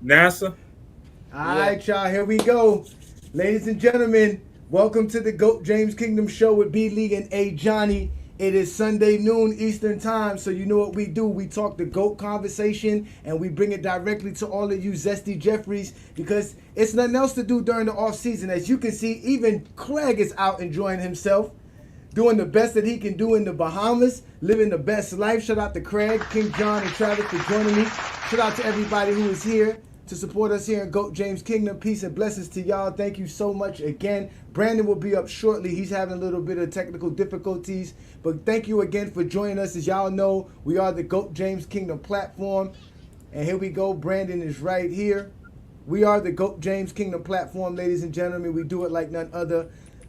NASA. All Yeah. right, y'all, here we go. Ladies and gentlemen, welcome to the GOAT James Kingdom Show with B League and A Johnny. It is Sunday noon Eastern Time, so you know what we do. We talk the GOAT conversation and we bring it directly to all of you Zesty Jeffries because it's nothing else to do during the off season. As you can see, even Craig is out enjoying himself, doing the best that he can do in the Bahamas, living the best life. Shout out to Craig, King John, and Travis for joining me. Shout out to everybody who is here to support us here in GOAT James Kingdom. Peace and blessings to y'all. Thank you so much again. Brandon will be up shortly. He's having a little bit of technical difficulties. But thank you again for joining us. As y'all know, we are the GOAT James Kingdom platform. And here we go. Brandon is right here. We are the GOAT James Kingdom platform, ladies and gentlemen. We do it like none other.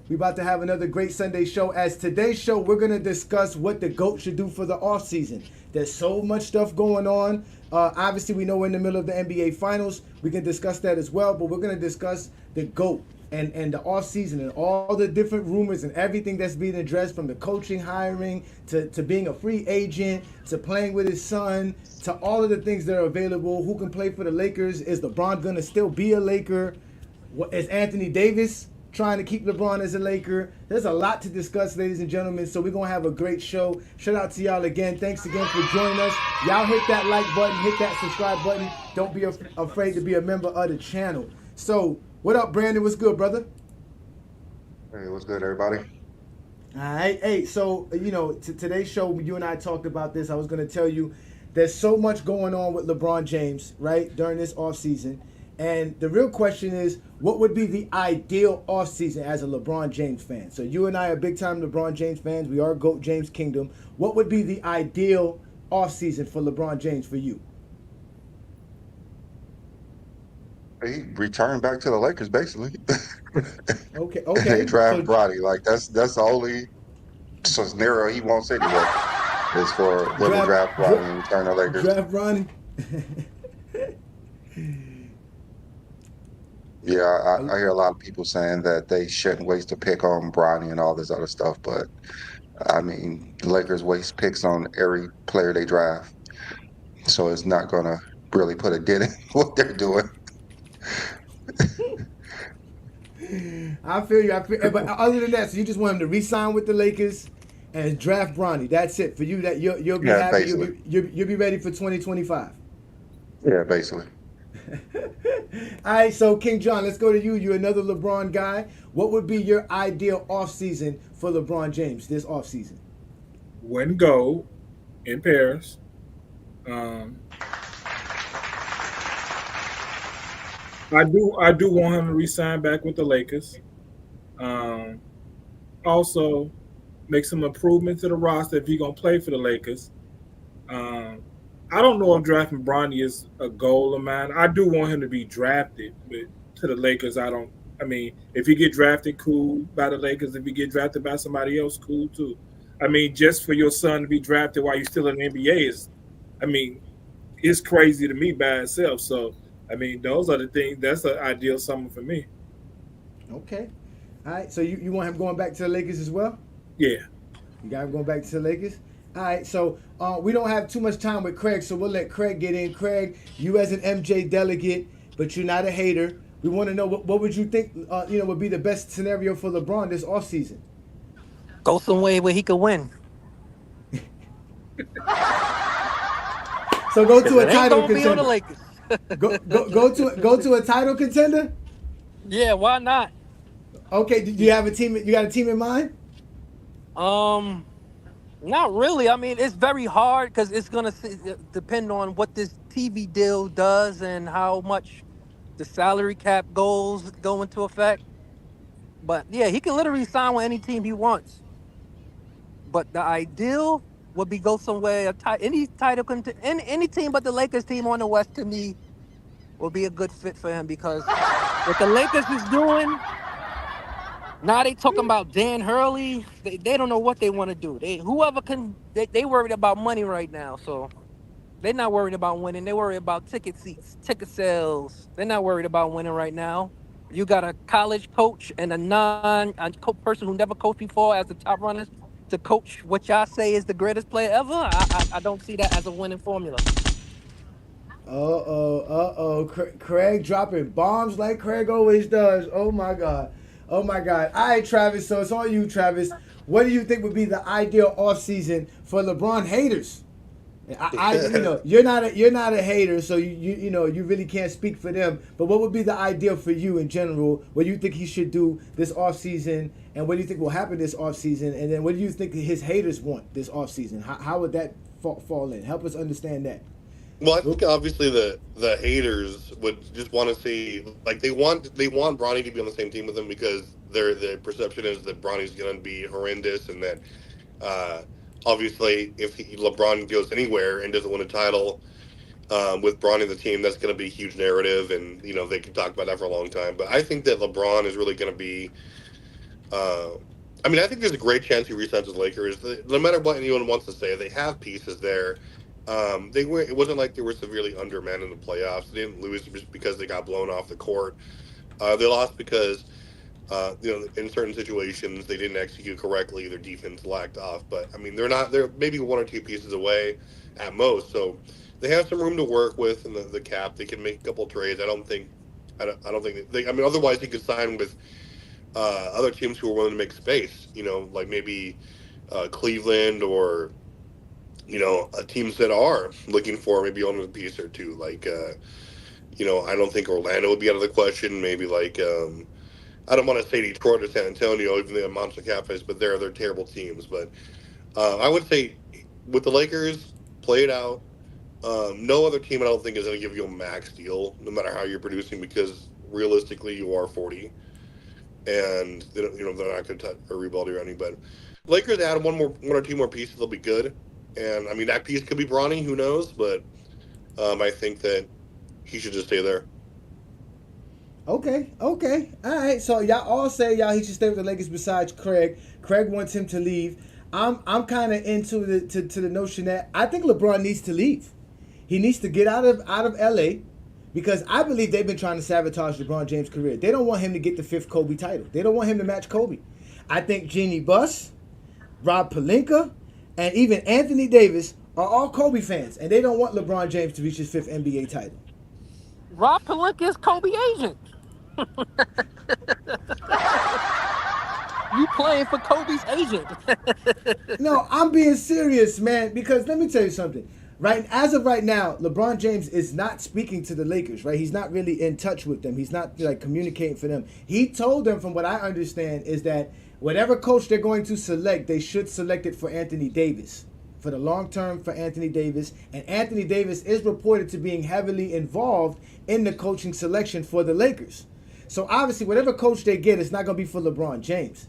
We about to have another great Sunday show. As today's show, we're going to discuss what the GOAT should do for the offseason. There's so much stuff going on. Obviously, we know we're in the middle of the NBA Finals. We can discuss that as well, but we're going to discuss the GOAT and the offseason and all the different rumors and everything that's being addressed, from the coaching hiring to being a free agent to playing with his son to all of the things that are available. Who can play for the Lakers? Is LeBron going to still be a Laker? Is Anthony Davis trying to keep LeBron as a Laker? There's a lot to discuss, ladies and gentlemen, so we're going to have a great show. Shout out to y'all again. Thanks again for joining us. Y'all hit that like button, hit that subscribe button. Don't be afraid to be a member of the channel. So, what up, Brandon? What's good, brother? Hey, what's good, everybody? All right. Hey, so, today's show, you and I talked about this. I was going to tell you there's so much going on with LeBron James, right, during this offseason. And the real question is, what would be the ideal offseason as a LeBron James fan? So you and I are big-time LeBron James fans. We are GOAT James Kingdom. What would be the ideal offseason for LeBron James for you? He returned back to the Lakers, basically. Okay, And they okay. draft So Brodny. Like that's the only scenario he wants anyway. Is for them to draft, draft Brodny and return to Lakers. draft Bronny. Yeah, I hear a lot of people saying that they shouldn't waste a pick on Brodny and all this other stuff, but I mean, the Lakers waste picks on every player they draft, so it's not gonna really put a dent in what they're doing. I feel you. But other than that, so you just want him to re-sign with the Lakers and draft Bronny. That's it for you. That you'll be Yeah, happy. basically. You'll be ready for 2025. Yeah, basically. All right, so King John, let's go to you. You're another LeBron guy. What would be your ideal offseason for LeBron James this offseason? Win gold in Paris. Um, I do want him to resign back with the Lakers. Um, Also make some improvements to the roster if he's gonna play for the Lakers. Um, I don't know if drafting Bronny is a goal of mine. I do want him to be drafted, but to the Lakers, I don't. I mean, if he get drafted, cool by the Lakers. If he get drafted by somebody else, cool too. I mean, just for your son to be drafted while you're still in the NBA is, I mean, it's crazy to me by itself. So, I mean, those are the things. That's an ideal summer for me. Okay. All right, so you want him going back to the Lakers as well? Yeah. You got him going back to the Lakers? All right, so we don't have too much time with Craig, so we'll let Craig get in. Craig, you as an MJ delegate, but you're not a hater. We want to know what would you think would be the best scenario for LeBron this offseason? Go somewhere where he could win. So go Because to a it ain't title gonna be on the contender. Lakers. Go to a title contender. Yeah, why not? Okay, do you have a team? You got a team in mind? Um, Not really. I mean, it's very hard because it's gonna depend on what this TV deal does and how much the salary cap goals go into effect. But yeah, he can literally sign with any team he wants. But the ideal would be go somewhere any title any team but the Lakers team on the West to me will be a good fit for him because what the Lakers is doing now, they talking about Dan Hurley. They don't know what they want to do. They worried about money right now. So they're not worried about winning. They worried about ticket seats, ticket sales. They're not worried about winning right now. You got a college coach and person who never coached before as the top runners to coach what y'all say is the greatest player ever. I don't see that as a winning formula. Uh oh. yo, Craig dropping bombs like Craig always does. Oh my god. Oh my god. All right, Travis. So it's on you, Travis. What do you think would be the ideal offseason for LeBron haters? You're not a hater, so you really can't speak for them. But what would be the ideal for you in general? What do you think he should do this offseason, and what do you think will happen this offseason? And then what do you think his haters want this offseason? How would that fall in? Help us understand that. Well, I think obviously the haters would just want to see, like, they want Bronny to be on the same team with him because their perception is that Bronny's going to be horrendous, and that uh, obviously if LeBron goes anywhere and doesn't win a title with Bronny on the team, that's going to be a huge narrative, and they can talk about that for a long time. But I think that LeBron is really going to be. Uh, I mean, I think there's a great chance he resigns with Lakers. No matter what anyone wants to say, they have pieces there. They were. It wasn't like they were severely undermanned in the playoffs. They didn't lose just because they got blown off the court. They lost because in certain situations they didn't execute correctly. Their defense lacked off. But I mean, they're not. They're maybe one or two pieces away at most. So they have some room to work with in the cap. They can make a couple trades. I don't think they. I mean, otherwise he could sign with other teams who are willing to make space. Like maybe Cleveland or teams that are looking for maybe on a piece or two. Like, I don't think Orlando would be out of the question. Maybe like, I don't want to say Detroit or San Antonio, even though they have monster cap space, but they're terrible teams. But I would say with the Lakers, play it out. No other team I don't think is going to give you a max deal, no matter how you're producing, because realistically you are 40, and they don't, they're not going to touch or rebuild or anything. But Lakers add one or two more pieces, they'll be good. And I mean, that piece could be Bronny, who knows? But I think that he should just stay there. Okay, all right. So y'all all say he should stay with the Lakers. Besides Craig, Craig wants him to leave. I'm kind of into the notion that I think LeBron needs to leave. He needs to get out of LA, because I believe they've been trying to sabotage LeBron James' career. They don't want him to get the 5th Kobe title. They don't want him to match Kobe. I think Jeannie Buss, Rob Pelinka, and even Anthony Davis are all Kobe fans, and they don't want LeBron James to reach his 5th NBA title. Rob Pelinka is Kobe agent. You playing for Kobe's agent. No, I'm being serious, man, because let me tell you something. As of right now, LeBron James is not speaking to the Lakers, right? He's not really in touch with them. He's not like communicating for them. He told them, from what I understand, is that whatever coach they're going to select, they should select it for Anthony Davis, for the long term for Anthony Davis. And Anthony Davis is reported to being heavily involved in the coaching selection for the Lakers. So obviously, whatever coach they get, it's not going to be for LeBron James.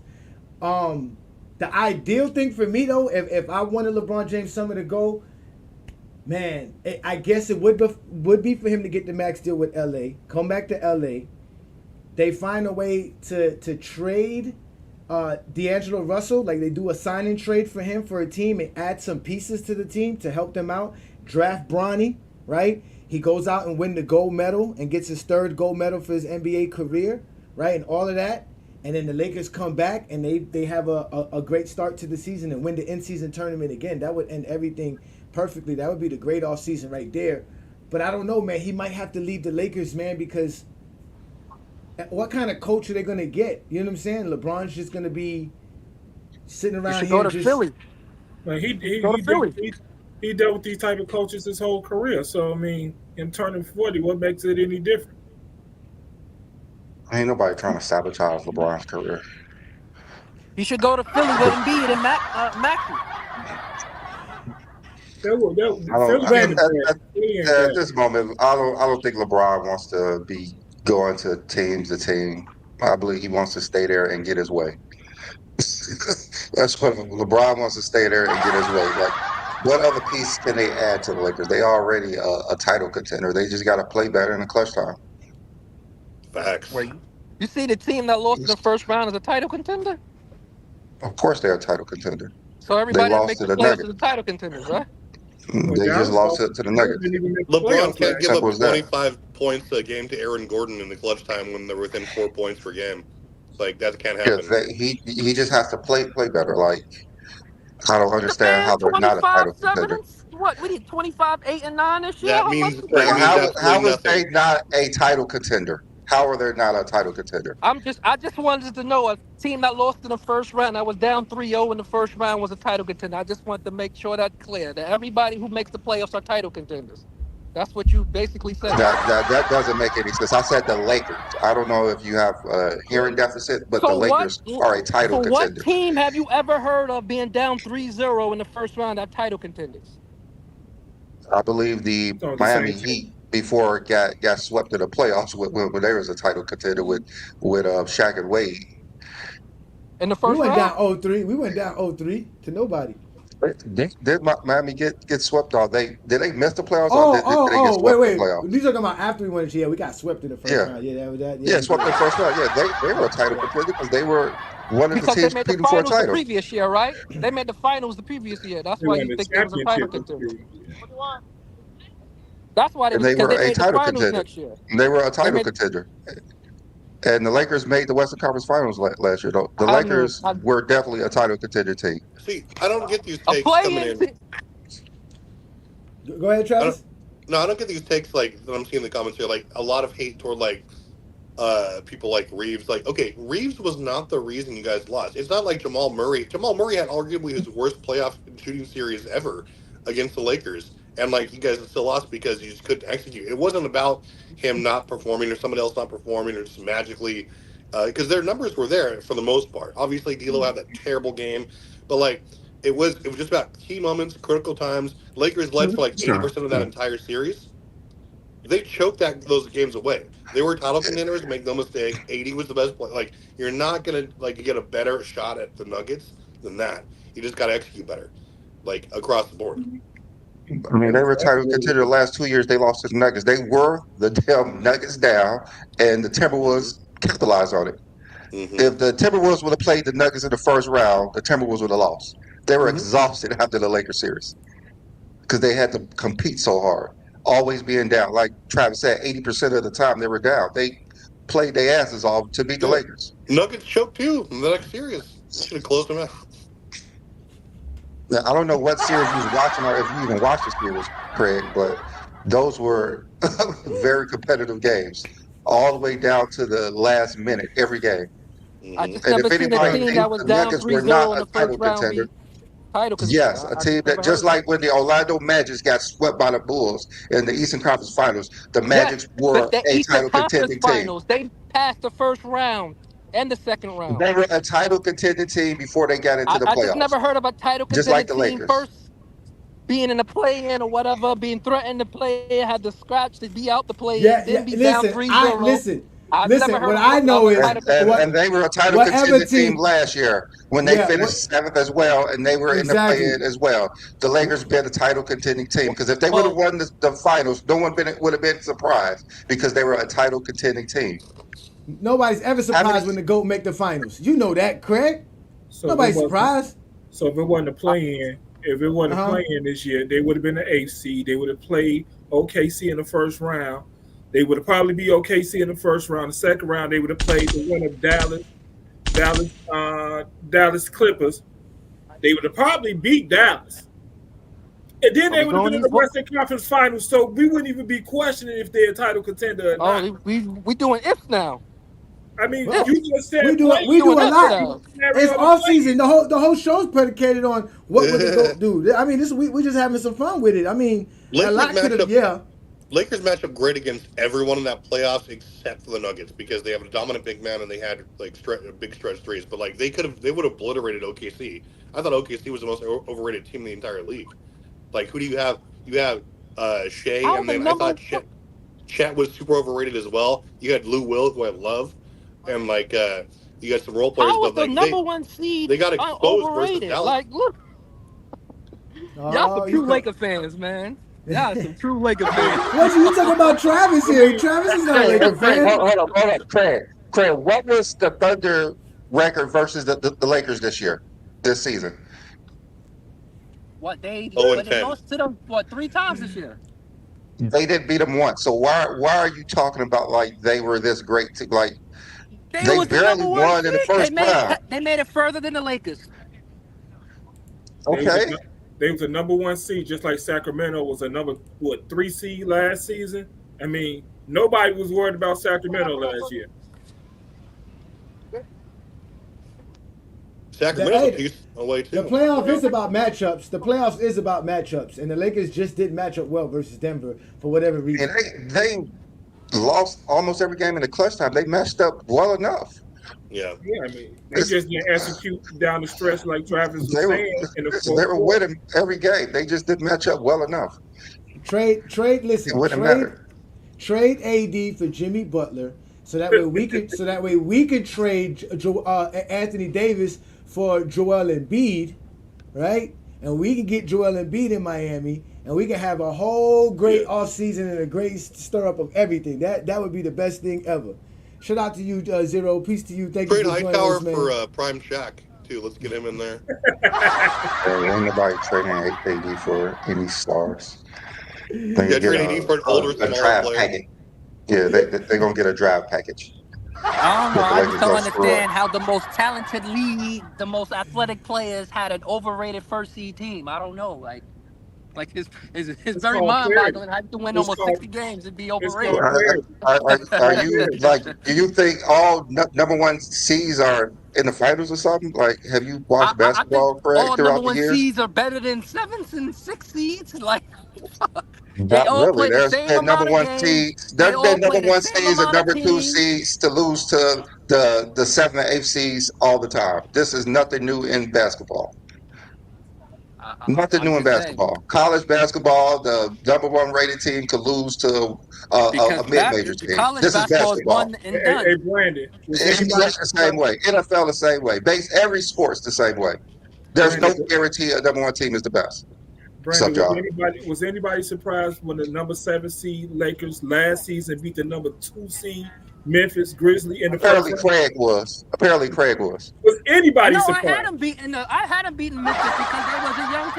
The ideal thing for me, though, if I wanted LeBron James summer to go, man, I guess it would be for him to get the max deal with LA, come back to LA. They find a way to trade D'Angelo Russell, like they do a sign-in trade for him for a team and add some pieces to the team to help them out. Draft Bronny, right? He goes out and win the gold medal and gets his 3rd gold medal for his NBA career, right? And all of that. And then the Lakers come back and they have a great start to the season and win the in-season tournament again. That would end everything perfectly. That would be the great off-season right there. But I don't know, man. He might have to leave the Lakers, man, because what kind of coach are they going to get? You know what I'm saying? LeBron's just going to be sitting You around should here go to just... Philly. Like Go to Philly. he dealt with these type of coaches his whole career. So I mean, him turning 40, what makes it any different? Ain't nobody trying to sabotage LeBron's career. You should go to Philly with Embiid and Maxey. I don't. Philly ain't At this moment, I don't think LeBron wants to be going to team. I believe he wants to stay there and get his way. That's what LeBron wants, to stay there and get his way. Like, what other piece can they add to the Lakers? They already a title contender. They just got to play better in the clutch time. Facts. Wait, you see the team that lost in the first round is a title contender? Of course, they're a title contender. So everybody that lost makes to the the playoffs Nuggets. is a title contenders, right? They just lost to the Nuggets. LeBron can't give up Simple as that. 25 points a game to Aaron Gordon in the clutch time when they're within 4 points per game. It's like, that can't Yeah, happen. he just has to play better. Like, I don't The understand man, how they're not a 25, title 7, contender. and what? We need 25, 8, and 9 this year. That How much means is But that means what? absolutely how is they nothing. not a title contender? How are they not a title contender? I just wanted to know a team that lost in the first round, that was down 3-0 in the first round, was a title contender. I just wanted to make sure that's clear. That everybody who makes the playoffs are title contenders. That's what you basically said. That doesn't make any sense. I said the Lakers. I don't know if you have a hearing deficit, but the So what? Lakers are a title So what contender. team have you ever heard of being down 3-0 in the first round that title contenders? I believe the So the Miami same team. Heat before it got swept in the playoffs when they was a title contender with Shaq and Wade. In the We first went round? down 0-3. We went down 0-3 to nobody. Did Miami get swept? Or did they miss the playoffs or did they get Wait, swept in the wait. playoffs? You talking about after we won it? Yeah, we got swept in the first Yeah, round. Yeah, that was that. Yeah, yeah, we swept did. in the first round. Yeah, they were a title contender because they were one of the Because they teams made the competing for a finals the title. previous year, right? They made the finals the previous year. That's They why won you the think they was a title championship this contender. year. That's why they And was they because were they a made the title finals contender. next year. They were a They title made. contender. And the Lakers made the Western Conference Finals last year. Though the I knew Lakers were definitely a title contender team. See, I don't get these a takes coming play-in. in. Go ahead, I don't. Travis. No, I don't get these takes like that I'm seeing in the comments here. Like a lot of hate toward like people like Reeves. Like, okay, Reeves was not the reason you guys lost. It's not like Jamal Murray. Jamal Murray had arguably his worst playoff shooting series ever against the Lakers, and like you guys still lost because you just couldn't execute. It wasn't about him not performing or somebody else not performing or just magically because their numbers were there for the most part. Obviously, D'Lo had that terrible game, but like. It was just about key moments, critical times. Lakers led for like 80% of that entire series. They choked those games away. They were title contenders. Make no mistake. 80 was the best play. Like you're not gonna like get a better shot at the Nuggets than that. You just got to execute better, like across the board. I mean, they were a title contender the last 2 years. They lost to the Nuggets. They were the damn Nuggets down, and the Timberwolves capitalized on it. Hmm. If the Timberwolves would have played the Nuggets in the first round, the Timberwolves would have lost. They were Mm-hmm. exhausted after the Lakers series because they had to compete so hard, always being down. Like Travis said, 80% of the time they were down. They played their asses off to beat the Yeah, Lakers. Nuggets choked too in the next series. You should have closed them out. Now, I don't know what series you was watching or if you even watched the series, Craig, but those were very competitive games, all the way down to the last minute every game. I Hmm. just And never if seen a anybody team thinks that was the down Nuggets were not 3-0 in a the first title round contender, be title contender. yes, a I team that never just heard that. like when the Orlando Magic got swept by the Bulls in the Eastern Conference Finals, the Yes, Magic but were the a Eastern title Conference contending team. Finals, they passed the first round and the second round. They were a title contending team before they got into the I just playoffs, never heard of a title just contender like the team Lakers. first being in the play-in or whatever, being threatened to play, had to scratch to be out the play-in, Yeah, then yeah. be down Listen, 3-0. I've never listen. heard What of I know a is title contender. And they were a title whatever contending team team. last year when they Yeah, finished seventh as well, and they were in the exactly. play-in as well. The Lakers been a title contending team because if they would have Well, won the finals, no one would have been surprised because they were a title contending team. Nobody's ever How many? surprised when the GOAT make the finals. You know that, Craig. So if it Nobody's wasn't, surprised. so if it wasn't a play-in, if it Uh wasn't a huh. play-in this year, they would have been the eighth seed. They would have played OKC in the first round. They would have probably be OKC in the first round. The second round, they would have played the winner of Dallas Clippers. They would have probably beat Dallas. And then are they we would have going been in these? the Western Conference Finals, so we wouldn't even be questioning if they're a title contender or not. Oh, we doing ifs now. I mean, Well, Ifs. you just said we play-in. do Doing a ifs lot. now. It's Scenario to off play season. The whole show's predicated on what would the GOAT do. I mean, this we just having some fun with it. I mean, a Lakers lot could have. matchup. Yeah, Lakers match up great against everyone in that playoffs except for the Nuggets because they have a dominant big man and they had like big stretch threes. But like they would have obliterated OKC. I thought OKC was the most overrated team in the entire league. Like who do you have? You have Shea, How and the then I number? thought Chet was super overrated as well. You had Lou Will, who I love, and like you got some role players, How was but the like number one seed they got exposed versus overrated? Dallas. Like, look, y'all oh, some true Laker fans, man. Y'all some true Laker fans. what you talking about, Travis here? Travis is not a Laker Craig, fan. hold on, Craig. Craig, what was the Thunder record versus the Lakers this season? What Oh, but and they 10. lost to them 3 times this year. They didn't beat them once. So why are you talking about like they were this great team? Like They they was the barely number one won in the seed. first round. They made it further than the Lakers. They was Okay. the, They was a number one seed, just like Sacramento was a number 3 seed last season. I mean, nobody was worried about Sacramento last year. Sacramento's a piece away The too. playoff is about matchups. The playoffs is about matchups, and the Lakers just didn't match up well versus Denver for whatever reason. And they lost almost every game in the clutch time. They matched up well enough. Yeah. Yeah, I mean, they just didn't execute down the stretch like Travis was They were, saying in the they fourth were quarter. winning every game. They just didn't match up well enough. Trade. It Listen, wouldn't matter. trade AD for Jimmy Butler, so that way we can trade Anthony Davis for Joel Embiid, right? And we can get Joel Embiid in Miami, and we can have a whole great offseason and a great stir up of everything. That would be the best thing ever. Shout out to you, Zero. Peace to you. Thank Trade you for joining Hightower us, man. for Prime Shaq too. Let's get him in there. Ain't nobody trading AD for any stars. Yeah, trade AD for an older, smaller draft player. package. Yeah, they're going to get a draft package. I don't know. Look I like just it's don't gonna screw understand up. how the most talented league, the most athletic players had an overrated first seed team. I don't know. Like it's very called mind-boggling. How you can win It's almost called- 60 games and be It's overrated. called clarity. Are you like? Do you think all number one seeds are in the finals or something? Like, have you watched I think basketball, Craig, all number throughout the one years? seeds are better than 7s and 6 seeds. Like they Not all really. play the There's same been number amount of one games. seeds. They There's all been play number the one same seeds and amount of number two teams. seeds to lose to the 7 and 8 seeds all the time. This is nothing new in basketball. Nothing I'm new in just saying. basketball. College basketball, the number one rated team could lose to Because a mid-major team. college This is basketball is basketball. one and Hey, done. Brandon, was It's anybody exactly the same way. NFL the same way. Every sport's the same way. There's no Brandon, guarantee a number one team is the best. What's up, Brandon, y'all? was anybody surprised when the number 7 seed Lakers last season beat the number 2 seed Memphis Grizzly in the first Apparently round? Craig was. Was anybody No, I surprised? had them beating. I had them beating Memphis because they was a young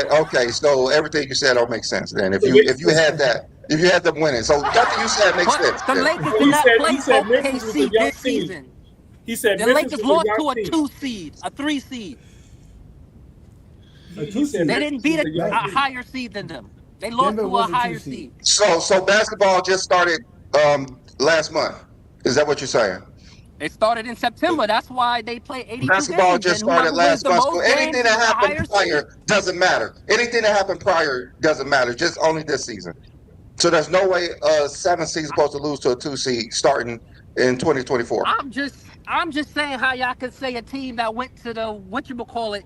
team. Okay. So everything you said don't make sense then. If you had them winning, so nothing you said makes But sense. the then. Lakers He did not said- play he said Memphis was a OKC young this team. season. He said The Memphis Lakers was a lost young to a team. 2 seed, a 3 seed. A He 2 said seed. They Memphis didn't beat was a young team. higher seed than them. They lost Denver to a was a 2 higher seed. seed. So basketball just started last month. Is that what you're saying? It started in September. That's why they play 82 Basketball games. just And whoever started wins last the month. So most anything games that is a happened higher seed. prior doesn't matter. Anything that happened prior doesn't matter. Just only this season. So there's no way a 7 seed is supposed to lose to a 2 seed starting in 2024. I'm just saying how y'all could say a team that went to the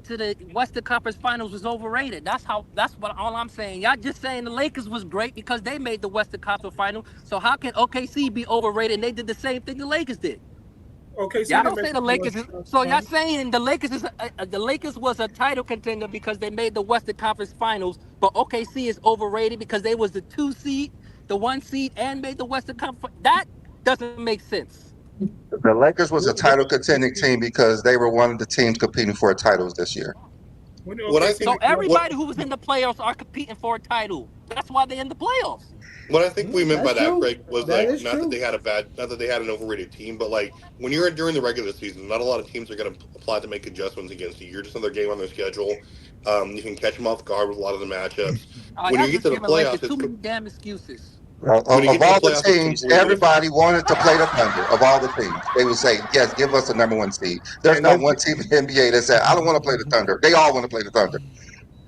to the Western Conference Finals was overrated. That's what all I'm saying. Y'all just saying the Lakers was great because they made the Western Conference Final. So how can OKC be overrated and they did the same thing the Lakers did? Okay, so Y'all you don't make say the Lakers is, so y'all saying the Lakers was a title contender because they made the Western Conference Finals, but OKC is overrated because they was the 2 seed, the 1 seed, and made the Western Conference. That doesn't make sense. The Lakers was a title contending team because they were one of the teams competing for titles this year. What I So think, everybody who was in the playoffs are competing for a title. That's why they're in the playoffs. what I think we meant by That's that, true. Craig, was That like is not true. that they had an overrated team, but like when you're during the regular season, not a lot of teams are going to apply to make adjustments against you. You're just another game on their schedule. You can catch them off guard with a lot of the matchups. When Y'all you get just to the giving Lakers playoffs, too many damn excuses. Of When you get to all the the playoffs, it's teams, completely everybody wanted to play the Thunder. Of all the teams, they would say, "Yes, give us the number 1 seed." There's And not let's one team in the NBA that said, "I don't want to play the Thunder." They all want to play the Thunder.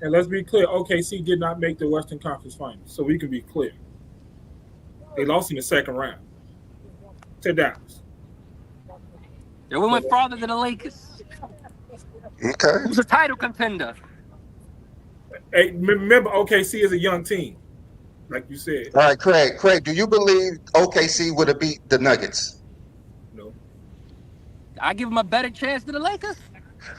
And let's be clear, OKC did not make the Western Conference Finals, so we can be clear. They lost in the second round to Dallas. They went farther than the Lakers. Okay. Who's a title contender? Hey, remember, OKC is a young team, like you said. All right, Craig. Craig, do you believe OKC would have beat the Nuggets? No, I give them a better chance than the Lakers.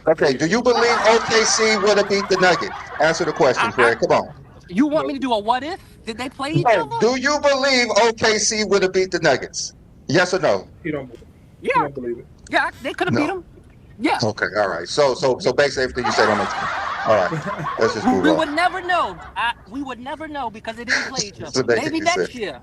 Okay. Do you believe OKC would have beat the Nuggets? Answer the question, Craig. Come on. You want me to do a what if? Did they play each No, other? do you believe OKC would have beat the Nuggets? Yes or no? he don't. He Yeah, don't believe it. yeah, they could have No. beat them. Yeah, Okay. All right. So basically everything you said don't make sense. All right. Let's just move we on. would never know. We would never know because they didn't play each So other. basically Maybe you next said- year.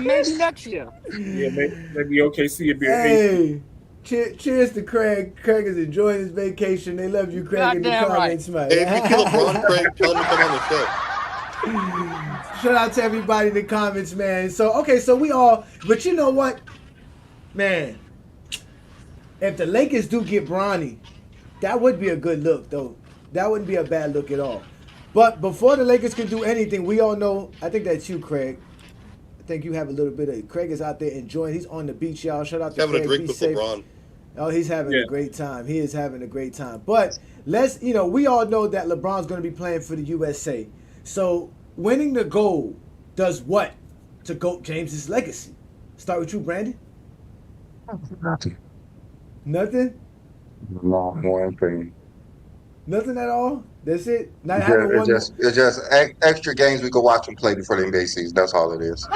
Maybe next year. Yeah, maybe OKC would be an eight. Hey, Cheers to Craig. Craig is enjoying his vacation. They love you, Craig, in the Goddamn right. comments, man. Hey, if you see LeBron, Craig, tell him to come on the show. Shout out to everybody in the comments, man. So, okay, so we all, but you know what? Man, if the Lakers do get Bronny, that would be a good look, though. That wouldn't be a bad look at all. But before the Lakers can do anything, we all know, I think that's you, Craig. I think you have a little bit of, Craig is out there enjoying. He's on the beach, y'all. Shout out He's to having Craig. a drink Be with safe. LeBron. Oh, he's having Yeah. a great time. He is having a great time. But we all know that LeBron's going to be playing for the USA. So winning the gold does what to GOAT James's legacy? Start with you, Brandon. Nothing. Nothing. No more anything. Nothing at all. That's it. Not It's having just, it's one. just, it's just extra games we could watch him play before the NBA season. That's all it is.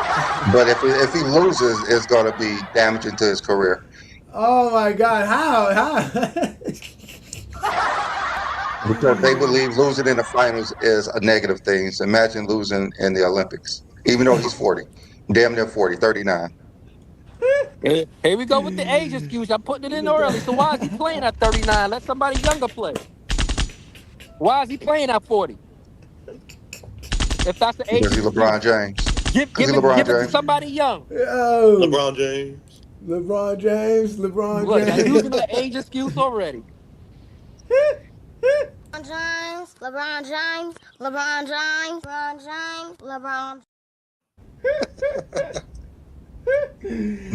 But if he loses, it's going to be damaging to his career. Oh my God! How? Because they believe losing in the finals is a negative thing. So imagine losing in the Olympics, even though he's 40, damn near 40, 39. Here we go with the age excuse. I'm putting it in early. So why is he playing at 39? Let somebody younger play. Why is he playing at 40? If that's the age Because he's excuse, LeBron James. give, Because give he's it LeBron give it to James. somebody young. Oh, LeBron James. LeBron James. LeBron Look, I'm James. using the age excuse already. James, LeBron James, LeBron James, LeBron James, LeBron.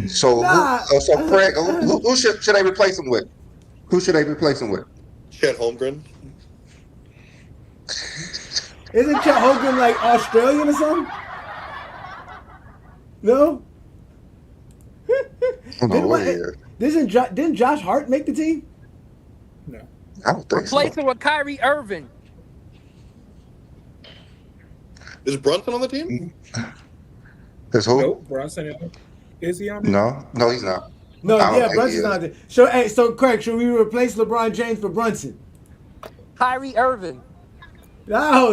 So, Nah. so Craig, who should they replace him with? Who should they replace him with? Chet Holmgren. Isn't Chet Hogan like Australian or something? No. I don't know what he is. Didn't Josh Hart make the team? No. I don't think so. Replacing with Kyrie Irving. Is Brunson on the team? Is who? Nope. Bronson. Is he on there? No, he's not. No, I don't yeah, think Brunson's he is. not there. So Craig, should we replace LeBron James for Brunson? Kyrie Irving. No.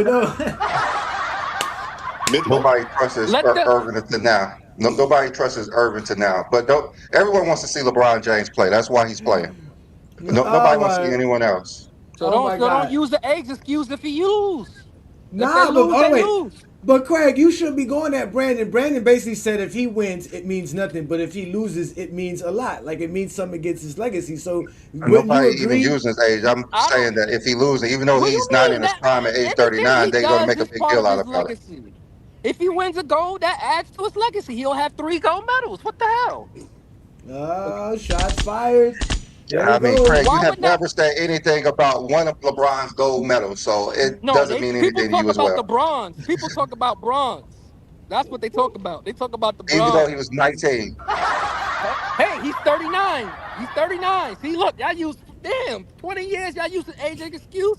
Mitchell? Nobody trusts Let the- Irvin to now. Nobody trusts Irvin to now. But everyone wants to see LeBron James play. That's why he's playing. Nobody wants to see anyone else. So Oh my God. don't use the age excuse if he lose. Nah, if they lose, they wait. lose. But Craig, you should be going at Brandon. Brandon basically said if he wins, it means nothing, but if he loses, it means a lot. Like it means something against his legacy. So wouldn't Nobody you even agree? using his age. I'm I don't- saying that if he loses, even though What do he's you not mean? in his That- prime at age anything 39, he they're going to does make a is big part deal of out his about it. legacy. If he wins a gold, that adds to his legacy. He'll have 3 gold medals. What the hell? Oh, shots fired. There I we mean, go. Craig, you Why have would not- never said anything about one of LeBron's gold medals, so it No, doesn't mean people anything to talk you as about well. the bronze. People talk about bronze. That's what they talk about. They talk about the Even though bronze. he was 19. Hey, he's 39. He's 39. See, look, y'all use 20 years. Y'all use an age excuse.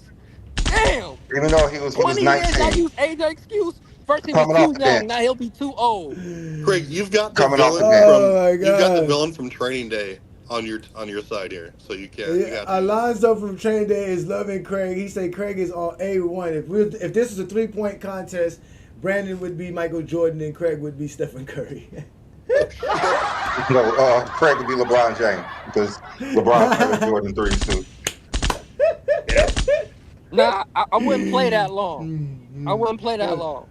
Damn, Even though he was 20 years. Y'all 19. use age excuse. First he was Coming off too the young. bench. Now he'll be too old. Craig, you've got the Coming off the villain bench. Oh my from you've got the God. villain from Training Day on your side here, so you can't. You Yeah, got to. Alonzo from Training Day is loving Craig. He said Craig is on A1. If this is a 3-point contest, Brandon would be Michael Jordan and Craig would be Stephen Curry. No, Craig would be LeBron James because LeBron played with Jordan 3 too. Nah, I wouldn't play that long. I wouldn't play that long.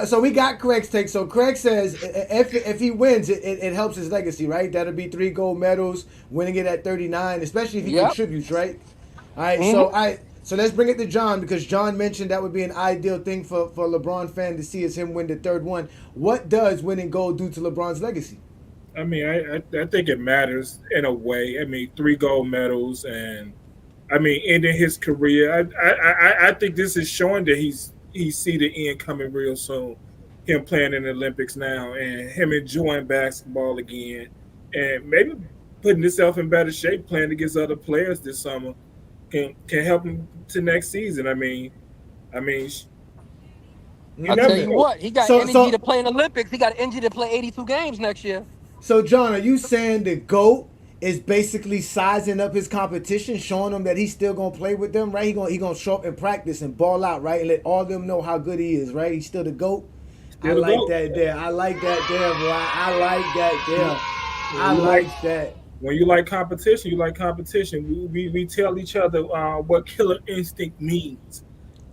So we got Craig's take. So Craig says if he wins, it helps his legacy, right? That'll be 3 gold medals, winning it at 39, especially if he Yep. contributes, right? All right. Mhm. So let's bring it to John because John mentioned that would be an ideal thing for a LeBron fan to see is him win the 3rd one. What does winning gold do to LeBron's legacy? I mean, I think it matters in a way. I mean, 3 gold medals, and I mean, ending his career. I think this is showing that he see the end coming real soon. Him playing in the Olympics now, and him enjoying basketball again, and maybe putting himself in better shape, playing against other players this summer can help him to next season. I mean, I'll never tell you know. what, he got So- energy to play in the Olympics. He got energy to play 82 games next year. So John, are you saying the GOAT is basically sizing up his competition, showing them that he's still gonna play with them, right? He gonna show up in practice and ball out, right? And let all them know how good he is, right? He's still the GOAT. Still I the like GOAT. that there. I like that there, bro. I like that there. I like that. When you like competition, you like competition. We tell each other what killer instinct means,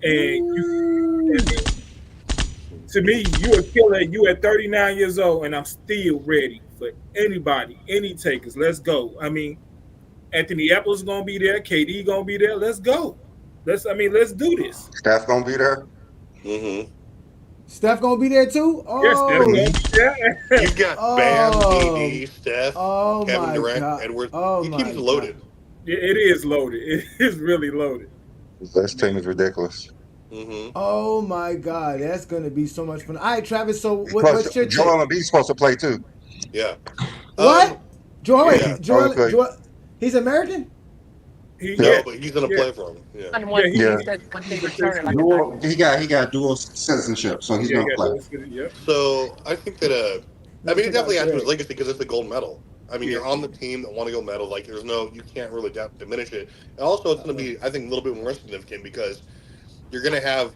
and you. I Ooh. mean, to me, you a killer. You at 39 years old, and I'm still ready for anybody, any takers. Let's go. I mean, Anthony Apple's gonna be there. KD gonna be there. Let's go. Let's do this. Steph gonna be there. Mm-hmm. Steph gonna be there too? Yes, Steph Oh, gonna Hmm. be there. You've got Bam, oh, KD, Steph, oh Kevin my Durant, God. Edwards. Oh Your my team's God. loaded. It is loaded. It is really loaded. This team is ridiculous. Mm-hmm. Oh my God. That's gonna be so much fun. All right, Travis. So Plus, what's your take? Joel Embiid's supposed to play too. Yeah. What? Joel, Yeah, Yeah. wait, Joel play. He's American? he Yep. yeah No, but he's gonna yeah play for him. Yeah. And yeah when he, they Yeah. he said when they he's a return, citizen. like in 90 Dual. days. He got dual citizenship, so he's Yeah, he gonna got play. dual citizen. Yep. So I think that Let I me mean it check out definitely adds to his Greg. legacy because it's a gold medal. I mean Yeah. you're on the team that want to go medal. Like there's no you can't really diminish it. And also it's going to Uh-oh. be I think a little bit more significant because you're going to have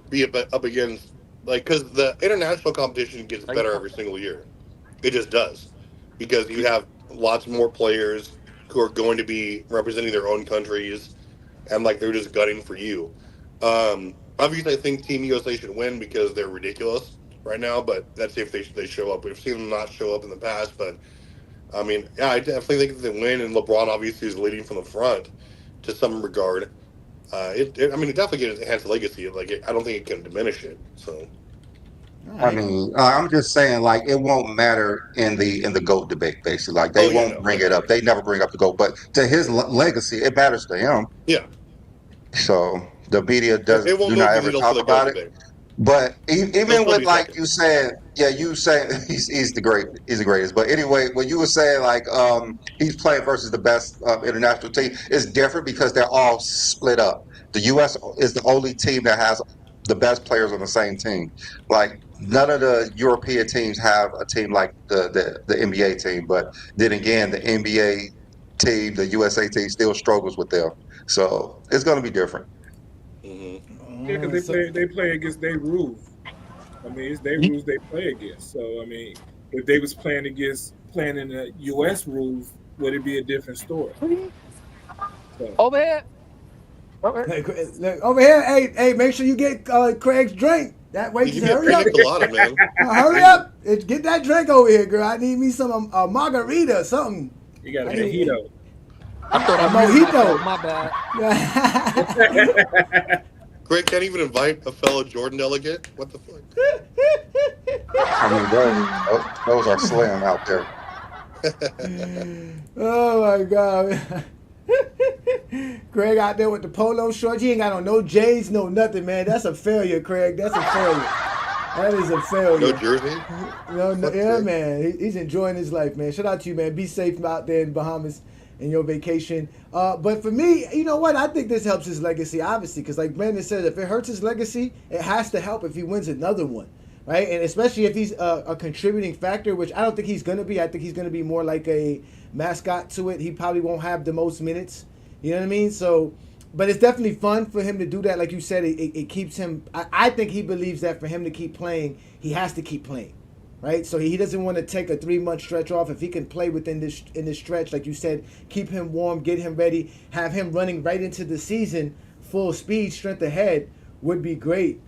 be up against like because the international competition gets Are you better every single year. It just does because you have lots more players who are going to be representing their own countries and like they're just gutting for you. Obviously, I think Team USA should win because they're ridiculous right now, but that's if they show up. We've seen them not show up in the past, but I mean, yeah, I definitely think that they win, and LeBron obviously is leading from the front to some regard. I mean, it definitely can enhance the legacy. Like, I don't think it can diminish it. So, All I right. mean, I'm just saying, like, it won't matter in the GOAT debate, basically. Like, they oh yeah, won't no, bring it up. definitely, They never bring up the GOAT, but to his legacy, it matters to him. yeah, So the media it won't do move not the ever needle for talk the goat about it. debate. But He'll even still with be like second. you said, yeah, you saying he's the greatest. But anyway, when you were saying like he's playing versus the best international team, it's different because they're all split up. The U.S. is the only team that has the best players on the same team. Like none of the European teams have a team like the NBA team. But then again, the NBA team, the USA team, still struggles with them. So it's going to be different. Hmm. Yeah, because So they play against their rules. I mean, it's their rules they play against. So I mean, if they was playing in the U.S. rules, would it be a different story? So Over here. Over hey, look, over here, hey, make sure you get Craig's drink. That way, You just give me a hurry pina up. colada, man. Hurry up. Get that drink over here, girl. I need me some margarita or something. you got a I need mojito. I thought a I muted myself. mojito. My bad. Greg can't even invite a fellow Jordan delegate. What the fuck? I mean, those are slim out there. Oh my God. Craig out there with the polo shorts. He ain't got on no J's, no nothing, man. That's a failure, Craig. That's a failure. That is a No failure. jersey. No, What yeah, the? man. He's enjoying his life, man. Shout out to you, man. Be safe out there in Bahamas in your vacation. But for me, you know what? I think this helps his legacy, obviously, because like Brandon said, if it hurts his legacy, it has to help if he wins another one, right? And especially if he's a contributing factor, which I don't think he's going to be. I think he's going to be more like a mascot to it. He probably won't have the most minutes. You know what I mean? So, but it's definitely fun for him to do that. Like you said, it keeps him. I think he believes that for him to keep playing, he has to keep playing, right? So he doesn't want to take a 3 month stretch off. If he can play within this in this stretch, like you said, keep him warm, get him ready, have him running right into the season, full speed, strength ahead, would be great.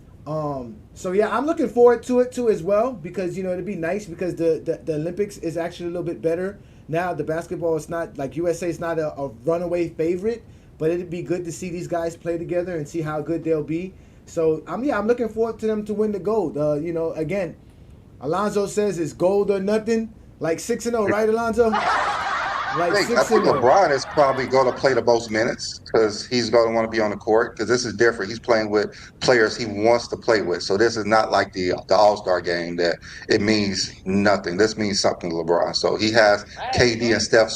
So yeah, I'm looking forward to it too as well because it'd be nice because the Olympics is actually a little bit better now. The basketball is not like USA is not a runaway favorite, but it'd be good to see these guys play together and see how good they'll be. So I'm looking forward to them to win the gold. Again, Alonzo says it's gold or nothing. Like 6-0, right, Alonzo? Like I six think and zero. LeBron is probably going to play the most minutes because he's going to want to be on the court because this is different. He's playing with players he wants to play with. So this is not like the All-Star game that it means nothing. This means something to LeBron. So he has KD and Steph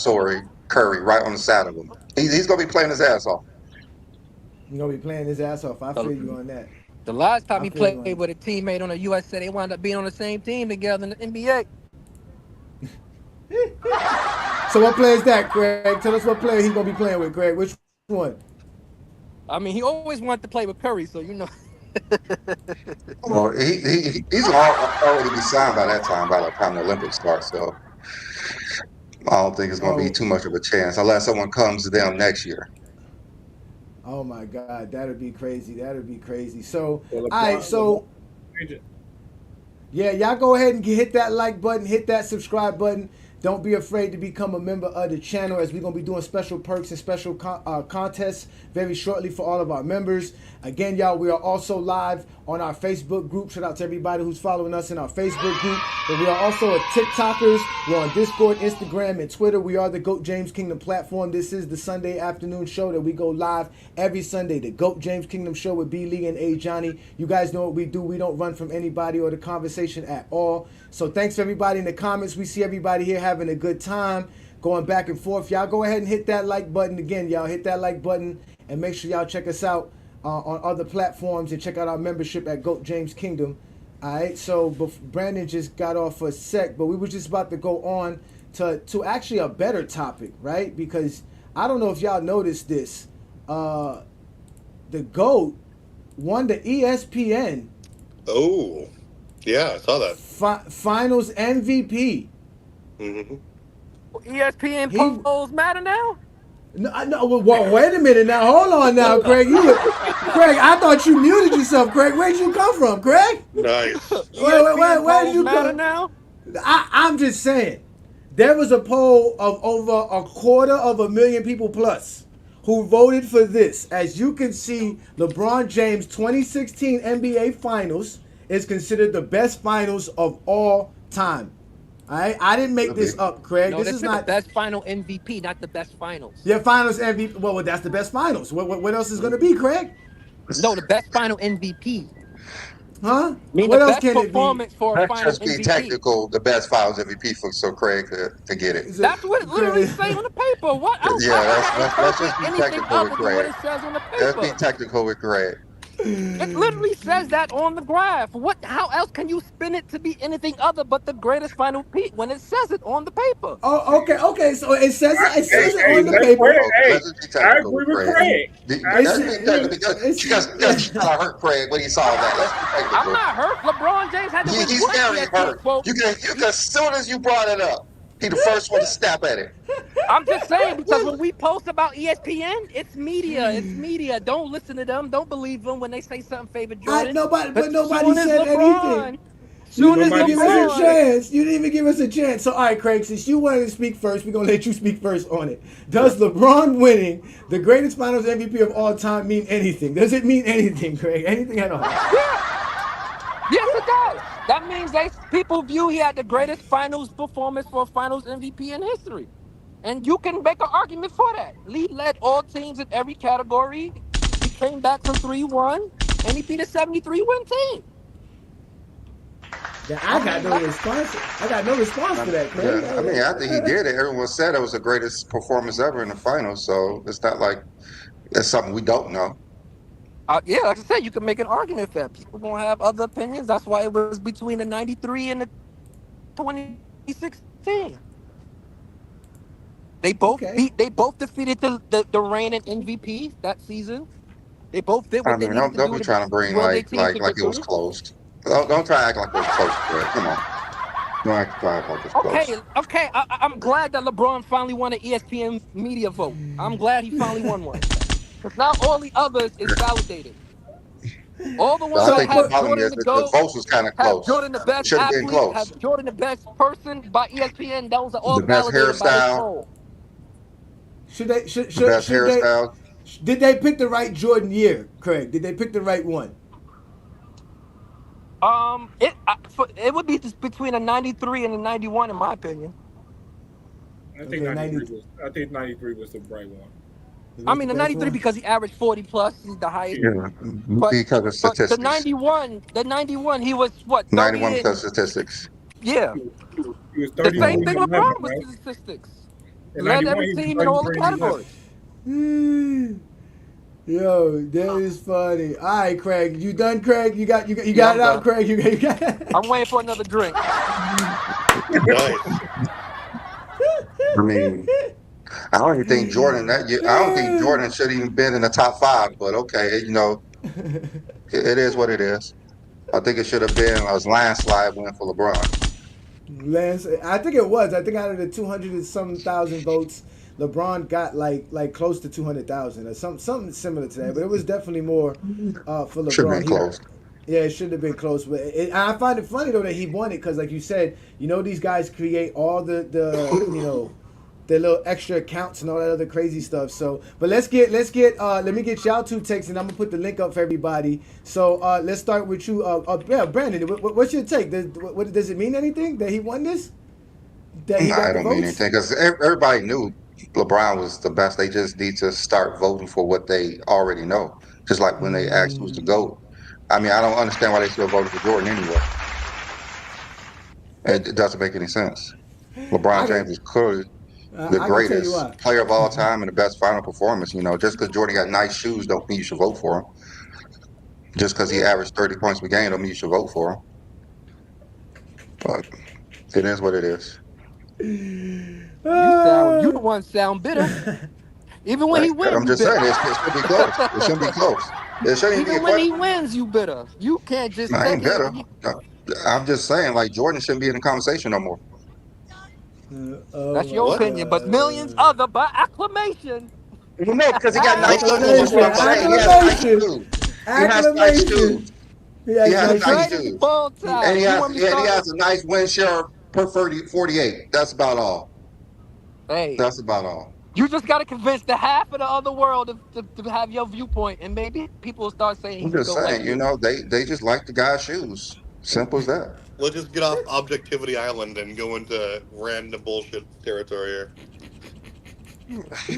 Curry right on the side of him. He's going to be playing his ass off. You're gonna be playing his ass off. I feel you on that. The last time I he feel you played on with a teammate on the USA, they wound up being on the same team together in the NBA. that. So what player is that, Craig? Tell us what player he's gonna be playing with, Craig. Which one? I mean, he always wanted to play with Curry, so you know. Well, he's already be signed by that time, by the time the Olympics start. So I don't think it's going to be Oh, too much of a chance unless someone comes to them next year. oh my God, that'd be crazy. That'd be crazy. So, So all right, LeBron so agent. yeah, y'all go ahead and hit that like button, hit that subscribe button. Don't be afraid to become a member of the channel as we're going to be doing special perks and special contests very shortly for all of our members. Again, y'all, we are also live on our Facebook group. Shout out to everybody who's following us in our Facebook group. But we are also at TikTokers. We're on Discord, Instagram, and Twitter. We are the GOAT James Kingdom platform. This is the Sunday afternoon show that we go live every Sunday. The GOAT James Kingdom show with B. Lee and A. Johnny. You guys know what we do. We don't run from anybody or the conversation at all. So thanks to everybody in the comments. We see everybody here having a good time, going back and forth. Y'all go ahead and hit that like button again. Y'all hit that like button and make sure y'all check us out on other platforms and check out our membership at GOAT James Kingdom. All right, so Brandon just got off for a sec, but we were just about to go on to actually a better topic, right? Because I don't know if y'all noticed this. The GOAT won the ESPN Oh, yeah, I saw that. Finals MVP. Hmm. ESPN He polls matter now. no, well, wait a minute now. Hold on now, Craig. Craig, I thought you muted yourself, Craig. Where'd you come from, Craig? Nice. Wait, ESPN where did polls you matter come? now. I'm just saying. There was a poll of over 250,000 people plus who voted for this. As you can see, LeBron James 2016 NBA Finals is considered the best finals of all time. All right, I didn't make Could be. this up, Craig. No, This they is said the not best final MVP, not the best finals. your Finals MVP. Well, that's the best finals. What else is going to be, Craig? No, the best final MVP. Huh? I mean, the What else best can it be? performance for a Let's final just be MVP. technical. The best Finals MVP for so Craig to get it. Is it That's what it literally Craig? say on the paper. What else? Yeah, How can I let's interpret just be anything technical with other than what Craig. it says on the Let's be paper? technical with Craig. It literally says that on the graph. What? How else can you spin it to be anything other but the greatest final peak when it says it on the paper? Oh, okay. So it says it. It Hey, says it hey, on the let's Technical. Craig. paper. Hey, Let's just be I technical agree with with Craig. Craig. I It's Let's agree be with technical Craig. because it's you gotta hurt Craig when he saw that. Let's be I'm technical. not hurt. LeBron James had to win He's what very ESPN? hurt. Well, As soon as you brought it up, he the first one to snap at it. I'm just saying because when we post about ESPN, it's media. It's media. Don't listen to them. Don't believe them when they say something favor Jordan. But But nobody said anything. You soon didn't as even Nobody give us said a LeBron, shit. chance. You didn't even give us a chance. So, all right, Craig, since you wanted to speak first, we're going to let you speak first on it. Does LeBron winning the greatest finals MVP of all time mean anything? Does it mean anything, Craig? Anything at all? yes, it does. That means people view he had the greatest finals performance for a finals MVP in history. And you can make an argument for that. Lee led all teams in every category. He came back from 3-1, and he beat a 73-win team. I got no response. I got no response for that, Craig. Yeah, I mean, after he did it, everyone said it was the greatest performance ever in the finals. So it's not like it's something we don't know. Yeah, like I said, you can make an argument for that. People gonna have other opinions. That's why it was between the 93 and the 2016. They both Okay. defeated the reigning MVP that season. They both did I what they mean, needed to don't do be to trying to bring will their teams to like it was victory. close. Don't try to act like it was close. Craig. Come on, don't act like it's close. Okay. I'm glad that LeBron finally won an ESPN media vote. I'm glad he finally won one. Because now all the others is validated. All the ones I So, that think the have but problem Jordan is the that the GOAT, votes was kind of have close. Jordan the best Should have been athlete, close. have Jordan the best person by ESPN. Those are all The best validated by this hairstyle, poll. should they the best should they hairstyle. did they pick the right Jordan year, Craig? Did they pick the right one? It would be just between a 93 and a 91, in my opinion. I think Okay, 90 '93 was. I think '93 was the right one. I was the mean, the best 93 one. because he averaged 40 plus, he's the highest. Yeah, But because of but statistics. the 91, he was what 91 30 and because of statistics. yeah. He was The 33 same and thing 11, LeBron was right? to statistics. In Led '91, every he was team in all the 33 and 11. categories. Yo, that is funny. All right, Craig, you done, Craig? You got Yeah, it I'm out, done. Craig. You got it. I'm waiting for another drink. Nice. I mean, I don't even think Jordan that year. I don't think Jordan should even been in the top 5. But okay, it is what it is. I think it should have been a landslide win for LeBron. Lance, I think it was. I think out of the 200 and some thousand votes, LeBron got like close to 200,000 or something similar to that. But it was definitely more for Should have LeBron. been close. Yeah, it should have been close. But I find it funny though that he won it because, like you said, these guys create all the little extra accounts and all that other crazy stuff. So, but let me get y'all two takes, and I'm gonna put the link up for everybody. So let's start with you. Yeah, Brandon, what's your take? Does it mean anything that he won this? That he Nah, I got the don't mean votes? anything because everybody knew LeBron was the best. They just need to start voting for what they already know. Just like when they asked who's the GOAT. I mean, I don't understand why they still voted for Jordan anyway. It doesn't make any sense. LeBron I can James is clearly the I can tell you greatest why. player of all time and the best final performance. Just because Jordan got nice shoes don't mean you should vote for him. Just because he averaged 30 points per game don't mean you should vote for him. But it is what it is. You the one sound bitter. Even when Right? he And win, I'm you just bitter. saying it should be close. It shouldn't be close. It shouldn't even be a Even when he question. wins, you bitter. You can't just I say ain't better. I'm just saying, like Jordan shouldn't be in the conversation no more. Oh that's your my What? opinion, but millions god! other by acclamation. You know, because he got nice shoes. That's what Acclamation! I'm saying. He has nice Acclamation! shoes. He has nice Acclamation! shoes. He He has has The nice nice shoes. greatest of shoes. all And time. You want me to he start? has a nice win share per 48. That's about all. Hey, That's about all. you just got to convince the half of the other world to have your viewpoint, and maybe people will start saying I'm he's the just goat like saying, you. they just like the guy's shoes. Simple as that. Let's just get off Objectivity Island and go into random bullshit territory here.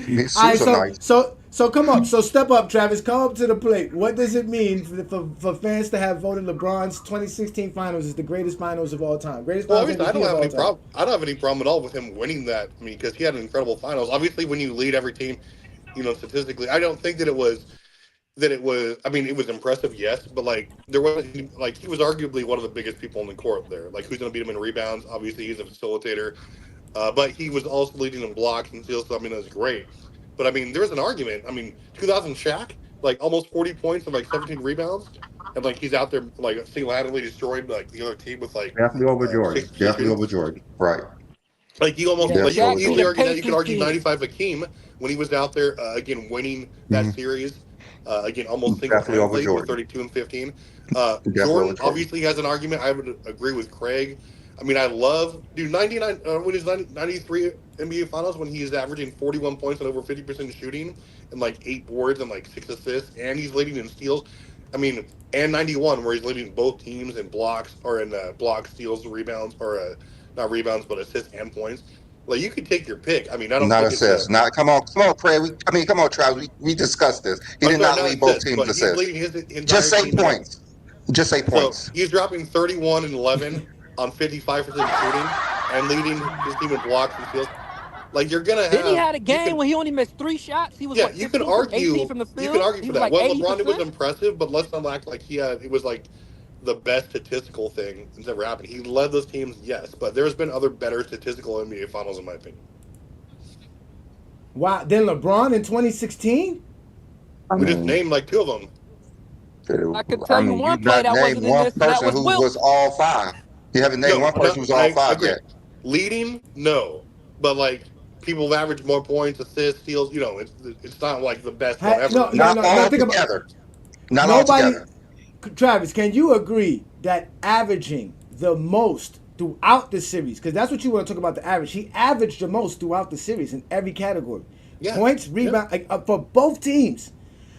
His All right, shoes are nice. so come up, so step up, Travis. Come up to the plate. What does it mean for fans to have voted LeBron's 2016 Finals as the greatest finals of all time, greatest Well, Finals obviously, I don't MVP of have all any time? problem. I don't have any problem at all with him winning that. I mean, because he had an incredible finals. Obviously, when you lead every team, statistically, I don't think that it was I mean, it was impressive, yes, but like there wasn't like he was arguably one of the biggest people on the court there. Like, who's going to beat him in rebounds? Obviously, he's a facilitator, but he was also leading in blocks and steals. So I mean, that's great. But I mean, there's an argument. I mean, 2000 Shaq, like almost 40 points and like 17 rebounds, and like he's out there like single-handedly destroyed like the other team with like Definitely over Jordan. 60% Definitely shooting. over Jordan. Right. Like you almost Yeah, like you Definitely can over Shaq and easily the Jordan. argue that you could Pacers argue team. 95 Hakeem when he was out there again winning that Mhm. series again almost single Definitely over handedly with Jordan. 32 and 15. Definitely over Jordan Jordan. obviously has an argument. I would agree with Craig. I mean, I love dude 99 when he's 93 NBA Finals when he's averaging 41 points and over 50% shooting and like 8 boards and like 6 assists and he's leading in steals. I mean, and 91 where he's leading both teams in blocks or in blocks, steals, rebounds or not rebounds but assists and points. Like you could take your pick. I mean, I don't Not think it's a. assists. Not come on, Craig. Come on, Travis. We discussed this. He I'm did sorry, not not lead both assists, teams but he's assists. leading his Just entire say team in a. points. Just say So points. he's dropping 31 and 11 on 55% shooting and leading his team in blocks and steals. Like you're gonna Then he have had a you game can where he only missed 3 shots. He was yeah what you could 18 argue from the you could field. argue He for was that. like Well, LeBron was 80%. impressive, but let's not act like it was like the best statistical thing that's ever happened. He led those teams, yes, but there's been other better statistical NBA finals in my opinion. Wow. Then LeBron in 2016. I We just mean, named like two of them. I could tell you you one player not that named wasn't in one this, and that person was who was Wilt. all five. You haven't named No, one person no, who's all I five agree. yet. Leading, no, but like people have averaged more points, assists, steals. It's not like the best one ever. No, It's no, Not no, no. all Think about together. Not all nobody. together. Travis, can you agree that averaging the most throughout the series, because that's what you want to talk about the average. He averaged the most throughout the series in every category, yeah, points, yeah, rebound, like, for both teams.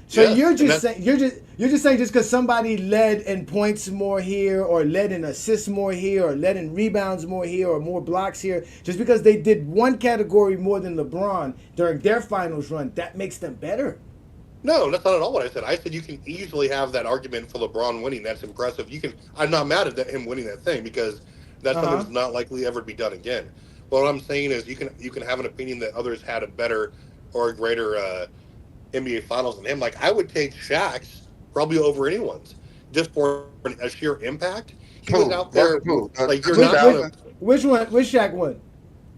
So yes, and you're just saying just because somebody led in points more here, or led in assists more here, or led in rebounds more here, or more blocks here, just because they did one category more than LeBron during their finals run, that makes them better. no, that's not at all what I said. I said you can easily have that argument for LeBron winning. That's impressive. You can. I'm not mad at him winning that thing because that's Uh something huh. that's not likely ever to be done again. But what I'm saying is you can have an opinion that others had a better or a greater NBA Finals than him. Like I would take Shaq's probably over anyone's just for a sheer impact. He was Who? out there. Who? Like The you're Which not gonna 2000? which one? Which Shaq won?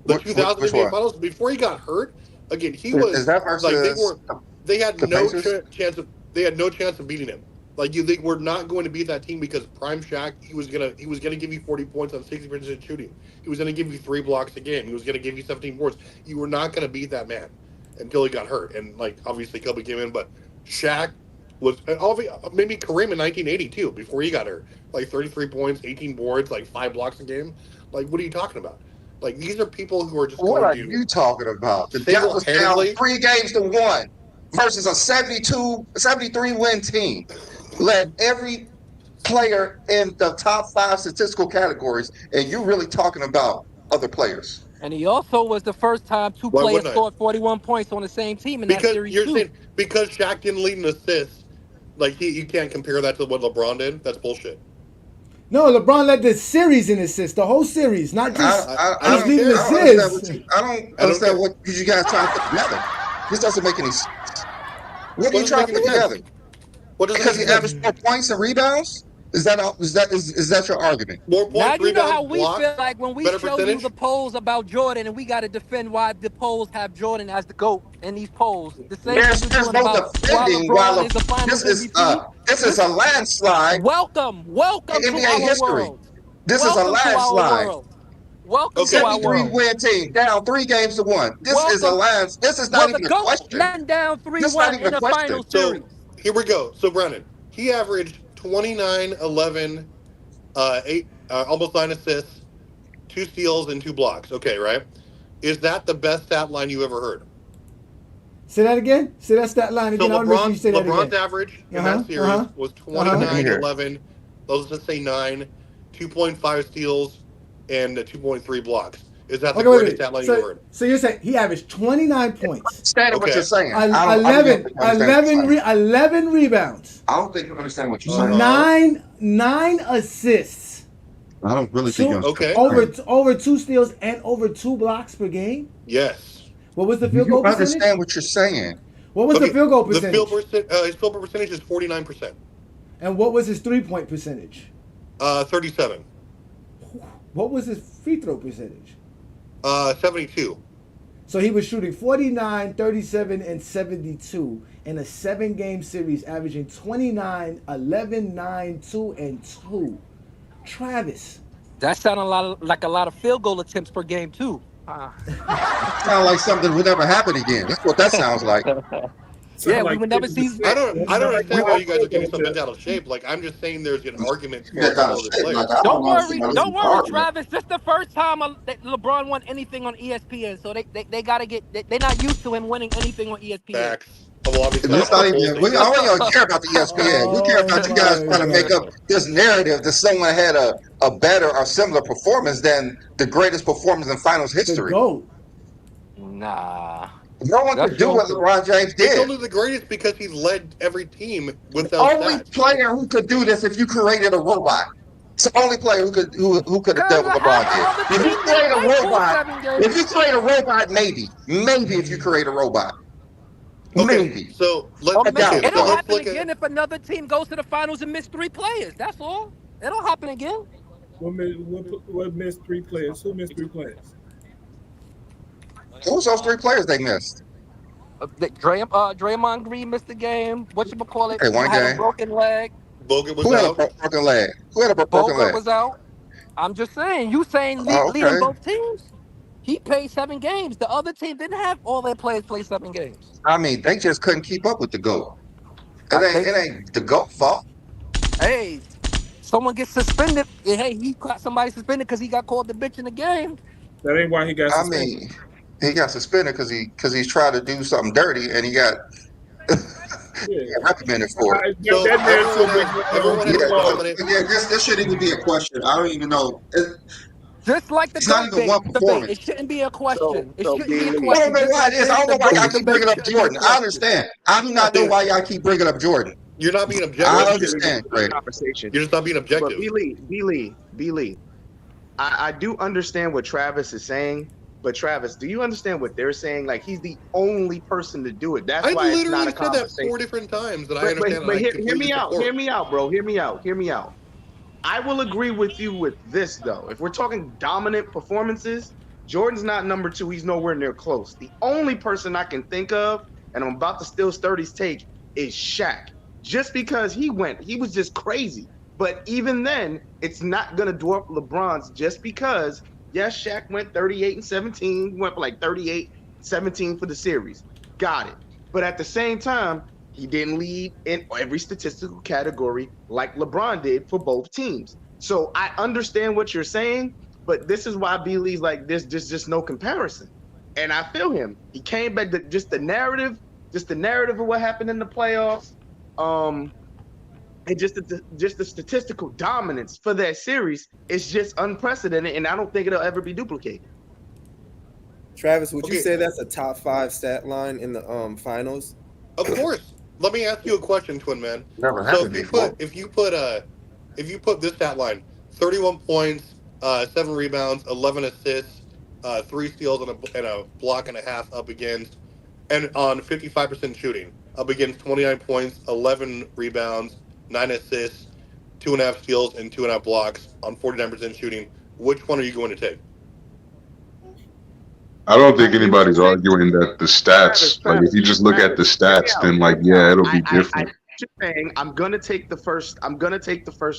the 2000 Which NBA one? Finals before he got hurt. Again, he Is was that like they versus weren't. They had the no Pacers? chance of. They had no chance of beating him. Like you think we're not going to beat that team because prime Shaq, he was gonna give you 40 points on 60% shooting. He was gonna give you 3 blocks a game. He was gonna give you 17 boards. You were not gonna beat that man until he got hurt. And like obviously Kobe came in, but Shaq was maybe Kareem in 1980 too before he got hurt. Like 33 points, 18 boards, like 5 blocks a game. Like what are you talking about? Like these are people who are just What going are to you talking about? The single Dallas down handedly 3-1 versus a 73 win team. Led every player in the top 5 statistical categories, and you're really talking about other players. And he also was the first time two why players wouldn't I? scored 41 points on the same team in that Because series you're too. saying because Shaq didn't lead in assists, like you can't compare that to what LeBron did. That's bullshit. No, LeBron led the series in assists, the whole series, not just I don't leading care. I don't understand assists. I don't I don't understand care. what you guys trying to put together. This doesn't make any sense. What are What you doesn't trying make to any put sense? together? What doesn't Because make he any sense? averaged more points and rebounds? Is that your argument? More Now points, you know rebounds, how we blocks, feel like when we better show you the percentage. polls about Jordan and we got to defend why the polls have Jordan as the GOAT in these polls. The same way you're There's doing no about why defending LeBron while is the finals this is MVP. this is This a landslide welcome in to NBA our history. world. This is a Welcome to our landslide. world. Welcome to Okay, our 73 world. win team down 3-1. This is a Welcome. lands. This is not Well, the even a GOAT question. letting down This is not 3-1 even a in a question. final so series. here we go. So Brandon, he averaged 29, 11, 8, almost 9 assists, 2 steals, and 2 blocks. Okay, right? Is that the best stat line you ever heard? Say that again. Say that stat line So again. I want to make sure you say that LeBron's again. average in Uh-huh. that series Uh-huh. was Uh-huh. Let me 29, hear it. 11. Let's just say 9, 2.5 steals, and 2.3 blocks. Is that the Okay, wait, greatest wait. stat line you ever So heard? so you're saying he averaged 29 I points, understand what you're Okay. saying. I don't think you understand what you're saying. 11 rebounds, I don't think you understand what you're saying. Uh-huh. nine assists, I don't really think you two understand Okay. what you're saying. over 2 steals and over 2 blocks per game. Yes. What was the Do field you goal percentage? understand what you're saying? What was the Okay. field goal The field percentage? his field goal percentage is 49%. And what was his 3-point percentage? 37. What was his free throw percentage? 72. So he was shooting 49, 37, and 72 in a 7-game series, averaging 29, 11, 9, 2, and 2. Travis. That sounded like a lot of field goal attempts per game too. Sound like something would never happen again. That's what that sounds like. Yeah, Sound we like would never see. 50%. I don't Like understand how you guys are getting that. so bent out of shape. Like I'm just saying there's an argument You for get a kind couple of of the shit. Like, players. I don't understand how this is Don't an worry, argument. Travis. This is the first time that LeBron won anything on ESPN, so they gotta get. They're not used to him winning anything on ESPN. Facts. Well, obviously I It's watch not the whole even. I station. don't even care about the ESPN. We care Oh about you guys my trying to make up God. this narrative that someone had a better or similar performance than the greatest performance in finals The history. GOAT. Nah, No one that's could do what joking. LeBron James It's did. only the greatest because he led every team with The those only stats. player who could do this if you created a robot. It's the only player who could have Cause done what half LeBron the did. other If you team didn't create a play full robot, 7 games. maybe if you create a robot, Okay, maybe. so Or I maybe doubt okay, it so it'll though. let's happen look at again if another team goes to the finals and miss 3 players. That's all. It'll happen again. What missed 3 players? Who missed 3 players? Who's those 3 players they missed? Draymond Green missed the game. Whatchamacallit Okay, one had a game. broken leg. Bogut was Who had a out. broken leg? Who had a broken Bogut leg? was out. I'm just saying. You saying Oh, leading okay. both teams? He played 7 games. The other team didn't have all their players play 7 games. I mean, they just couldn't keep up with the GOAT. They, It ain't the GOAT fault. hey, someone gets suspended. Hey, he got somebody suspended because he got called the bitch in the game. That ain't why he got I suspended. mean, he got suspended because he's tried to do something dirty and he got Yeah. reprimanded for it. So That man everyone should has be dominant. This shouldn't even be a question. I don't even know. Just like the It's not GOAT even one debate. performance. It shouldn't be a So question. It so shouldn't be B a Lee. I don't question. know Just why like it is. I don't know the why y'all GOAT keep debate bringing up shouldn't be a Jordan. I question. understand. I do not know why y'all keep bringing up Jordan. You're not being I objective. understand, Greg. Conversation. You're just not being But objective. B Lee, I do understand what Travis is saying, but Travis, do you understand what they're saying? Like he's the only person to do it. That's I why it's not literally a said that conversation. 4 different times that I But, understand and but I hear completely me out. support. Hear me out, bro. Hear me out. Hear me out. I will agree with you with this though. If we're talking dominant performances, Jordan's not number 2. He's nowhere near close. The only person I can think of, and I'm about to steal Sturdy's take, is Shaq. just because he was just crazy. But even then, it's not going to dwarf LeBron's just because, yes, Shaq went 38 and 17, went for like 38, 17 for the series. Got it. But at the same time, he didn't lead in every statistical category like LeBron did for both teams. So I understand what you're saying, but this is why B Lee's like this, just no comparison. And I feel him. He came back to just the narrative of what happened in the playoffs. And just the statistical dominance for that series is just unprecedented, and I don't think it'll ever be duplicated. Travis, would you say that's a top 5 stat line in the finals? Of course. Let me ask you a question, Twin Man. Never happened before. If you put this stat line, 31 points, 7 rebounds, 11 assists, 3 steals and a block and a half up against, and on 55% shooting, up against 29 points, 11 rebounds, 9 assists, 2.5 steals, and 2.5 blocks on 49% shooting, which one are you going to take? I don't think anybody's arguing that the stats, like if you just look at the stats, then like, yeah, it'll be different. I'm gonna take the first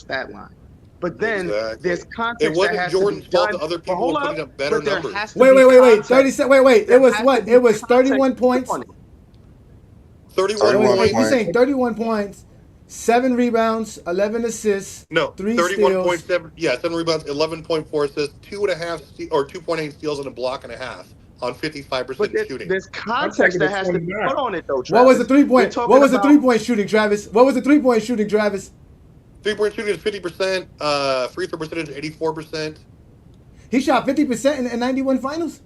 stat line. But then there's context. It wasn't that has Jordan's to be fault done. that other people were putting up better numbers. Wait. 30 seconds. Wait. It was what? It was 31 points. 31 Wait, points. you're saying 31 points, 7 rebounds, 11 assists, No, 3 31.7. steals. Yeah, 7 rebounds, 11.4 assists, 2.8 steals and a block and a half on 55% shooting. There's context that has to be put on it, though, Travis. What was the 3-point shooting, Travis? What was the 3-point shooting, Travis? 3-point shooting is 50%. Free throw percentage 84%. He shot 50% in 91 finals.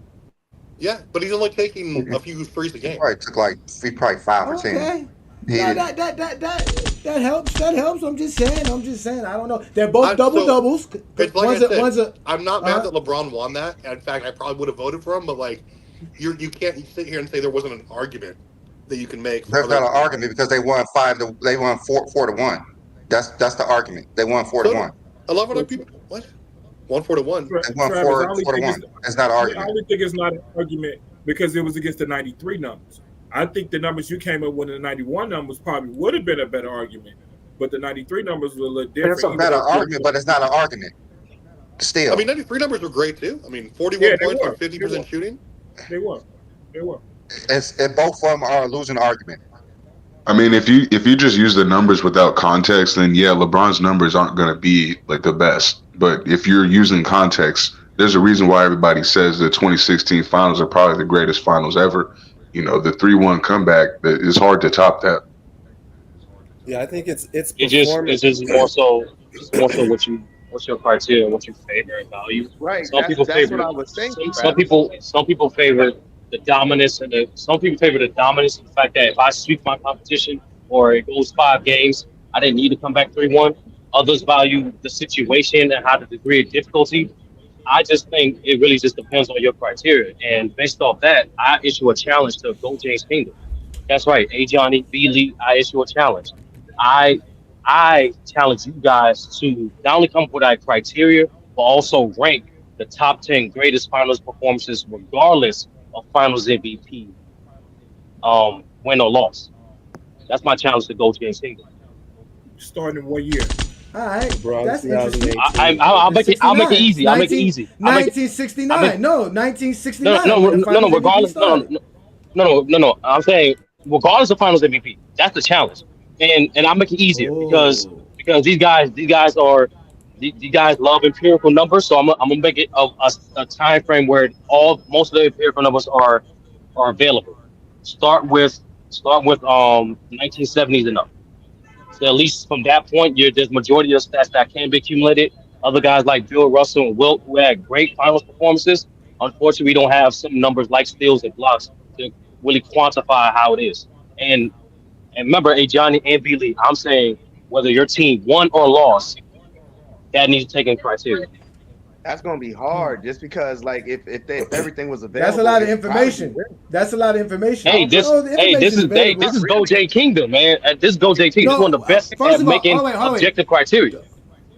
Yeah, but he's only taking a few threes a game. He probably 5 or 10. Okay. No, that helps. That helps. I'm just saying. I don't know. They're both doubles. It's like I said, I'm not mad that LeBron won that. In fact, I probably would have voted for him. But like, you can't sit here and say there wasn't an argument that you can make. There's not an argument because they won 4 to 1. That's the argument. They won 4 to 1. A lot of other people. What? 4 to 1. They won 4 to 1. It's not an argument. I only think it's not an argument because it was against the 93 numbers. I think the numbers you came up with in the 91 numbers probably would have been a better argument, but the 93 numbers were a little different. It's a better argument, but it's not an argument. Still, I mean, 93 numbers were great too. I mean, 41 points on 50% shooting. They were. And both of them are a losing argument. I mean, if you just use the numbers without context, then yeah, LeBron's numbers aren't going to be like the best. But if you're using context, there's a reason why everybody says the 2016 finals are probably the greatest finals ever. You know, the 3-1 comeback, it's hard to top that. Yeah, I think it's just more so what's your criteria, what you favor and value. Right. Some people favor what I was saying. Some people favor the dominance and some people favor the dominance and the fact that if I sweep my competition or it goes 5 games, I didn't need to come back 3-1. Others value the situation and how the degree of difficulty. I just think it really just depends on your criteria. And based off that, I issue a challenge to Go James Kingdom. That's right. A Johnny, B Lee, I issue a challenge. I challenge you guys to not only come up with that criteria, but also rank the top 10 greatest finals performances regardless of finals MVP, win or loss. That's my challenge to Go James Kingdom. Starting in 1 year. All right, LeBron, that's interesting. I'll make it easy. 1969. No, 1969. No. Regardless, no. I'm saying regardless of Finals MVP, that's the challenge, and I'll make it easier because these guys love empirical numbers. So I'm gonna make it a time frame where most of the empirical numbers are available. Start with 1970s and up. So at least from that point, there's majority of stats that can be accumulated. Other guys like Bill Russell and Wilt, who had great finals performances. Unfortunately, we don't have some numbers like steals and blocks to really quantify how it is. And remember, Johnny and B Lee, I'm saying whether your team won or lost, that needs to take in criteria. That's gonna be hard, just because like if everything was available. That's a lot of information. Hey, this is Go J Kingdom, man. This is Go J Kingdom. This is one of the best at making objective criteria.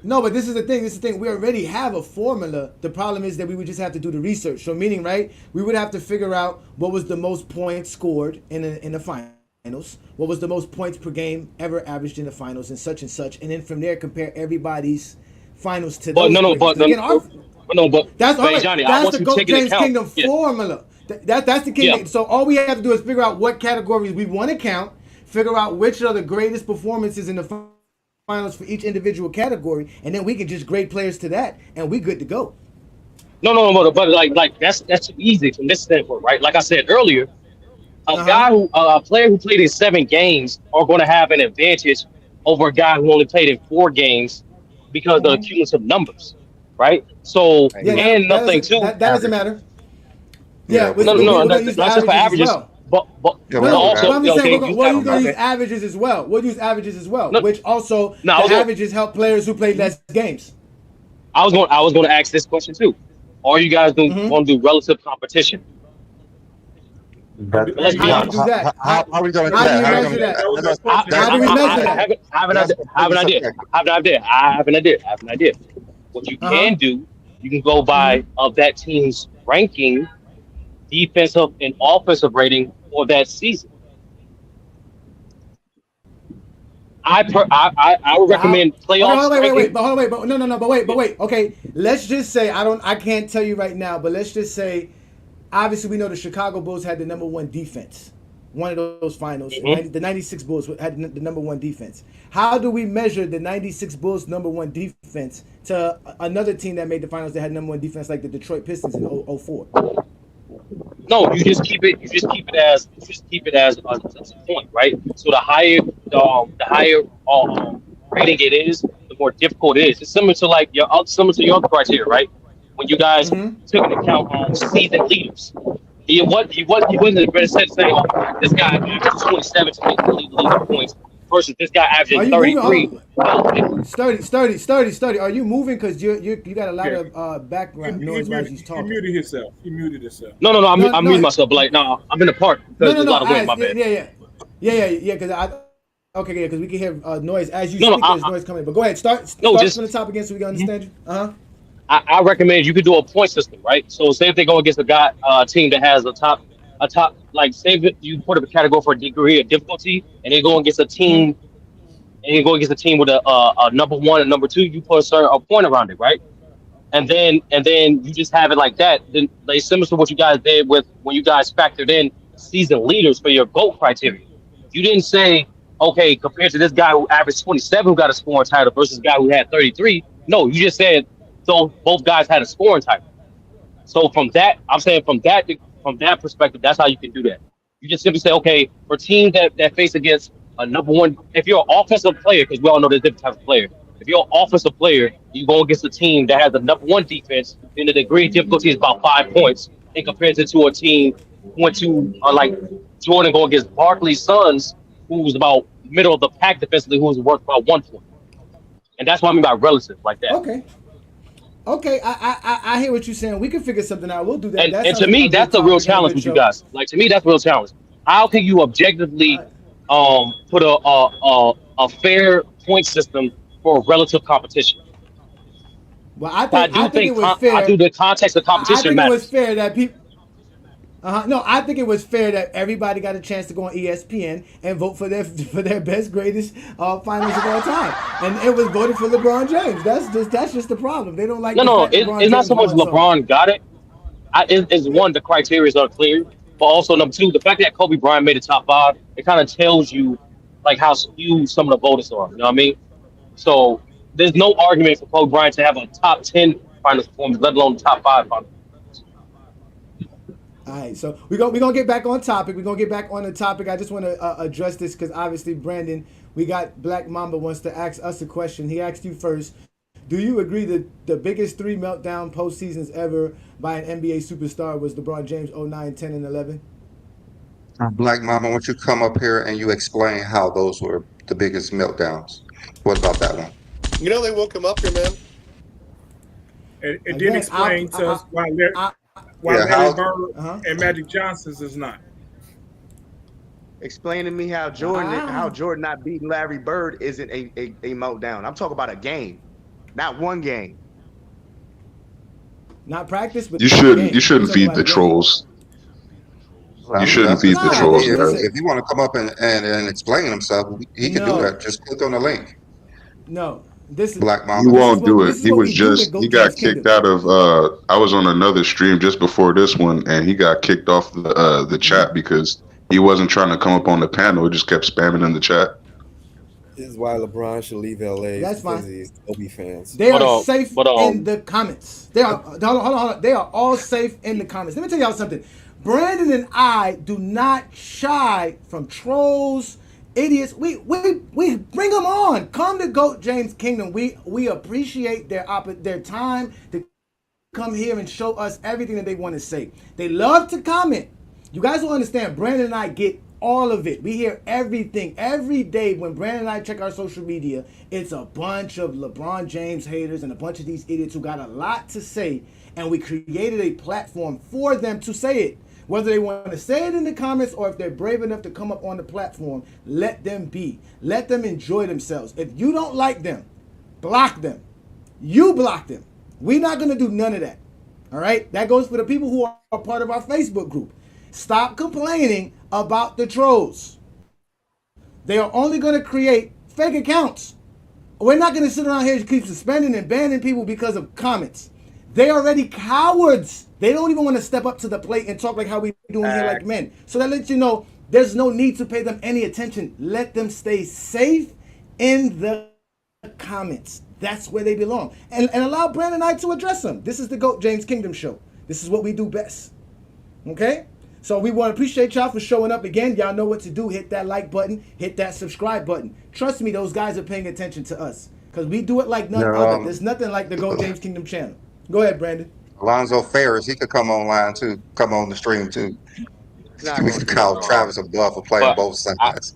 No, but this is the thing. We already have a formula. The problem is that we would just have to do the research. So meaning, right, we would have to figure out what was the most points scored in the final. What was the most points per game ever averaged in the finals, and such, and then from there compare everybody's finals to But those no, no, grades. but Because no, again, but that's all hey, right. Johnny, I That's want the you to GOAT take into James account. Kingdom Yeah, formula. That's the yeah. Kingdom. So all we have to do is figure out what categories we want to count, figure out which are the greatest performances in the finals for each individual category, and then we can just grade players to that, and we good to go. No, but like that's too easy from this standpoint, right? Like I said earlier, Uh huh. a player who played in 7 games are going to have an advantage over a guy who only played in 4 games because of the cumulative numbers, right? So, Hey, Yeah, and that another thing doesn't too. that doesn't Average. matter. Yeah, Yeah, we No, do no, we're no, gonna use the that's just for averages as averages. well. yeah, But No, we'll do no, but also, that. I'm just saying okay, you we'll have use these Okay. averages as well. We'll use averages as well, no, which also no. the averages help players who played less games. I was going to ask this question too. Are you guys going Mm-hmm. to do relative competition? How But do, But how let's do be How you do you do honest. that? how are we going to do How do that? you How are we measure going to do that? that that? was my question. How do we measure I that? haven't, I have an That's idea. I have an idea. subjective. I have an idea. I have an idea. I have an idea. What you Uh huh. can do, you can go by Mm-hmm. of that team's ranking, defensive and offensive rating for that season. I would But how? recommend Okay, hold playoffs on, ranking. but hold on, wait, but no, but Yeah. wait. Okay, let's just say I can't tell you right now, but let's just say, obviously we know the Chicago Bulls had the number one defense, one of those finals, and hmm the '96 Bulls had the number one defense. How do we measure the '96 Bulls number one defense to another team that made the finals that had number one defense, like the Detroit Pistons in 04? No, you just keep it. You just keep it as a point, right? So the higher rating it is, the more difficult it is. It's similar to like similar to your other criteria, right? When you guys Mm-hmm. took into account season leaders, he wasn't going to say, oh, this guy averaged 27 to make the league in points versus this guy Are averaging you moving? Hold 33. on. Well, Sturdy. Are you moving? Because you got a lot Yeah, of background noise while he's he talking. muted himself. He muted himself. no, No, I'm no, muting myself. But like, no, I'm in the park because there's a no. lot of wind. As My bad. yeah. Because okay, yeah, because we can hear noise as you No, no, speak. There's noise coming. But go ahead, no, start just from the top again so we can mhm. understand you. Uh huh. I recommend you could do a point system, right? So say if they go against team that has a top like say if you put up a category for a degree of difficulty, and they go against a Mm-hmm. team and you go against a team with a number one and number two, you put a point around it, right? And then you just have it like that. Then they similar to what you guys did with when you guys factored in season leaders for your GOAT criteria. You didn't say, okay, compared to this guy who averaged 27 who got a scoring title versus a guy who had 33. No, you just said so both guys had a scoring title. So from that, I'm saying from that perspective, that's how you can do that. You just simply say, okay, for teams that face against a number one, if you're an offensive player, because we all know there's different types of players. If you're an offensive player, you go against a team that has the number one defense, then the degree of difficulty is about 5 points, in comparison to a team who went to like Jordan go against Barkley's Suns, who's about middle of the pack defensively, who's worth about 1 point. And that's what I mean by relative, like that. Okay. Okay. I hear what you're saying. We can figure something out. We'll do that. That And sounds to like me, a good that's the real topic and a challenge good with you show. guys. Like to me, that's the real challenge. How can you objectively put a fair point system for relative competition? Well, I I think it think was I do fair. the context of I competition think it was matters. fair that people. No, I think it was fair that everybody got a chance to go on ESPN and vote for their best greatest finals of all time, and it was voted for LeBron James. That's just the problem. They don't like No, the no, fact LeBron it's not James so much won some. LeBron got it. It's one, the criteria are clear, but also number two, the fact that Kobe Bryant made the top five, it kind of tells you like how skewed some of the voters are. You know what I mean? So there's no argument for Kobe Bryant to have a top 10 finals performance, let alone top five finals. All right, so we gonna get back on topic. We're gonna get back on the topic. I just want to address this because obviously Brandon, we got Black Mamba wants to ask us a question. He asked you first. Do you agree that the biggest three meltdown postseasons ever by an NBA superstar was LeBron James 09, 10, and 11? Black Mama, why don't you come up here and you explain how those were the biggest meltdowns? What about that one? You know they woke him up here, man. And then Again, explain to us I why Yeah, Larry how? Bird and Magic Johnson's is not. Explain to me how Jordan not beating Larry Bird isn't a meltdown. I'm talking about a game, not one game. not practice, but You game. shouldn't We're talking feed about the a game. trolls. You I mean, shouldn't that's feed his the Nah, trolls, prerogative. guys. listen. If you want to come up and explain himself, he can do No, that. Just click on the link, no. This is Black He Mamba. this is won't what do it. this is He what was we do in just he Goat got James kicked Kingdom. out of I was on another stream just before this one and he got kicked off the chat because he wasn't trying to come up on the panel. He just kept spamming in the chat. This is why LeBron should leave LA That's because fine. of these Kobe fans. They But are safe but in the comments. They are hold on, hold on. They are all safe in the comments. Let me tell y'all something. Brandon and I do not shy from trolls, idiots. We bring them on. Come to Goat James Kingdom. We appreciate their time to come here and show us everything that they want to say. They love to comment. You guys will understand. Brandon and I get all of it. We hear everything every day. When Brandon and I check our social media, it's a bunch of LeBron James haters and a bunch of these idiots who got a lot to say, and we created a platform for them to say it. Whether they want to say it in the comments or if they're brave enough to come up on the platform, let them be. Let them enjoy themselves. If you don't like them, block them. You block them. We're not going to do none of that. All right? That goes for the people who are part of our Facebook group. Stop complaining about the trolls. They are only going to create fake accounts. We're not going to sit around here and keep suspending and banning people because of comments. They are already cowards. They don't even want to step up to the plate and talk like how we doing here like men. So that lets you know there's no need to pay them any attention. Let them stay safe in the comments. That's where they belong. And allow Brandon and I to address them. This is the GOAT James Kingdom show. This is what we do best. Okay? So we want to appreciate y'all for showing up again. Y'all know what to do. Hit that like button. Hit that subscribe button. Trust me, those guys are paying attention to us. Because we do it like none Yeah, other. There's nothing like the GOAT James Kingdom channel. Go ahead, Brandon. Alonzo Ferris, he could come online too. Come on the stream too. He's not We going could to do it. call Travis a bluff for playing but both I sides.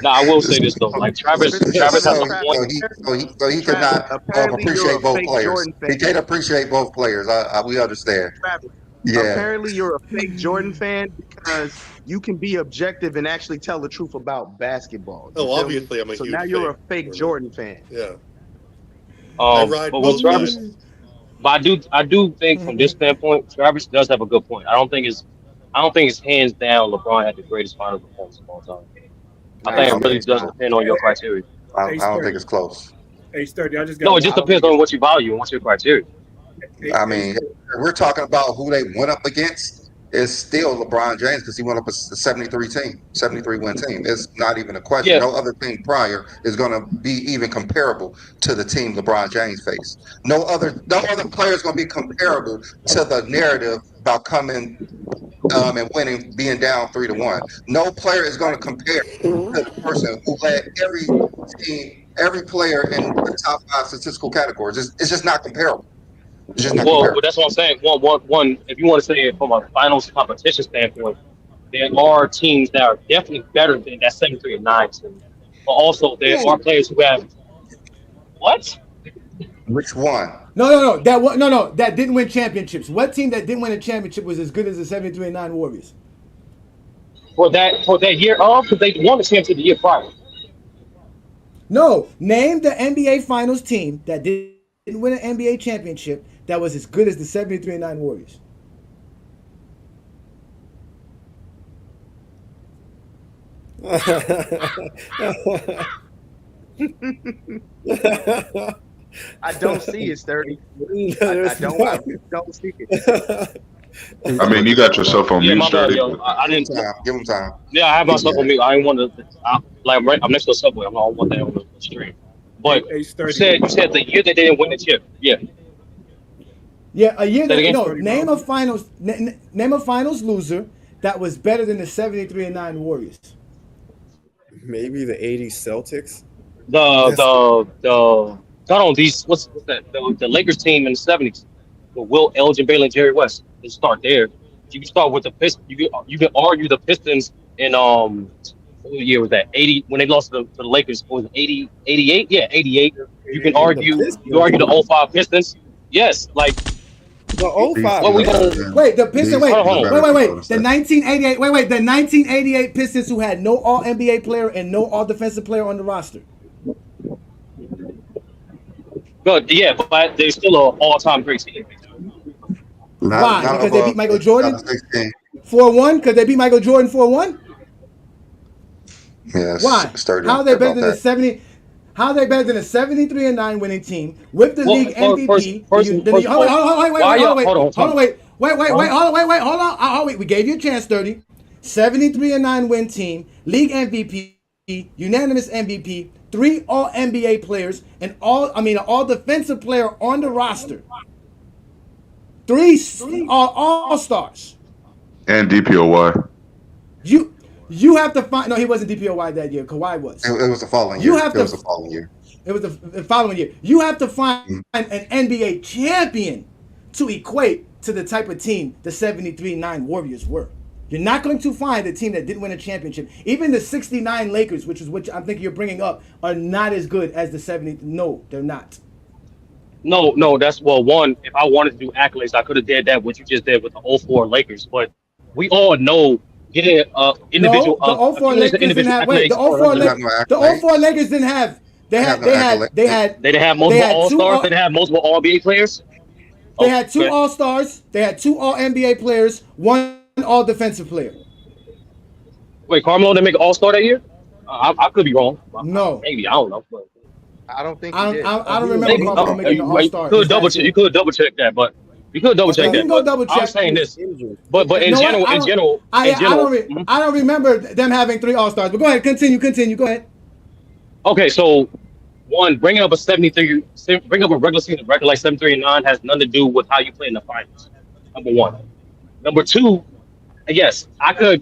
now I will say so, this though. Like If Travis it's Travis coming has from a Travis, point. he Travis, cannot apparently you're appreciate a both fake players. Jordan He fan. can't appreciate both players. We understand. Travis, Yeah. apparently you're a fake Jordan fan because you can be objective and actually tell the truth about basketball. You Oh, feel me? obviously, I'm a So now huge you're a fake. fake Jordan fan. Yeah, I ride But with both Travis, sides. but I do think from this standpoint, Travis does have a good point. I don't think it's hands down LeBron had the greatest final performance of all time. I I think don't it think really Okay. it's does close. depend on your criteria. Ace I don't think 30. it's close. Ace 30. I just No, got it one. just I don't depends think on it's. what you value and what's your criteria. I Ace mean, 30. if we're talking about who they went up against. It's still LeBron James because he went up a 73 win team. It's not even a question. Yeah, No other team prior is going to be even comparable to the team LeBron James faced. No other player is going to be comparable to the narrative about coming and winning, being down 3-1. No player is going to compare to the person who led every team, every player in the top 5 statistical categories. It's just not comparable. It's just not well, comparable. that's what I'm saying. One. If you want to say it from a finals competition standpoint, there are teams that are definitely better than that 7-3 and 9 team. But also, there are Who? players who have what? Which one? No. That didn't win championships. What team that didn't win a championship was as good as the 73-9 Warriors? For that year of because they won the championship the year prior. No. Name the NBA Finals team that didn't win an NBA championship that was as good as the 73-9 Warriors. I don't see it, Sturdy. I There's don't. I not. really don't see it. I mean, you got yourself on Yeah, mute, my bad, Sturdy. yo. I Give him didn't. time. Give him time. Yeah, I have He myself got on it. mute. I didn't want to. I'm next to a subway. I don't want that on the stream. But Ace you 30. said the year that they didn't win the chip. Yeah. Yeah, a year Say it that again? no 30 name ball. a finals name a finals loser that was better than the 73-9 Warriors. Maybe the '80s Celtics. The That's not on these. What's that? The Lakers team in the '70s with Will Elgin, Baylor, and Jerry West. Let's start there. You can start with the Pistons. You can argue the Pistons in what year was that? 80 when they lost to the Lakers. What was it 80, 88? Yeah, 88. You can the argue Pistons. the '05 Pistons. Yes, like The These '05 what we teams are gonna Pistons. better than Wait, the Pistons. these Wait, teams hold are on. better than Golden wait. The State. 1988. Wait. The 1988 Pistons who had no All NBA player and no All Defensive player on the roster. Good, yeah, but they're still an all-time great team. Not Why? not Because they above beat Michael Jordan. 2016. 4-1 because they beat Michael Jordan 4-1. Yes, Why? Sturdy How don't are they care better about than the that. 70? How are they better than a 73-9 winning team with the Well, league MVP? first of all, why Hold y'all? on, wait, Hold on, hold time. on, Huh? hold on. Wait. We gave you a chance, 30. 73-9 win team, league MVP, unanimous MVP, 3 All NBA players, and all defensive player on the roster. 3 All Stars. And DPOY. You you have to find. No, he wasn't DPOY that year. Kawhi It, was. it was the following You year. have It was to. the following year. It was the following year. You have to find Mhm. an NBA champion to equate to the type of team the 73-9 Warriors were. You're not going to find a team that didn't win a championship. Even the 69 Lakers, which is what I'm thinking you're bringing up, are not as good as the 70. No, they're not. No. That's well. One, if I wanted to do accolades, I could have did that. What you just did with the '04 Lakers, but we all know getting individual No, the '04 accumulation of Lakers didn't individual have. Wait, accolades or You have no The '04 accolades. Lakers didn't have. They I have had. no accolades. they didn't have They multiple had All two. Stars. They didn't have multiple All NBA players. They had 2 Okay. All Stars. They had 2 All NBA players. 1 All Defensive player. Wait, Carmelo didn't make an All Star that year? I could be wrong. No, Maybe I don't know. But I don't think I he don't. did. I don't remember maybe Carmelo making the All you Star. could double check. You could double check that, but you could double Okay, check you that. can go But double I'm check. saying this. Injured. But in You know what? general, I in don't. general, I, in I general. don't. I don't remember them having 3 All Stars. But go ahead. Continue. Go ahead. Okay, so one, bringing up bring up a regular season record like 73-9 has nothing to do with how you play in the finals. Number one. Number two, yes,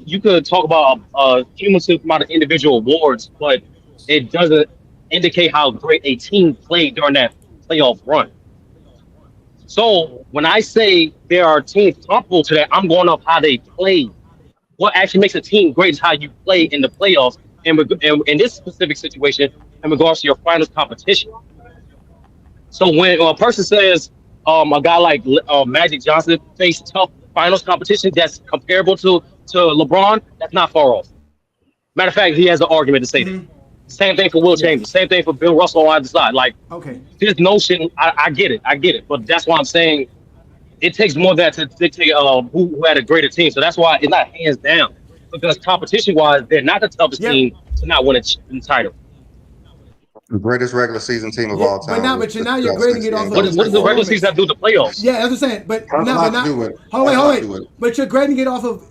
you could talk about a cumulative amount of individual awards, but it doesn't indicate how great a team played during that playoff run. So when I say there are teams comparable to that, I'm going off how they play. What actually makes a team great is how you play in the playoffs. And in this specific situation, in regards to your finals competition. So when a person says a guy like Magic Johnson faced tough finals competition that's comparable to LeBron, that's not far off. Matter of fact, he has an argument to say that. Same thing for Will Yes. Chamberlain. Same thing for Bill Russell on either side. Like Okay. this notion, I get it. But that's why I'm saying it takes more than that to dictate who had a greater team. So that's why it's not hands down. Because competition wise, they're not the toughest Yep. team to not win a title. The greatest regular season team of Yeah, all but time now, was but the now you're grading it 2016 off What, of is, Golden what does State the regular Warriors. season have to do with the playoffs? Yeah, that's what I'm saying. But Has a now, lot to do with it. hold Has a lot to on, do wait. with it. But you're grading it off of.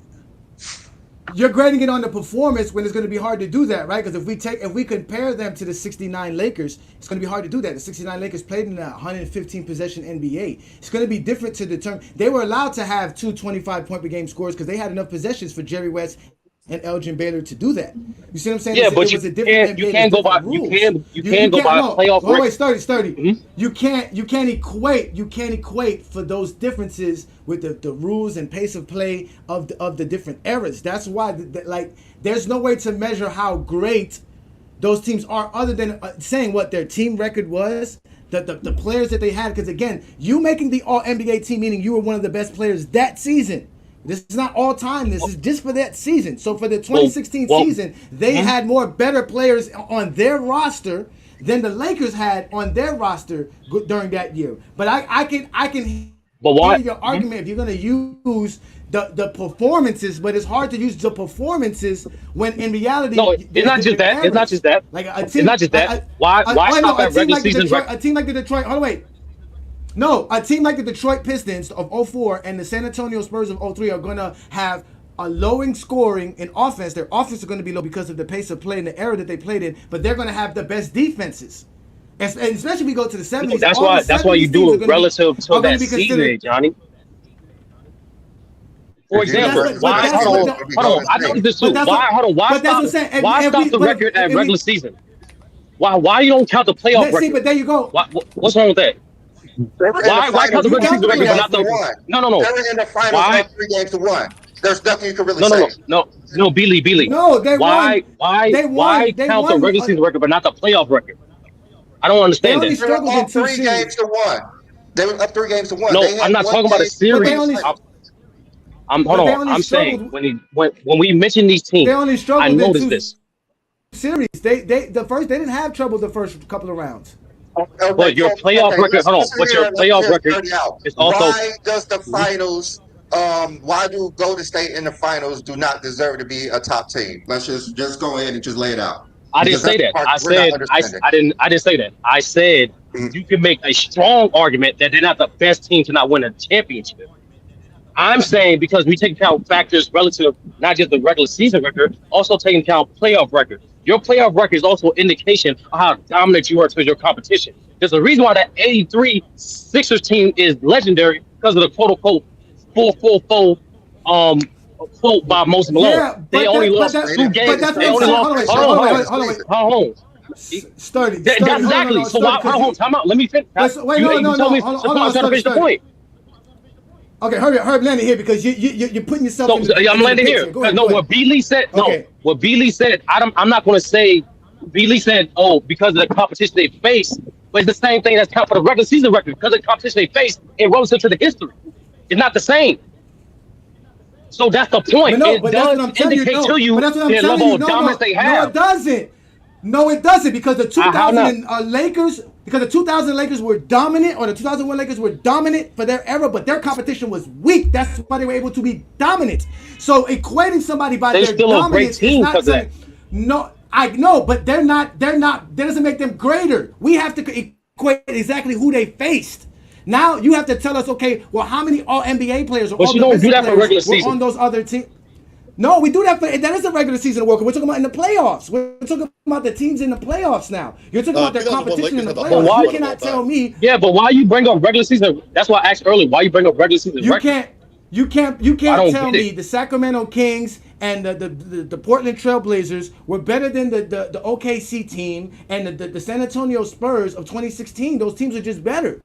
You're grading it on the performance when it's going to be hard to do that, right? Because if we compare them to the 69 Lakers, it's going to be hard to do that. The 69 Lakers played in a 115 possession NBA. It's going to be different to determine. They were allowed to have 2 25-point per game scores because they had enough possessions for Jerry West and Elgin Baylor to do that. You see what I'm saying? Yeah, but It was a different NBA. you There's can't go by different rules. you can go by No. playoff Wait, record. sturdy. Mhm. You can't equate for those differences with the rules and pace of play of the different eras. That's why like there's no way to measure how great those teams are other than saying what their team record was, the players that they had. Because again, you making the All NBA team meaning you were one of the best players that season. This is not all time. This is just for that season. So for the 2016 season, they had more better players on their roster than the Lakers had on their roster during that year. But I can But why? hear your argument if you're going to use the performances, but it's hard to use the performances when in reality No, it's not just that. It's not just that. Like a team, It's not just that. Why stop at regular season record? A team like the Detroit. Hold on, wait. No, a team like the Detroit Pistons of 04 and the San Antonio Spurs of 03 are going to have a lowing scoring in offense. Their offense is going to be low because of the pace of play and the era that they played in, but they're going to have the best defenses. And especially if we go to the 70s. That's why you do it relative to that season, Johnny. For example, why? Hold on. I know this too. Why stop the record at regular season? Why you don't count the playoff record? See, but there you go. What's wrong with that? Why count the regular season record but not the? No. They were in the finals up 3 games to 1. There's nothing you can really say. No, Billy. No, they why? won. Why count the regular season record but not the playoff record? I don't understand They only that. They were struggled in up 2 3 games to 1. They were up 3 games to 1. No, They had I'm not one talking about a game- series. Hold on. I'm saying when we mention these teams, They only I struggled in noticed 2 this. series. They didn't have trouble the first couple of rounds. But your playoff record, hold on. But your playoff record is also. Why does the finals why do Golden State in the finals do not deserve to be a top team? Let's just go ahead and just lay it out. I didn't Because that's say the that. part I we're not said understanding. I didn't say that. I said Mhm. you can make a strong argument that they're not the best team to not win a championship. I'm saying because we take account factors relative, not just the regular season record, also taking account playoff record. Your playoff record is also an indication of how dominant you are towards your competition. There's a reason why that 83 Sixers team is legendary because of the quote unquote 4-4-4 quote by Moses Malone. Yeah, They but only that, but lost that, They two didn't play but the games. that's what They I'm same only saying. lost. Hold on, wait, competition. Hold on, They hold on, hold played on, wait, this hold on, wait. season. hold on. Sturdy, hold on, Exactly. no, So Sturdy, why? because Hold on, time out. Let me finish. wait, You no, no, you told no, me. hold on, So I'm trying to Sturdy, finish the Sturdy. point. Okay, hurry, land it here because you're putting yourself So yeah, I'm into the landing here picture. Go because ahead, no, go ahead. what Beasley said. No, Okay, what Beasley said. I'm not going to say. Beasley said, "Oh, because of the competition they face," but it's the same thing that's count for the regular season record because of the competition they face in relative to the history. It's not the same. So that's the point. It but that's does what I'm telling you. indicate No, to but you that's what I'm the telling level you. of dominance they No, have. it doesn't. No, it doesn't because the How 2000 not? Lakers, because the 2000 Lakers were dominant, or the 2001 Lakers were dominant for their era, but their competition was weak. That's why they were able to be dominant. So equating somebody by They're their still a great dominance is team not because of that. something. No, I know, but they're not. They're not. That doesn't make them greater. We have to equate exactly who they faced. Now you have to tell us, okay, well, how many All NBA players or But All you don't do Defensive that for players regular were on season. those other teams? No, we do that for that is a regular season award. We're talking about in the playoffs. We're talking about the teams in the playoffs now. You're talking about their 2001 competition in Lakers the had the But playoffs. hardest You why? run of all cannot tell time. me Yeah, but why you bring up regular season? That's why I asked earlier. Why you bring up regular season you record? can't you I can't don't tell get it. me the Sacramento Kings and the Portland Trailblazers were better than the OKC team and the San Antonio Spurs of 2016. Those teams are just better.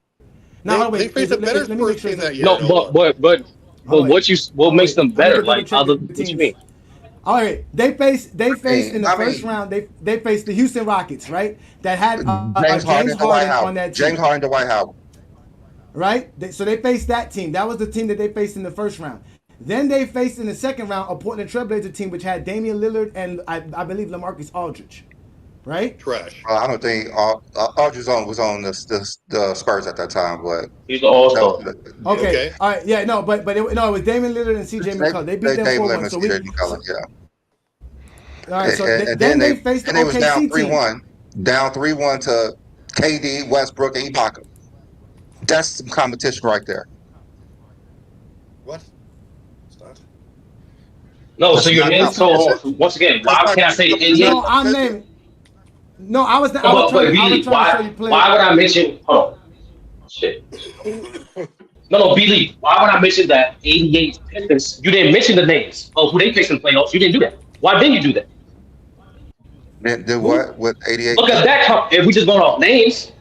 Now, hold on, They wait. faced a better Let me make Spurs sure. team that year, No, Nova. Hold on, wait. what Hold on, makes wait. them I need better? to double Like check other the what you teams. mean? All right, they faced in the I first mean, round. They faced the Houston Rockets, right? That had James James Harden, Dwight Harden Howard. on that James team, Harden, Dwight Howard. right? So they faced that team. That was the team that they faced in the first round. Then they faced in the second round a Portland Trailblazer team which had Damian Lillard and I believe LaMarcus Aldridge, right? Trash. I don't think Aldridge was on the Spurs at that time, but He's the all that, star. Okay, Okay. all right, yeah, no, but it was Damian Lillard and CJ McCollum. They beat them Dave 4-1. Lemons, So CJ we, McCollum, so, yeah. all right, so And then they faced the then they was down OKC three team. one, down 3-1 to KD, Westbrook, and Ibaka. That's some competition right there. What? It's not. No, so That's you're not in. It's So competition. once again, That's why not can't I say the that's not 88? no, I'm competition. naming. No, I No, was but trying Billy, to show you players. why would I mention? Hold on, shit. No, Billy, why would I mention that 88 Pistons? You didn't mention the names of who they faced in the playoffs. You didn't do that. Why didn't you do that? Then do Who? what with 88 Look at Pistons? that. If we just going off names,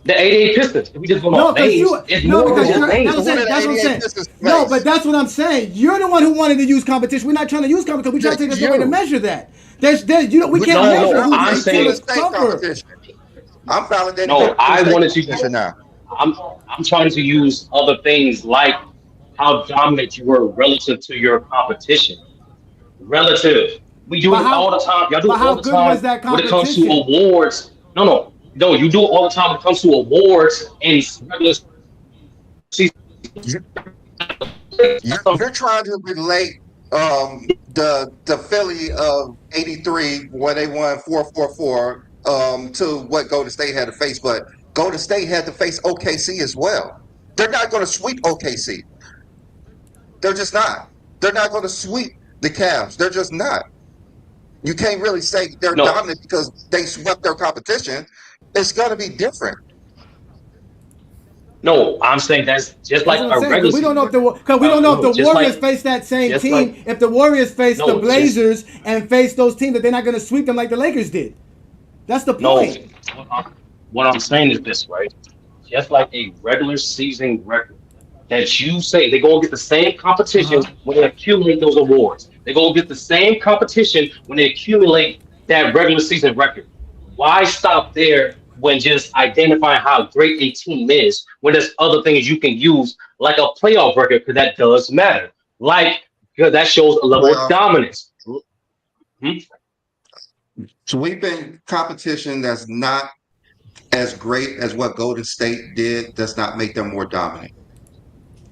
the 88 Pistons. If we just going No, off because names, you it's no, more than because just you're names. So who did the that's what I'm 88 saying. Pistons No, but face? that's what I'm saying. You're the one who wanted to use competition. We're not trying to use competition. We're trying to say there's no way to You. measure that. We can't measure No. who I'm a team saying Golden would State cover. competition. I'm validating no. Golden I State wanted to. competition now. I'm trying to use other things like how dominant you were relative to your competition. Relative. We do But it all how the time. Y'all do but it all how the good was time that when it comes to competition? awards. No. You do it all the time when it comes to awards and regular season. You, you're trying to relate the Philly of '83 when they won 4-4-4 to what Golden State had to face, but Golden State had to face OKC as well. They're not going to sweep OKC. They're just not. They're not going to sweep the Cavs. They're just not. You can't really say they're No, dominant because they swept their competition. It's going to be different. no. I'm saying that's just That's like what I'm a saying. regular Because we don't season know if record. we don't know if No, the Warriors face that same just like, team. If the Warriors face the no, just Blazers and face those teams, that they're not going to sweep them like the Lakers did. That's the no. point. What I'm saying is this, right? Just like a regular season record that you say they go get the same Uh competition huh. when they accumulate those awards. They go get the same competition when they accumulate that regular season record. Why stop there when just identifying how great a team is when there's other things you can use like a playoff record because that does matter. Like because that shows a level of Playoff dominance. Hmm? sweeping competition that's not as great as what Golden State did does not make them more dominant.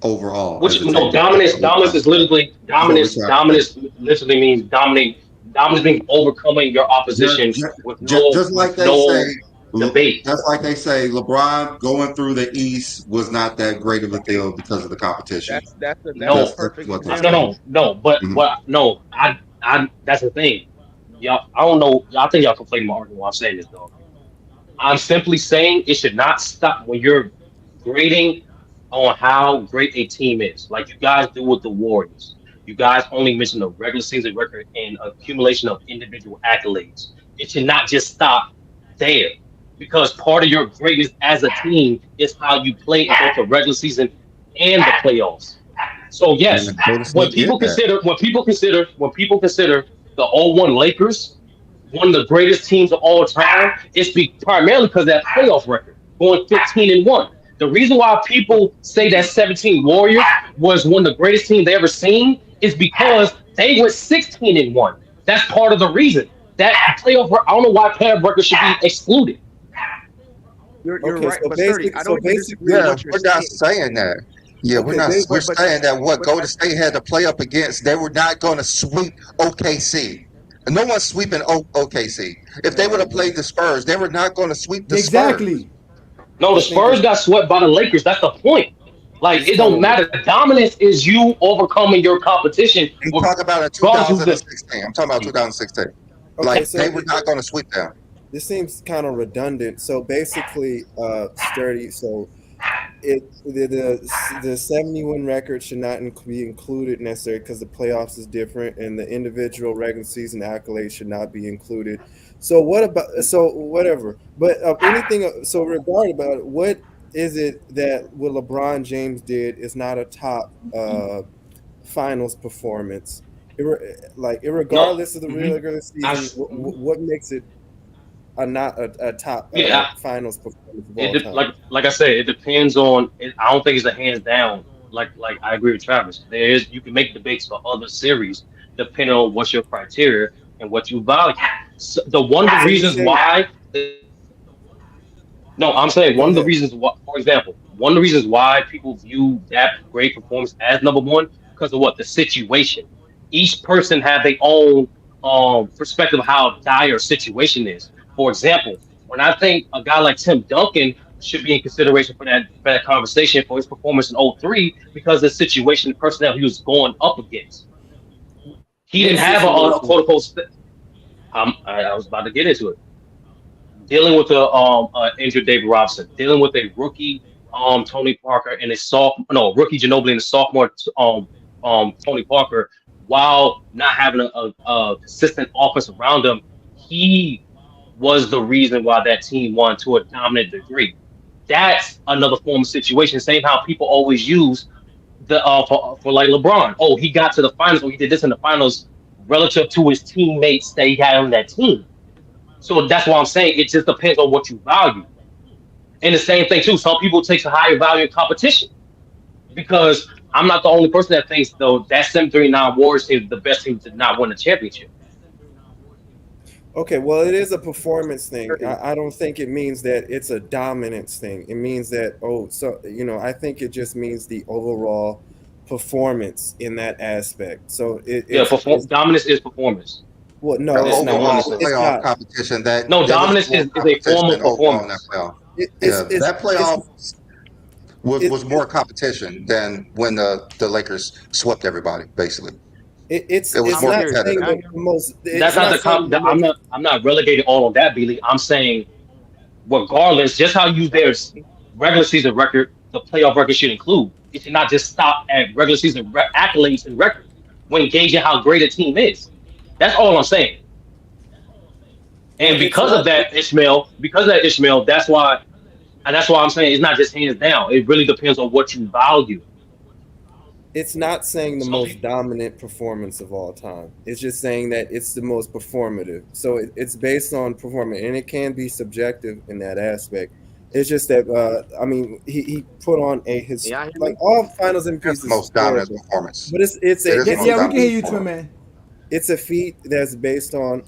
overall Which as a no team. dominance is literally That's what we're trying to say. dominance literally means dominate. Dominance means overcoming your Just, opposition just, with just like they say, no debate. just like they say, LeBron going through the East was not that great of a deal because of the competition. That's a No, That's perfect what they're no, example. saying. no, no. But Mhm. what? No, I. That's the thing. Y'all, I don't know. I think y'all conflating my argument while I'm saying this, though. I'm simply saying it should not stop when you're grading on how great a team is, like you guys do with the Warriors. You guys only mention the regular season record and accumulation of individual accolades. It should not just stop there because part of your greatness as a team is how you play in both the regular season and the playoffs. So And yes, the Golden State did that. when people consider the '01 Lakers one of the greatest teams of all time, primarily because of that playoff record, going 15-1. The reason why people say that 17 Warriors was one of the greatest teams they ever seen is because they went 16-1. That's part of the reason. That I don't know why playoff record should be excluded. You're Okay, right, but Sturdy, I so don't even disagree with basically, Yeah, what you're we're not saying. saying that. Yeah, we're okay, not. We're But saying that what but Golden State had to play up against, they were not going to sweep OKC. No one's sweeping OKC. If they would have played the Spurs, they were not going to sweep the Spurs. Exactly. No, the I think Spurs got swept by the Lakers. That's the point. Like it's it kind don't of matter. Dominance is you overcoming your competition, You talk about in regardless who's the 2016. I'm talking about 2016. okay. Like So they were not going to sweep them. this seems kind of redundant. So basically, sturdy. So the 70-win record should not be included necessarily because the playoffs is different and the individual regular season accolades should not be included. So what about whatever? But anything. So regard about it, what is it that what LeBron James did is not a top finals performance? no. Irregardless of the Hmm. regular season, what makes it not a top Yeah, finals performance of all it time? like I said, it depends on. I don't think it's a hands down. Like I agree with Travis. There is you can make debates for other series depending on what's your criteria and what you value. So the one of the So you reasons say, why. No, I'm saying go one of the ahead. reasons why, for example, one of the reasons why people view that great performance as number one because of what the situation. Each person have their own perspective of how dire a situation is. For example, when I think a guy like Tim Duncan should be in consideration for that conversation for his performance in '03 because of the situation, the personnel he was going up against. He What didn't have a situation? quote unquote. I was about to get into it dealing with the injured David Robinson, dealing with a rookie Tony Parker and a rookie Ginobili and a sophomore Tony Parker, while not having a consistent offense around him, he was the reason why that team won to a dominant degree. That's another form of situation. Same how people always use the for like LeBron. Oh, he got to the finals, or he did this in the finals relative to his teammates that he had on that team. So that's why I'm saying it just depends on what you value. And the same thing too. Some people take a higher value in competition because I'm not the only person that thinks though that 739 Warriors team is the best team to not win a championship. Okay, well, it is a performance thing. Sturdy. I don't think it means that it's a dominance thing. It means that, I think it just means the overall performance in that aspect. So Yeah, it's dominance is performance. well, The no, it's It's not. one and overall the same. It's playoff not. competition that No, there was dominance more is a form of competition overall in that performance. playoff. It, Yeah, it's that playoff it, was more competition than when the Lakers swept everybody. Basically, it was it's I'm more not serious. saying competitive. I the hear most. That's It's not not saying the most. I'm not relegating all on that, Billy. I'm saying regardless, just how you their regular season record, the playoff record should include. It should not just stop at regular season accolades and record when gauging how great a team is. That's all I'm saying. Well, And because of that, Ishmael, that's why I'm saying it's not just hands down. It really depends on what you value. it's not saying the Some most people, dominant performance of all time. It's just saying that it's the most performative. So it's based on performance, and it can be subjective in that aspect. It's just that he put on his y'all hear like me? all Finals It's MVPs the is most dominant historical, performance. but It is the most Yeah, we can dominant hear you, Twin performance. Man. it's a feat that's based on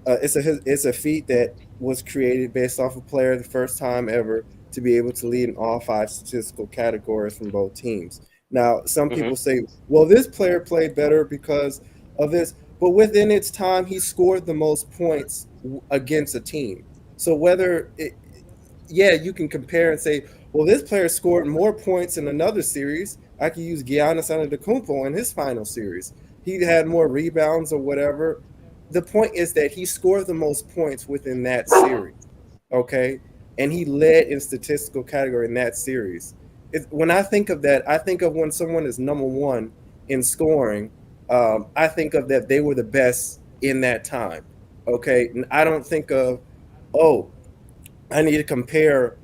it's a feat that was created based off a player the first time ever to be able to lead in all 5 statistical categories from both teams. Now, some people say, well, this player played better because of this, but within its time, he scored the most points against a team. So you can compare and say, well, this player scored more points in another series. I could use Giannis Antetokounmpo in his final series. He had more rebounds or whatever. The point is that he scored the most points within that series, okay? And he led in statistical category in that series. When I think of that, I think of when someone is number one in scoring, I think of that they were the best in that time, okay? And I don't think of, I need to compare,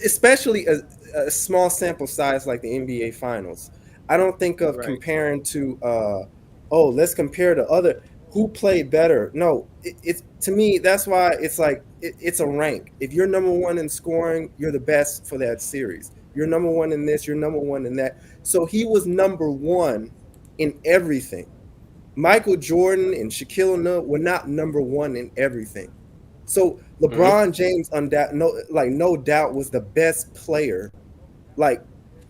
especially a small sample size like the NBA Finals. I don't think of comparing to, let's compare to other who played better. No, it's to me that's why it's like it's a rank. If you're number one in scoring, you're the best for that series. You're number one in this. You're number one in that. So he was number one in everything. Michael Jordan and Shaquille O'Neal were not number one in everything. So LeBron James, no doubt, was the best player, like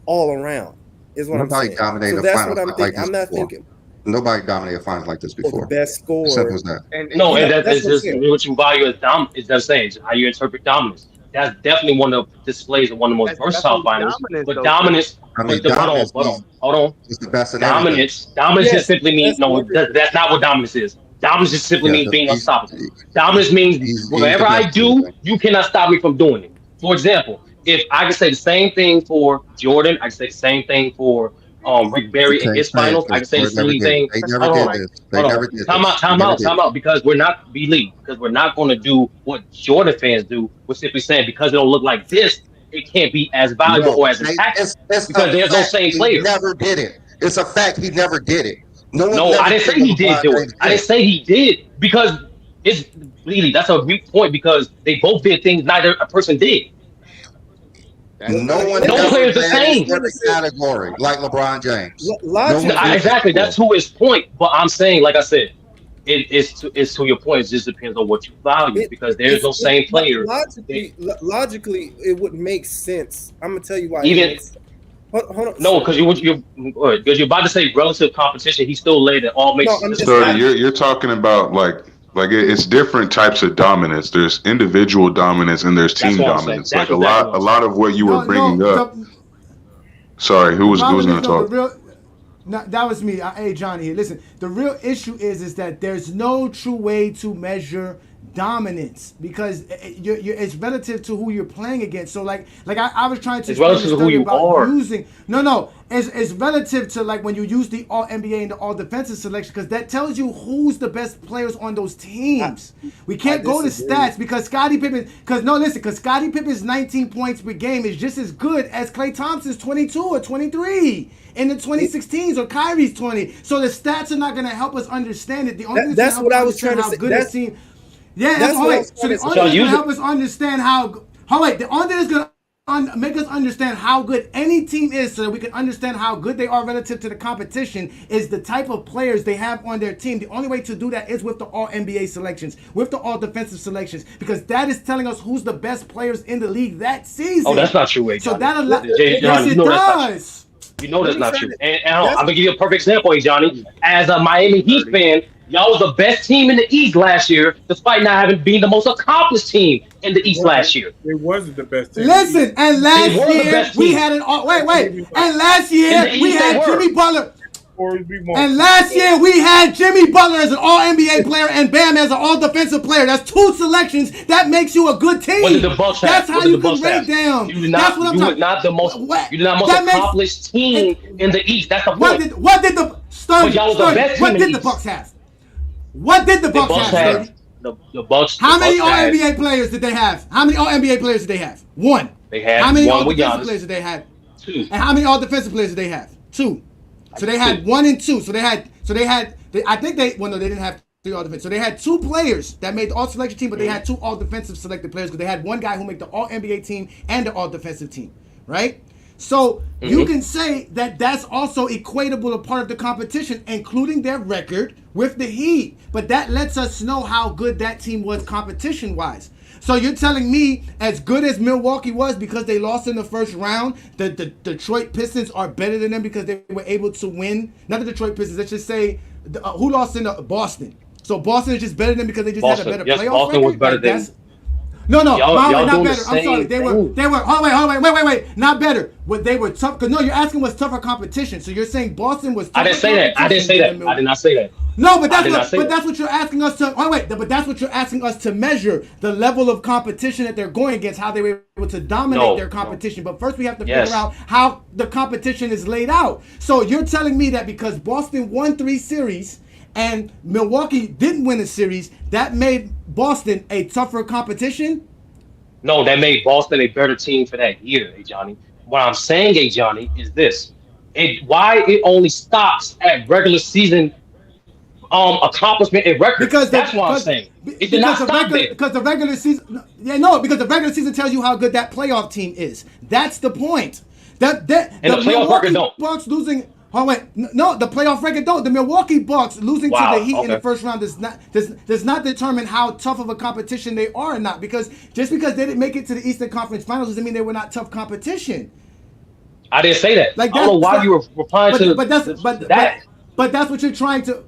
all around. Is what I'm saying. Dominated So that's finals what I'm like thinking. this I'm not before. thinking. Nobody dominated finals like this before. The best scorer. Simple as that. And No, and that's that's what I'm just saying. what you value as is that saying how you interpret dominance. That's definitely one of the displays of one of the most That's versatile definitely finals. dominance, But though. dominance, I mean, hold on. It's the best in everything. Dominance Yes, just simply means that's what that's not what dominance is. Dominance just simply Yeah, means being he's- unstoppable. Dominance means he's whatever the I best in do, everything. you cannot stop me from doing it. For example, if I can say the same thing for Jordan, I can say the same thing for Rick Barry You in can't his say it finals. I can because say the Jordan never same did it. thing. They never Hold did on. this. They Hold never on. did Time this. out, time They never out, did time it. out. Because we're not because we're not going to do what Jordan fans do. We're simply saying because it don't look like this, it can't be as valuable or as impactful It's because a there's no fact same he players. never did it. It's a fact he never did it. No one No, I never didn't did say what he did LeBron do it. James I did. didn't say he did because it's really that's a mute point because they both did things neither a person did. No one No ever player is the led in same. every category like LeBron James. No one Logically, did that Exactly, before. that's who his point. But I'm saying, like I said, it's to your point. It just depends on what you value because there's no same player. logically, it would make sense. I'm gonna tell you why it Even makes. Hold on. no, because you're about to say relative competition. He still laid it all makes No, I'm sense. just. So you're talking about it's different types of dominance. There's individual dominance and there's That's team what I'm saying. dominance. That's Like exactly what a I'm lot saying. of what you were bringing up. The Sorry, who was problem going is to no, the talk? real. No, that was me. Hey, Johnny here. Listen, the real issue is that there's no true way to measure dominance because it's relative to who you're playing against. So like I was trying to It's explain relative the to who study you about are. using it's relative to like when you use the all NBA and the all defensive selection because that tells you who's the best players on those teams. We can't go to disagree. stats because Scottie Pippen's 19 points per game is just as good as Klay Thompson's 22 or 23 in the 2016s or Kyrie's 20. So the stats are not going to help us understand it. The only thing That's that's what I was understand trying to how say. good That's- a team. Yeah, that's what I was So the trying to only say. thing that's Use going to it. help us understand the only thing that's going to make us understand how good any team is so that we can understand how good they are relative to the competition is the type of players they have on their team. The only way to do that is with the all NBA selections, with the all defensive selections, because that is telling us who's the best players in the league that season. Oh, that's not true, Johnny. So that allows. Johnny, Yes, you it know that's not true. does. You know that's not Let me true. try And I'm That's- gonna give you a perfect example, Johnny. As a Miami Heat fan, y'all was the best team in the East last year, despite not having been the most accomplished team in the East last year. It wasn't the best team. Listen, and last They were the year best we team. had an and last year In the East, we they had were. Jimmy Butler. Or it'd be more- And last year we had Jimmy Butler as an All NBA player and Bam as an All Defensive player. That's two selections. That makes you a good team. What did the Bucks have? That's how What did you the can Bucks rate have? them. You did That's not. what I'm You talking. were not the most. What? You did not most That makes- accomplished team in the East. That's the What point. did the But y'all was the best team What in did the the East. Bucks have? What did the The Bucks Bucks have? had the Bucks. How the many Bucks All had- NBA players did they have? How many All NBA players did they have? One. They had How many one All with Defensive Giannis. players did they have? Two. And how many All Defensive players did they have? Two. So they had one and two. So they had. I think they. Well, no, they didn't have three All Defensive. So they had two players that made the All Selection team, but they had two All Defensive selected players because they had one guy who made the All NBA team and the All Defensive team, right? So you can say that that's also equatable a part of the competition, including their record with the Heat. But that lets us know how good that team was competition-wise. So you're telling me, as good as Milwaukee was because they lost in the first round, the Detroit Pistons are better than them because they were able to win? Not the Detroit Pistons. Let's just say who lost in Boston. So Boston is just better than them because they just had a better playoff Boston record. was better than. No, y'all not doing better. the I'm sorry. same They were. thing. Hold on, wait. Not better. But they were tough. Cause no, you're asking what's tougher competition. So you're saying Boston was tougher. I didn't say that. I did not say that. No, but that's what you're asking us to. Oh wait, but that's what you're asking us to measure the level of competition that they're going against, how they were able to dominate their competition. But first, we have to figure out how the competition is laid out. So you're telling me that because Boston won 3 series and Milwaukee didn't win a series, that made Boston a tougher competition? No, that made Boston a better team for that year, Johnny. What I'm saying, Johnny, is this: why it only stops at regular season accomplishment and record. Because that's what I'm saying. It did not stop there. Because the regular season, because the regular season tells you how good that playoff team is. That's the point. And the playoff record don't. Bucks losing. Oh wait, no, the playoff record don't. The Milwaukee Bucks losing to the Heat in the first round does not determine how tough of a competition they are or not. Because just because they didn't make it to the Eastern Conference Finals doesn't mean they were not tough competition. I didn't say that. Like I don't know why you were replying to that. But that's what you're trying to.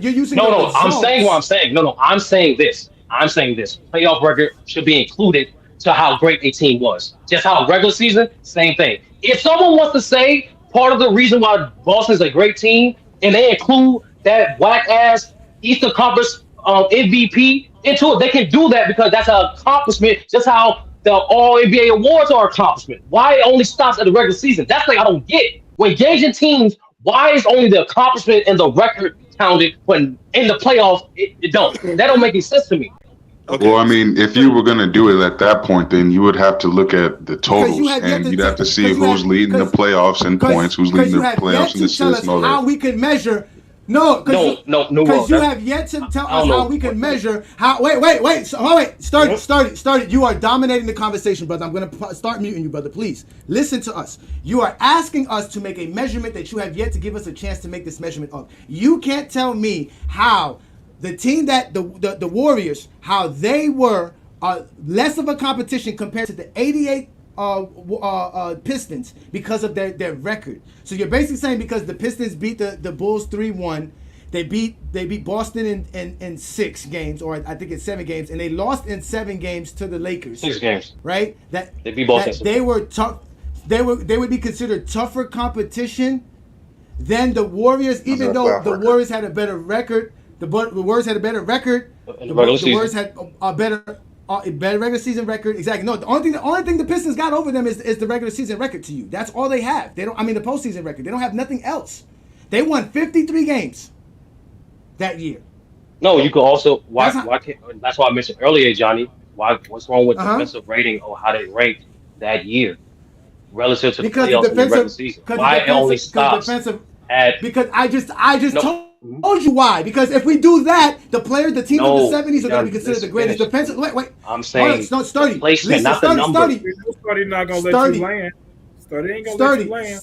You're using. No. I'm saying what I'm saying. No. I'm saying this. Playoff record should be included to how great a team was. Just how regular season, same thing. If someone wants to say part of the reason why Boston's a great team and they include that whack ass Eastern Conference MVP into it, they can do that because that's an accomplishment. Just how the All NBA awards are accomplishment. Why it only stops at the regular season? That's like I don't get. When gauging teams, why is only the accomplishment and the record counted when in the playoffs it don't? That don't make any sense to me. Okay. Well, I mean, if you were going to do it at that point, then you would have to look at the totals, and you'd have to see who's leading the playoffs in points, who's leading the playoffs in assists, and all that. How we can measure. Because you have yet to tell us how we can measure how. Wait. Start it. You are dominating the conversation, brother. I'm going to start muting you, brother. Please listen to us. You are asking us to make a measurement that you have yet to give us a chance to make this measurement of. You can't tell me how the team that the Warriors, how they were less of a competition compared to the 88 Pistons because of their record. So you're basically saying because the Pistons beat the Bulls 3-1, they beat Boston in 6 games, or I think it's 7 games, and they lost in 7 games to the Lakers. 6 games, right? That they beat Boston. They were tough. They would be considered tougher competition than the Warriors, even though the Warriors had a better record. The Warriors had a better record. The Warriors had a better regular season record. Exactly. No, the only thing the Pistons got over them is the regular season record to you. That's all they have. They don't. I mean, the postseason record. They don't have nothing else. They won 53 games that year. No, you could also why can't? That's why I mentioned earlier, Johnny. What's wrong with defensive rating or how they ranked that year relative to the playoffs and the regular season? Why it only stops at? Because I just told you why. Because if we do that, the teams of the 70s are going to be considered the greatest defensive. Wait. I'm saying Sturdy. Placement, not the number. Sturdy not going to let you land. Sturdy ain't going to let you land.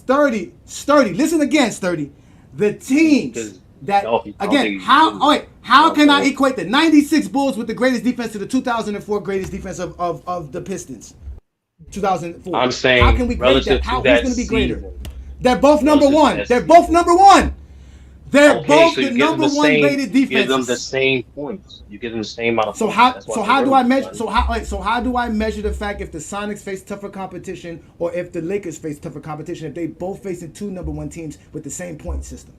Sturdy. Listen again, Sturdy. The teams that, again, how can I equate the 96 Bulls with the greatest defense to the 2004 greatest defense of the Pistons? 2004. I'm saying how can we grade relative that? Who's that going to be greater? season. They're both number one. They're both number one. They're both the number one rated defenses. You give them the same points. You give them the same amount of points. How do I measure the fact if the Sonics face tougher competition or if the Lakers face tougher competition if they both facing 2 number 1 teams with the same point system?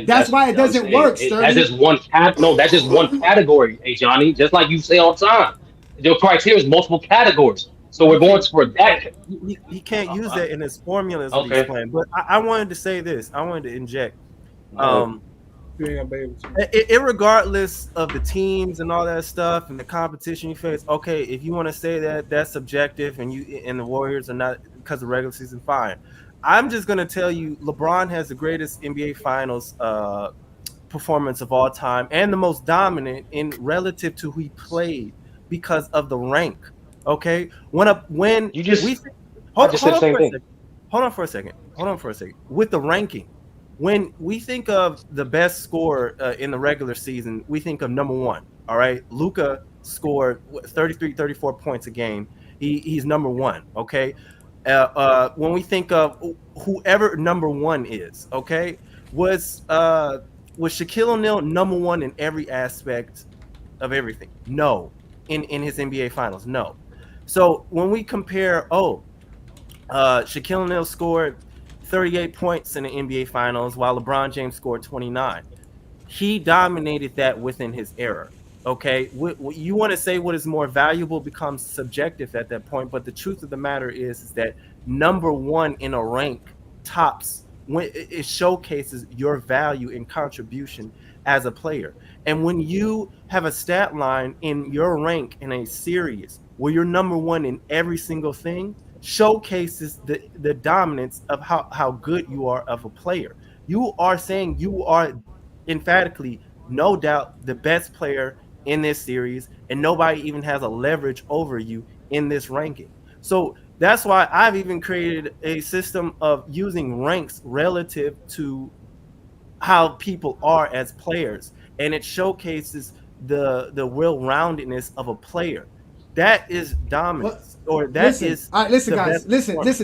That's why it doesn't work, Sturdy. That's just one that's just one category, hey Johnny. Just like you say all the time. The criteria is multiple categories. So we're going for that. He can't use that in his formulas. Okay. But I wanted to say this. I wanted to inject. Irregardless of the teams and all that stuff and the competition you face, okay, if you want to say that that's subjective and the Warriors are not because of regular season, fine. I'm just gonna tell you, LeBron has the greatest NBA Finals performance of all time and the most dominant in relative to who he played because of the rank. Okay, hold on for a second. With the ranking, when we think of the best scorer in the regular season, we think of number 1. All right, Luka score 33, 34 points a game, he's number one. Okay. When we think of whoever number one is, okay, was was Shaquille O'Neal number one in every aspect of everything? No. In his NBA finals, no. So when we compare, Shaquille O'Neal scored 38 points in the NBA finals while LeBron James scored 29. He dominated that within his era. Okay, what you want to say what is more valuable becomes subjective at that point, but the truth of the matter is that number one in a rank tops when it showcases your value and contribution as a player. And when you have a stat line in your rank in a series where you're number one in every single thing, showcases the dominance of how good you are of a player. You are saying you are emphatically, no doubt, the best player in this series, and nobody even has a leverage over you in this ranking. So that's why I've even created a system of using ranks relative to how people are as players, and it showcases the well-roundedness of a player. That is Well, dominance, or that listen, is all right, listen, the guys, best listen, performance.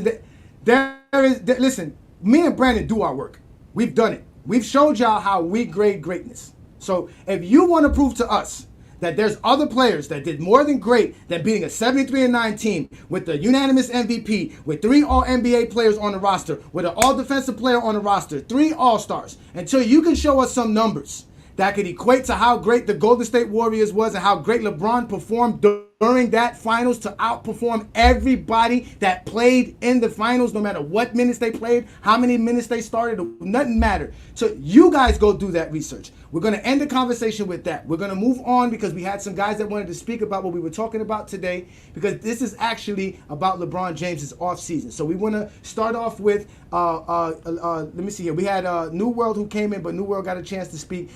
listen. Listen. Me and Brandon do our work. We've done it. We've showed y'all how we grade greatness. So if you want to prove to us that there's other players that did more than great than beating a 73-9 team with the unanimous MVP, with 3 All NBA players on the roster, with an All Defensive player on the roster, 3 All Stars, until you can show us some numbers that could equate to how great the Golden State Warriors was and how great LeBron performed during that finals to outperform everybody that played in the finals, no matter what minutes they played, how many minutes they started, nothing mattered. So you guys go do that research. We're going to end the conversation with that. We're going to move on because we had some guys that wanted to speak about what we were talking about today, because this is actually about LeBron James's offseason. So we want to start off with, let me see here. We had New World who came in, but New World got a chance to speak.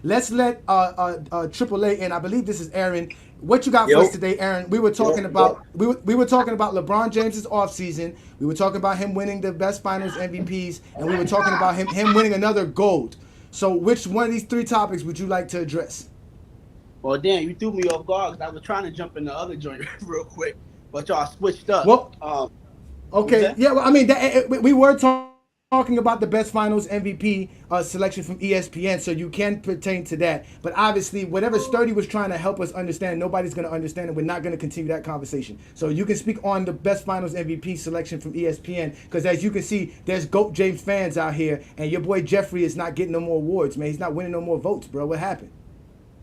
Let's let AAA in. I believe this is Aaron. What you got for us today, Aaron? We were talking about we were talking about LeBron James's offseason. We were talking about him winning the best Finals MVPs, and we were talking about him winning another gold. So, which one of these 3 topics would you like to address? Well, damn, you threw me off guard because I was trying to jump in the other joint real quick, but y'all switched up. Well, okay, yeah. Well, I mean, we were talking about the best Finals MVP selection from ESPN, so you can pertain to that. But obviously, whatever Sturdy was trying to help us understand, nobody's going to understand, and we're not going to continue that conversation. So you can speak on the best Finals MVP selection from ESPN, because as you can see, there's GOAT James fans out here, and your boy Jeffrey is not getting no more awards, man. He's not winning no more votes, bro. What happened?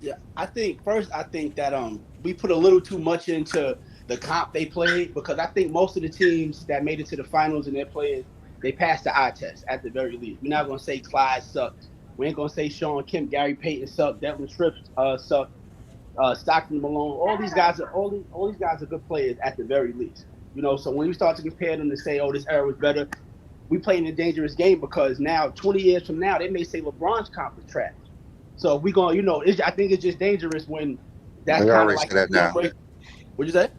Yeah, I think that we put a little too much into the comp they played, because I think most of the teams that made it to the finals and their players, they passed the eye test at the very least. We're not gonna say Clyde sucked. We ain't gonna say Sean Kemp, Gary Payton sucked. Devin Tripp sucked. Stockton Malone. All these guys are good players at the very least. You know, so when we start to compare them to say, oh, this era was better, we playing a dangerous game, because now 20 years from now they may say LeBron's comp was trash. So we gonna, I think it's just dangerous when that's They kind already of like say that now. what'd you say?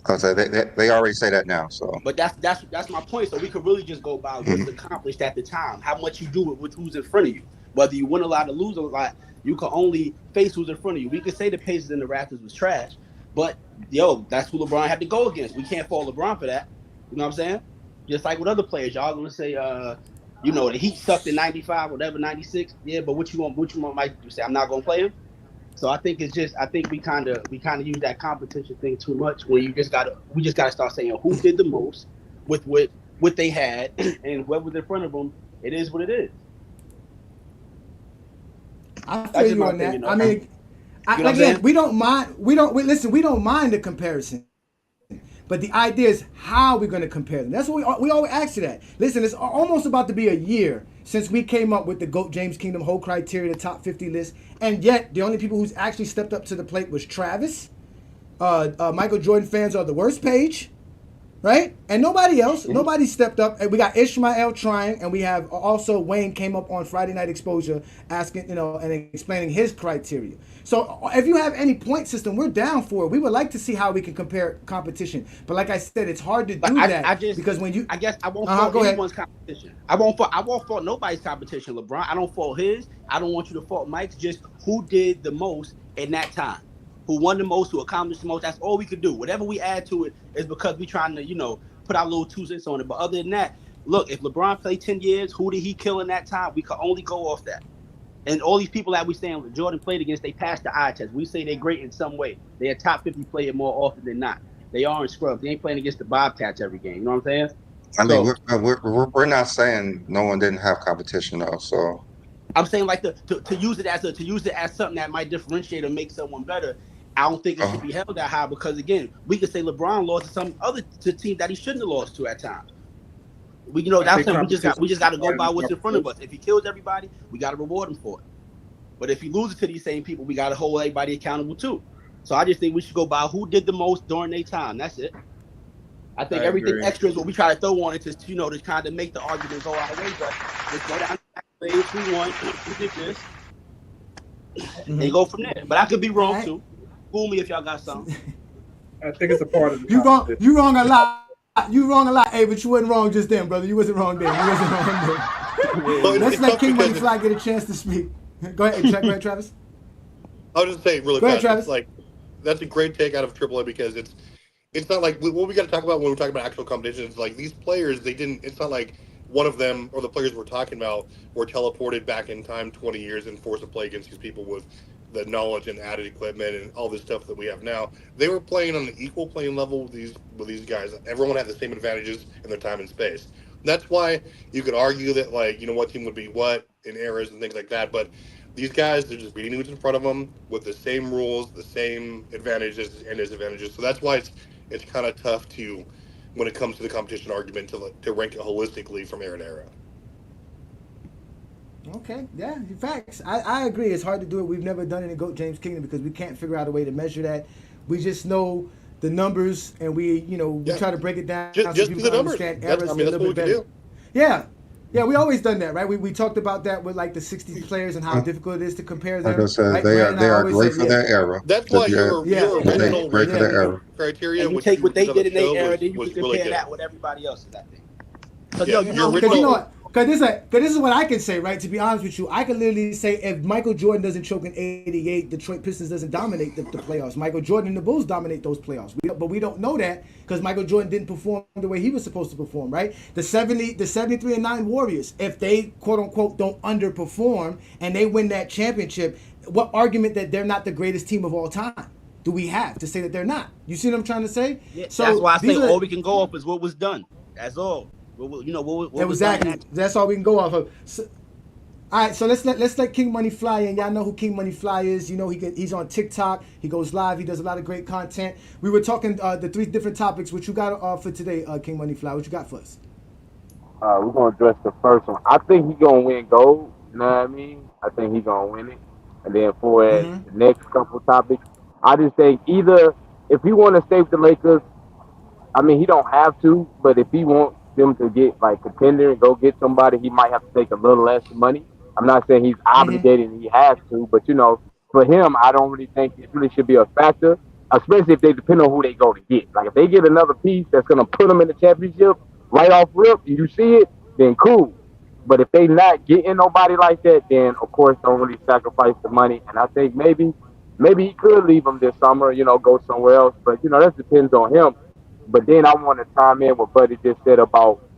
I say they already say that now. So, But that's my point. So we could really just go by what's accomplished at the time, how much you do with who's in front of you. Whether you win a lot or lose a lot, you can only face who's in front of you. We could say the Pacers and the Raptors was trash, but that's who LeBron had to go against. We can't fault LeBron for that. You know what I'm saying? Just like with other players, y'all gonna say, the Heat sucked in '95, whatever, '96. Yeah, but what you want Mike to say? I'm not gonna play him. So I think we kind of use that competition thing too much. Where we just gotta start saying who did the most with what they had, and what was in front of them. It is what it is. I feel you on that. I mean, again, we don't mind the comparison. But the idea is how we're going to compare them. That's what we always ask you that. Listen, it's almost about to be a year since we came up with the GOAT James Kingdom whole criteria, the top 50 list. And yet, the only people who's actually stepped up to the plate was Travis. Michael Jordan fans are the worst page, right? And nobody else. Nobody stepped up. And we got Ishmael trying, and we have also Wayne came up on Friday Night Exposure asking, and explaining his criteria. So if you have any point system, we're down for it. We would like to see how we can compare competition. But like I said, it's hard to do that because when you, I guess I won't fault anyone's competition. I won't fault nobody's competition. LeBron, I don't fault his. I don't want you to fault Mike's. Just who did the most in that time. who won the most, who accomplished the most. That's all we could do. Whatever we add to it is because we trying to, put our little 2 cents on it. But other than that, look, if LeBron played 10 years, who did he kill in that time? We could only go off that. And all these people that we saying Jordan played against, they passed the eye test. We say they're great in some way. They're a top 50 player more often than not. They aren't scrubs. They ain't playing against the Bobcats every game. You know what I'm saying? I mean, So we're not saying no one didn't have competition though. So I'm saying like to use it as something that might differentiate or make someone better. I don't think it should be held that high because again, we could say LeBron lost to some other team that he shouldn't have lost to at times. That's something we just got to go by what's in front of us. If he kills everybody, we got to reward him for it. But if he loses to these same people, we got to hold everybody accountable too. So I just think we should go by who did the most during their time. That's it. I think everything extra is what we try to throw on it to kind of make the argument go our way. But let's go down we want, we did this, and go from there. But I could be wrong too. Fool me if y'all got something. I think it's a part of the You wrong a lot. You wrong a lot, hey, but you wasn't wrong just then, brother. You wasn't wrong then. Let's let King Money Fly get a chance to speak. Go ahead, Travis. I'll just say really fast. Travis. Like that's a great take out of AAA because it's not like what we got to talk about when we're talking about actual competition. It's like these players, it's not like one of them or the players we're talking about were teleported back in time 20 years and forced to play against these people with the knowledge and added equipment and all this stuff that we have now. They were playing on an equal playing level with these guys. Everyone had the same advantages in their time and space. That's why you could argue that what team would be what in eras and things like that. But these guys, they're just beating who's in front of them with the same rules, the same advantages and disadvantages. So that's why it's kind of tough to, when it comes to the competition argument, to rank it holistically from era to era. Okay, yeah, facts. I agree. It's hard to do it. We've never done it in GOAT James Kingdom because we can't figure out a way to measure that. We just know the numbers, and we try to break it down just so people the can numbers. understand errors That's a little what we bit can better. do. Yeah, we always done that, right? We talked about that with like the 60 players and how difficult it is to compare them. like I said, right? they are great for their era. That's why your original great for their era. criteria, and you which take what they on did the in their show era, then you was can really compare good. that with everybody else's. I think. Because this is what I can say, right? To be honest with you, I can literally say if Michael Jordan doesn't choke in '88, Detroit Pistons doesn't dominate the playoffs. Michael Jordan and the Bulls dominate those playoffs. But we don't know that because Michael Jordan didn't perform the way he was supposed to perform, right? The 73-9 Warriors, if they quote unquote don't underperform and they win that championship, what argument that they're not the greatest team of all time do we have to say that they're not? You see what I'm trying to say? Yeah, so that's why I say all we can go off is what was done. That's all. What exactly. That's all we can go off of. So, all right, so let's let King Money Fly in. Y'all know who King Money Fly is. He's on TikTok. He goes live. He does a lot of great content. We were talking the 3 different topics. What you got for today, King Money Fly? What you got for us? We're gonna address the first one. I think he's gonna win gold. You know what I mean? I think he's gonna win it. And then for the next couple topics, I just think either if he want to stay with the Lakers, I mean he don't have to, but if he wants them to get like contender and go get somebody, he might have to take a little less money. I'm not saying he's obligated and he has to, but for him, I don't really think it really should be a factor, especially if they depend on who they go to get. Like if they get another piece that's gonna put them in the championship right off rip, and you see it, then cool. But if they not getting nobody like that, then of course don't really sacrifice the money. And I think maybe he could leave them this summer, go somewhere else. But that depends on him. But then I want to chime in what Buddy just said about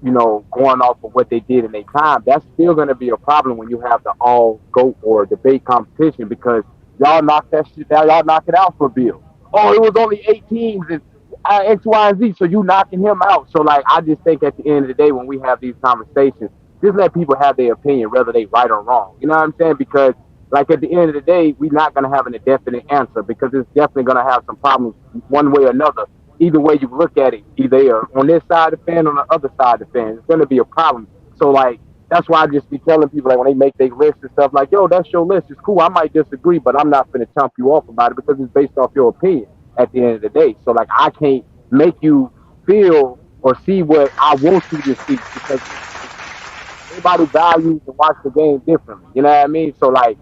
going off of what they did in their time. That's still going to be a problem when you have the all GOAT or debate competition because y'all knock that shit down. Y'all knock it out for Bill. Oh, it was only 8 teams and X, Y, and Z. So you knocking him out. So like, I just think at the end of the day, when we have these conversations, just let people have their opinion, whether they right or wrong. You know what I'm saying? Because like at the end of the day, we're not going to have an indefinite answer because it's definitely going to have some problems one way or another. Either way you look at it, either you're on this side of the fan or on the other side of the fan, it's going to be a problem. So like, that's why I just be telling people like when they make their list and stuff like, yo, that's your list. It's cool. I might disagree, but I'm not going to chump you off about it because it's based off your opinion at the end of the day. So like, I can't make you feel or see what I want you to see because everybody values and watch the game differently. You know what I mean? So like,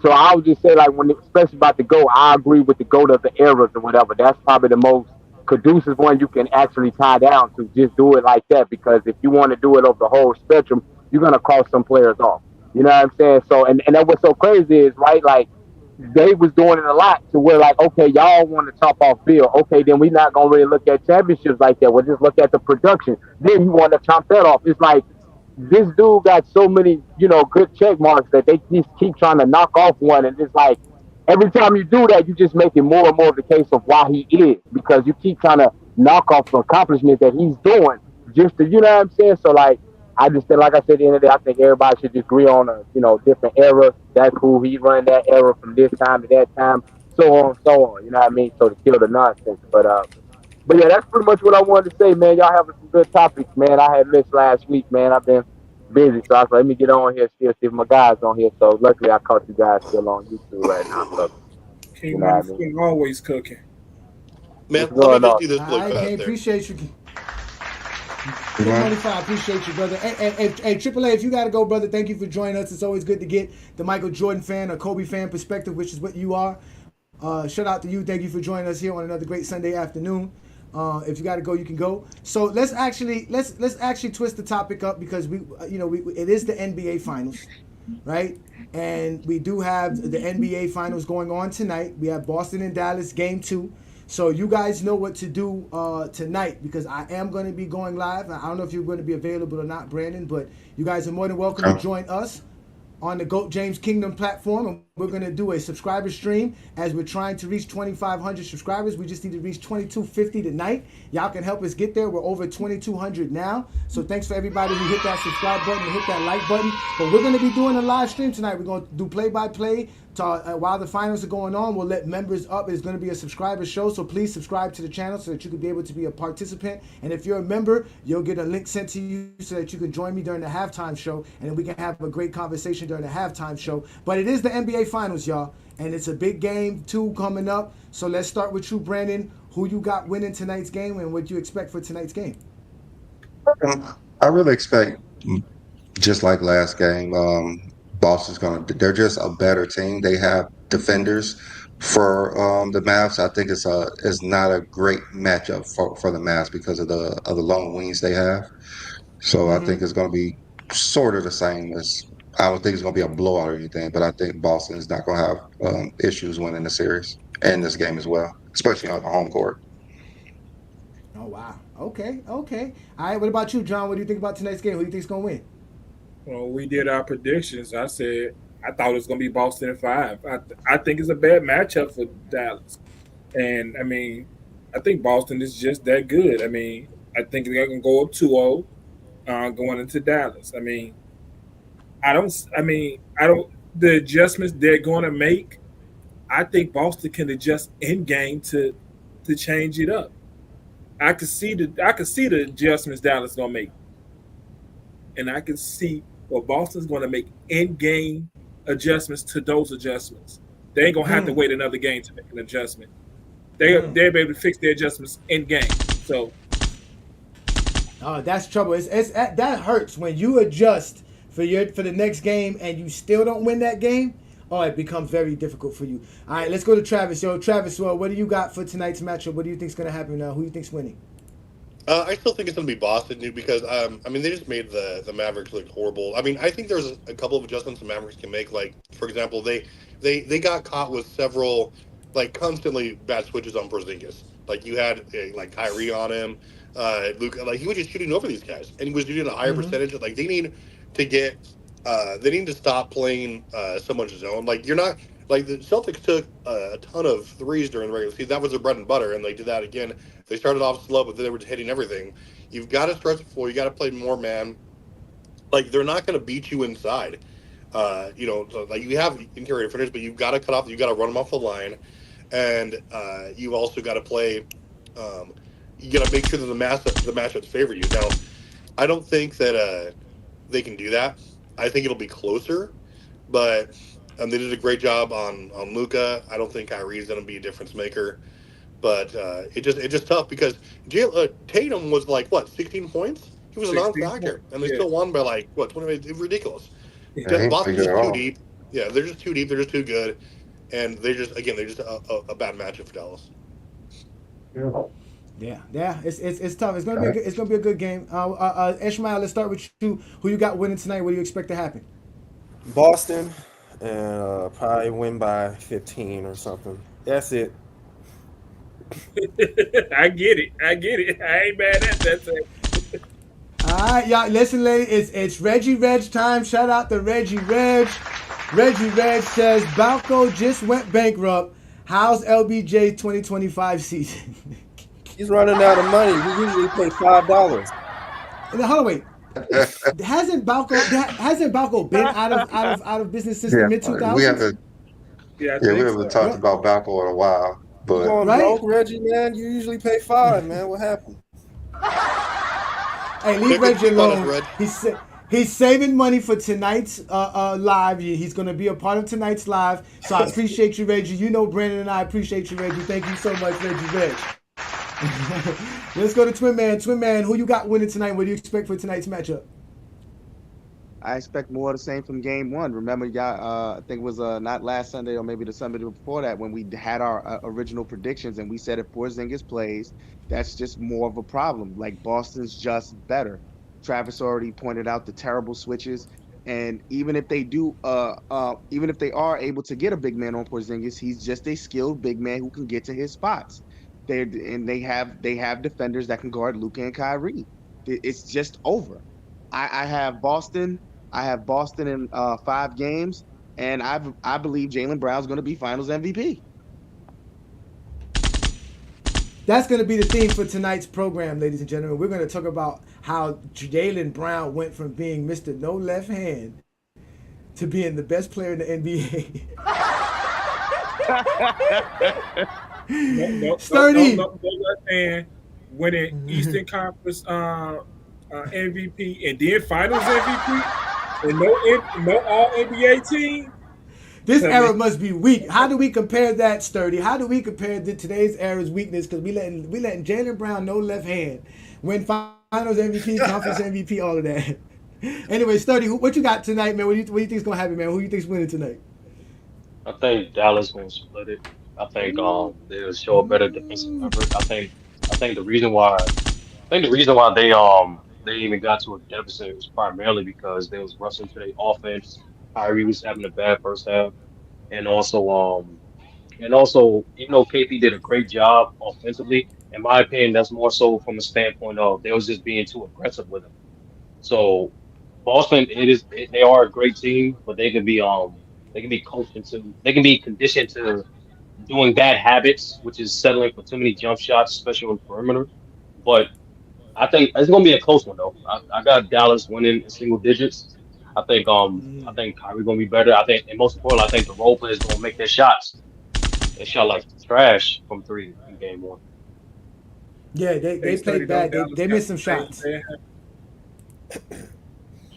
so I would just say like especially about the GOAT, I agree with the GOAT of the eras or whatever. That's probably the most conducive one you can actually tie down to. Just do it like that because if you want to do it over the whole spectrum, you're gonna cross some players off. You know what I'm saying? So and that what's so crazy is right like they was doing it a lot to where like, okay, y'all want to top off Bill. Okay, then we not gonna really look at championships like that. We'll just look at the production. Then you want to chop that off. It's like this dude got so many, good check marks that they just keep trying to knock off one, and it's like every time you do that, you just make it more and more of the case of why he is because you keep trying to knock off the accomplishment that he's doing just to, you know what I'm saying? So like, I just think, like I said, at the end of the day, I think everybody should just agree on a, different era. That's cool. He run that era from this time to that time, so on, so on. You know what I mean? So to kill the nonsense, but yeah, that's pretty much what I wanted to say, man. Y'all having some good topics, man. I had missed last week, man. I've been busy, so I was like, let me get on here, still see if my guys on here. So luckily, I caught you guys still on YouTube right now. So you King know what I Money mean? Spin always cooking. Man, What's let me going just on? do this All really right, King. fast there. Appreciate you. You King mind? Money 5, appreciate you, brother. Hey, AAA, if you got to go, brother, thank you for joining us. It's always good to get the Michael Jordan fan or Kobe fan perspective, which is what you are. Shout out to you. Thank you for joining us here on another great Sunday afternoon. If you got to go, you can go. So let's actually twist the topic up because it is the NBA Finals, right? And we do have the NBA Finals going on tonight. We have Boston and Dallas Game 2. So you guys know what to do tonight because I am going to be going live. I don't know if you're going to be available or not, Brandon, but you guys are more than welcome to Okay. join us on the GOAT James Kingdom platform. And we're going to do a subscriber stream as we're trying to reach 2,500 subscribers. We just need to reach 2,250 tonight. Y'all can help us get there. We're over 2,200 now. So thanks for everybody who hit that subscribe button and hit that like button. But we're going to be doing a live stream tonight. We're going to do play-by-play. While the finals are going on, we'll let members up. It's going to be a subscriber show, so please subscribe to the channel so that you can be able to be a participant. And if you're a member, you'll get a link sent to you so that you can join me during the halftime show, and then we can have a great conversation during the halftime show. But it is the NBA Finals, y'all, and it's a big game, 2 coming up. So let's start with you, Brandon. Who you got winning tonight's game, and what you expect for tonight's game? I really expect, just like last game, Boston's they're just a better team. They have defenders for the Mavs. I think it's not a great matchup for the Mavs because of the long wings they have. So I think it's going to be sort of the same as I don't think it's going to be a blowout or anything, but I think Boston is not going to have issues winning the series and this game as well, especially on the home court. Oh, wow. Okay. All right, what about you, John? What do you think about tonight's game? Who do you think's going to win? Well, we did our predictions. I thought it was going to be Boston in 5. I think it's a bad matchup for Dallas, and I mean, I think Boston is just that good. I mean, I think they're going to go up 2-0 going into Dallas. I mean, I don't. I mean, I don't. The adjustments they're going to make, I think Boston can adjust in game to change it up. I could see the adjustments Dallas going to make, and I can see what Boston's going to make in game adjustments to those adjustments. They ain't gonna have to wait another game to make an adjustment. They'll be able to fix their adjustments in game. So Oh, that's trouble. It's that hurts when you adjust for the next game and you still don't win that game. Oh, it becomes very difficult for you. All right, let's go to Travis. Yo, Travis, well, what do you got for tonight's matchup? What do you think's gonna happen now? Who do you think's winning? I still think it's going to be Boston, dude, because I mean they just made the Mavericks look horrible. I mean I think there's a couple of adjustments the Mavericks can make. Like for example, they got caught with several like constantly bad switches on Porzingis. Like you had like Kyrie on him, Luke. Like he was just shooting over these guys, and he was shooting a higher percentage. Like they need to get they need to stop playing so much zone. Like you're not. Like the Celtics took a ton of threes during the regular season. That was their bread and butter, and they did that again. They started off slow, but then they were just hitting everything. You've got to stretch the floor. You got to play more man. Like they're not going to beat you inside. So, like you have interior defenders, but you've got to cut off. You got to run them off the line, and you also got to play. You got to make sure that the matchups favor you. Now, I don't think that they can do that. I think it'll be closer, but they did a great job on Luka. I don't think Kyrie's going to be a difference maker. But it's just tough because Tatum was like what 16 points. He was a 16 points. non-factor, and they Yeah. still won by like what 28. It's ridiculous. Yeah, he ain't Boston's figured it just too out. deep. Yeah, they're just too deep. They're just too good, and they're just a bad matchup for Dallas. Yeah, it's tough. It's gonna be a good game. Ishmael, let's start with you. Who you got winning tonight? What do you expect to happen? Boston, and probably win by 15 or something. That's it. I get it. I get it. I ain't mad at that. All right, y'all. Listen, lady, it's Reggie Reg time. Shout out to Reggie Reg. Reggie Reg says Balco just went bankrupt. How's LBJ 2025 season? He's running out of money. We usually pay $5. And then, hold on, wait. Hasn't Balco been out of business since the Yeah, mid we 2000s? haven't. Yeah, I Yeah, we think haven't so. talked Right? about Balco in a while, You but going Right? broke, Reggie, man? You usually pay 5, man. What happened? Hey, leave Pick up Reggie keep on us, alone. Reg. He's saving money for tonight's live. He's going to be a part of tonight's live. So I appreciate you, Reggie. You know Brandon and I appreciate you, Reggie. Thank you so much, Reggie Reg. Let's go to Twin Man. Twin Man, who you got winning tonight? What do you expect for tonight's matchup? I expect more of the same from game one. Remember, y'all, I think it was not last Sunday or maybe the Sunday before that when we had our original predictions and we said if Porzingis plays, that's just more of a problem. Like Boston's just better. Travis already pointed out the terrible switches, and even if they are able to get a big man on Porzingis, he's just a skilled big man who can get to his spots. They have defenders that can guard Luka and Kyrie. It's just over. I have Boston. I have Boston in 5 games, and I believe Jaylen Brown's going to be Finals MVP. That's going to be the theme for tonight's program, ladies and gentlemen. We're going to talk about how Jaylen Brown went from being Mr. No Left Hand to being the best player in the NBA. Sturdy. No left hand winning Eastern Conference MVP and then Finals MVP and no All NBA team. This era must be weak. How do we compare that, Sturdy? How do we compare today's era's weakness? Because we letting Jaylen Brown no left hand win Finals MVP, Conference MVP, all of that. Anyway, Sturdy, what you got tonight, man? What do you think is gonna happen, man? Who do you think's winning tonight? I think Dallas gonna split it. I think they'll show a better defensive effort. I think the reason why they even got to a deficit was primarily because they was rushing to their offense. Kyrie was having a bad first half, and also even though KP did a great job offensively, in my opinion, that's more so from a standpoint of they was just being too aggressive with him. So Boston, they are a great team, but they can be coached into they can be conditioned to doing bad habits, which is settling for too many jump shots, especially on the perimeter. But I think it's gonna be a close one though. I got Dallas winning in single digits. I think Kyrie gonna be better. I think, and most importantly, I think the role players gonna make their shots. They shot like trash from three in game one. Yeah, They they studied played those bad. They, Dallas they missed some guys. shots.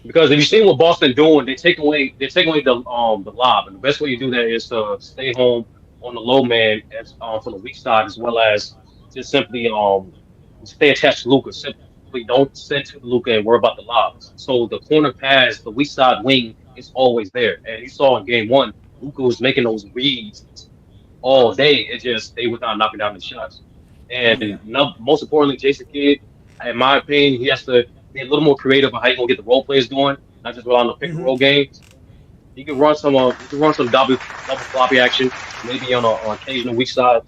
Because if you see what Boston doing, they take away the lob, and the best way you do that is to stay home on the low man as from the weak side, as well as just simply stay attached to Luca. Simply don't send to Luca and worry about the lob. So the corner pass, the weak side wing is always there. And you saw in game one, Luca was making those reads all day. It just they without knocking down the shots. And Yeah. no, most importantly, Jason Kidd, in my opinion, he has to be a little more creative on how you gonna get the role plays going, not just rely on the pick and roll game. He can run some double floppy action, maybe on occasional weak side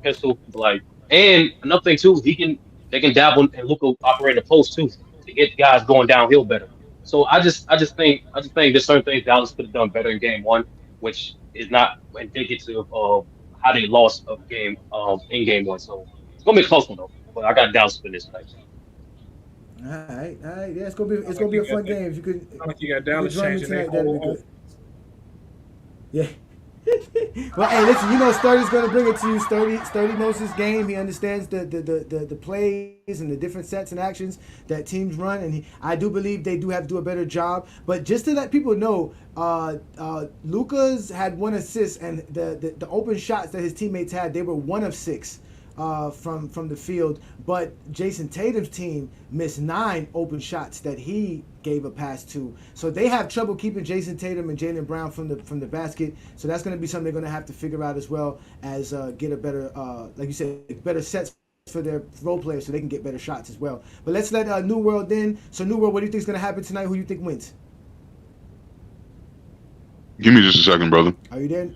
pistol. But like, and another thing too, they can dabble and look operate in the post too to get guys going downhill better. So I just think there's certain things Dallas could have done better in game one, which is not indicative of how they lost a game in game one. So it's gonna be a close one though. But I got Dallas for this night. All right. Yeah, it's gonna be a fun game. If Sound like you got you could Dallas join me changing their tonight, that'd be whole good. Yeah. Well, hey, listen. Sturdy's gonna bring it to you. Sturdy knows his game. He understands the plays and the different sets and actions that teams run, and I do believe they do have to do a better job. But just to let people know, Luca's had 1 assist, and the open shots that his teammates had, they were 1 of 6 from the field. But Jason Tatum's team missed 9 open shots that he gave a pass to. So they have trouble keeping Jason Tatum and Jaylen Brown from the basket. So that's going to be something they're going to have to figure out, as well as get a better, like you said, better sets for their role players so they can get better shots as well. But let's let New World in. So New World, what do you think is going to happen tonight? Who do you think wins? Give me just a second, brother. Are you there?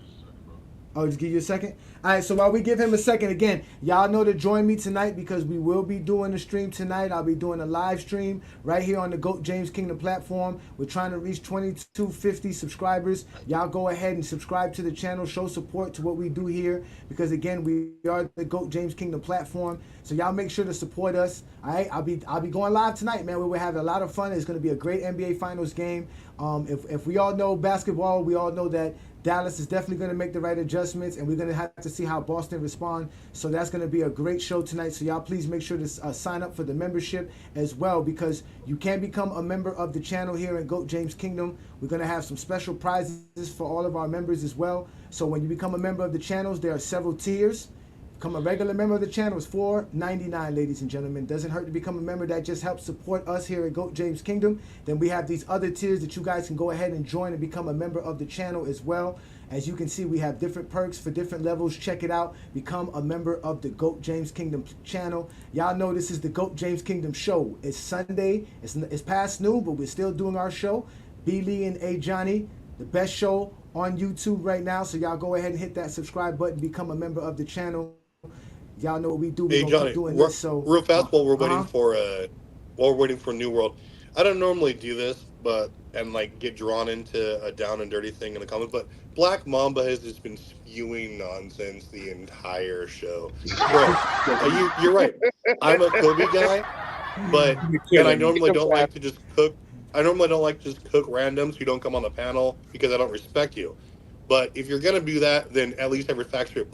I'll just give you a second. All right, so while we give him a second, again, y'all know to join me tonight because we will be doing a stream tonight. I'll be doing a live stream right here on the GOAT James Kingdom platform. We're trying to reach 2250 subscribers. Y'all go ahead and subscribe to the channel, show support to what we do here because again, we are the GOAT James Kingdom platform. So y'all make sure to support us. All right, I'll be going live tonight, man. We will have a lot of fun. It's going to be a great NBA Finals game. If we all know basketball, we all know that Dallas is definitely going to make the right adjustments, and we're going to have to see how Boston respond. So that's going to be a great show tonight. So y'all please make sure to sign up for the membership as well because you can become a member of the channel here in GOAT James Kingdom. We're going to have some special prizes for all of our members as well. So when you become a member of the channels, there are several tiers. Become a regular member of the channel is $4.99, ladies and gentlemen. Doesn't hurt to become a member. That just helps support us here at GOAT James Kingdom. Then we have these other tiers that you guys can go ahead and join and become a member of the channel as well. As you can see, we have different perks for different levels. Check it out. Become a member of the GOAT James Kingdom channel. Y'all know this is the GOAT James Kingdom show. It's Sunday. It's past noon, but we're still doing our show. B. Lee and A. Johnny, the best show on YouTube right now. So y'all go ahead and hit that subscribe button. Become a member of the channel. Y'all know what we do. Hey We're gonna Johnny, keep doing this. So real fast while we're waiting for New World. I don't normally do this, but and like get drawn into a down and dirty thing in the comments, but Black Mamba has just been spewing nonsense the entire show. Bro, you're right. I'm a Kobe guy, but and I normally don't like to just cook. I normally don't like to just cook randoms who don't come on the panel because I don't respect you. But if you're gonna do that, then at least have your facts true.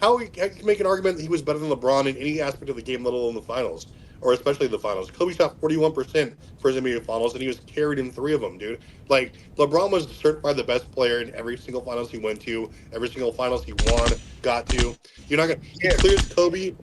How you can make an argument that he was better than LeBron in any aspect of the game, let alone the finals, or especially the finals? Kobe shot 41% for his NBA finals, and he was carried in 3 of them, dude. Like, LeBron was certified the best player in every single finals he went to, every single finals he won, got to. You're not gonna. He clears Kobe.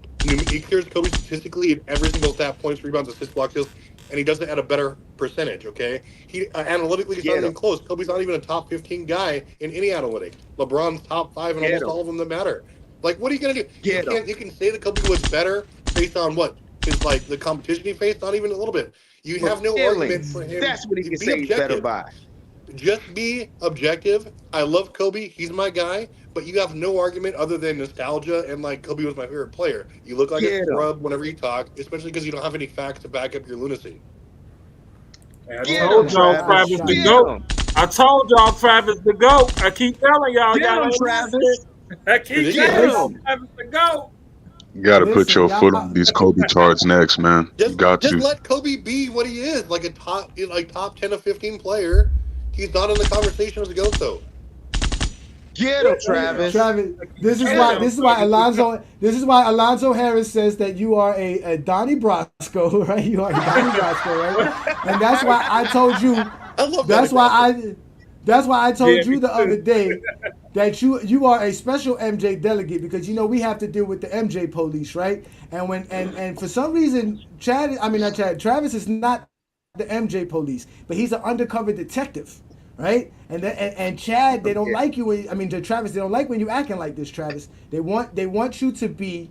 He clears Kobe statistically in every single stat: points, rebounds, assists, blocks, steals, and he does it at a better percentage. Okay, he analytically he's not even close. Kobe's not even a top 15 guy in any analytic. LeBron's top 5 in almost all of them that matter. Like, what are you gonna do? You can say that Kobe was better based on what? Because like the competition he faced, not even a little bit. You have no argument for him. That's what he can say better by. Just be objective. I love Kobe. He's my guy. But you have no argument other than nostalgia and like Kobe was my favorite player. You look like a scrub whenever you talk, especially because you don't have any facts to back up your lunacy. I told y'all Travis the GOAT. I told y'all Travis the GOAT. I keep telling y'all. Y'all don't Travis. I keep telling y'all Travis the GOAT. You got to put your foot on these Kobe charts next, man. You got to. Just let Kobe be what he is, like a top 10 to 15 player. He's not in the conversation as a GOAT, though. Get him, Travis. Travis, this is why Alonzo Harris says that you are a Donnie Brasco, right? You are a Donnie Brasco, right? And that's why I told you. That's why I told you the other day that you are a special MJ delegate because you know we have to deal with the MJ police, right? And for some reason Travis is not the MJ police, but he's an undercover detective. Right, and Chad, they don't like you. Travis, they don't like when you acting like this, Travis. They want you to be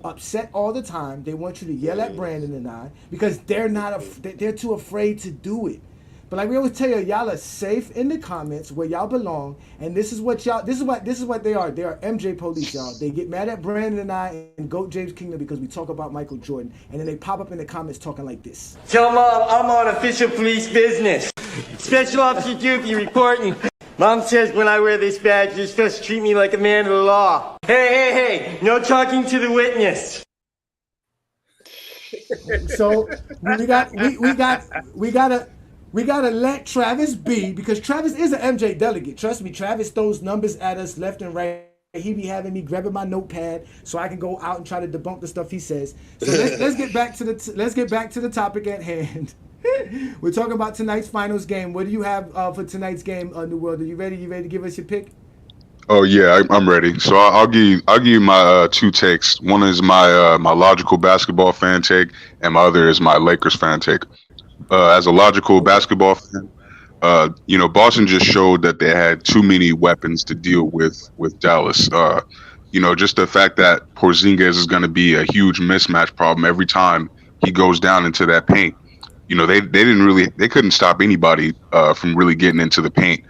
upset all the time. They want you to yell at Brandon and I because they're too afraid to do it. But like we always tell y'all are safe in the comments where y'all belong, and this is what they are. They are MJ police, y'all. They get mad at Brandon and I and GOAT James Kingdom because we talk about Michael Jordan, and then they pop up in the comments talking like this. Tell Mom I'm on official police business. Special Officer Dookie reporting. Mom says when I wear this badge, you're supposed to treat me like a man of the law. Hey, no talking to the witness. So we gotta let Travis be because Travis is an MJ delegate. Trust me, Travis throws numbers at us left and right. He be having me grabbing my notepad so I can go out and try to debunk the stuff he says. So let's get back to the topic at hand. We're talking about tonight's finals game. What do you have for tonight's game, New World? Are you ready? You ready to give us your pick? Oh yeah, I'm ready. So I'll give you my 2 takes. One is my logical basketball fan take, and my other is my Lakers fan take. As a logical basketball fan, Boston just showed that they had too many weapons to deal with Dallas. Just the fact that Porzingis is going to be a huge mismatch problem every time he goes down into that paint. They couldn't stop anybody from really getting into the paint.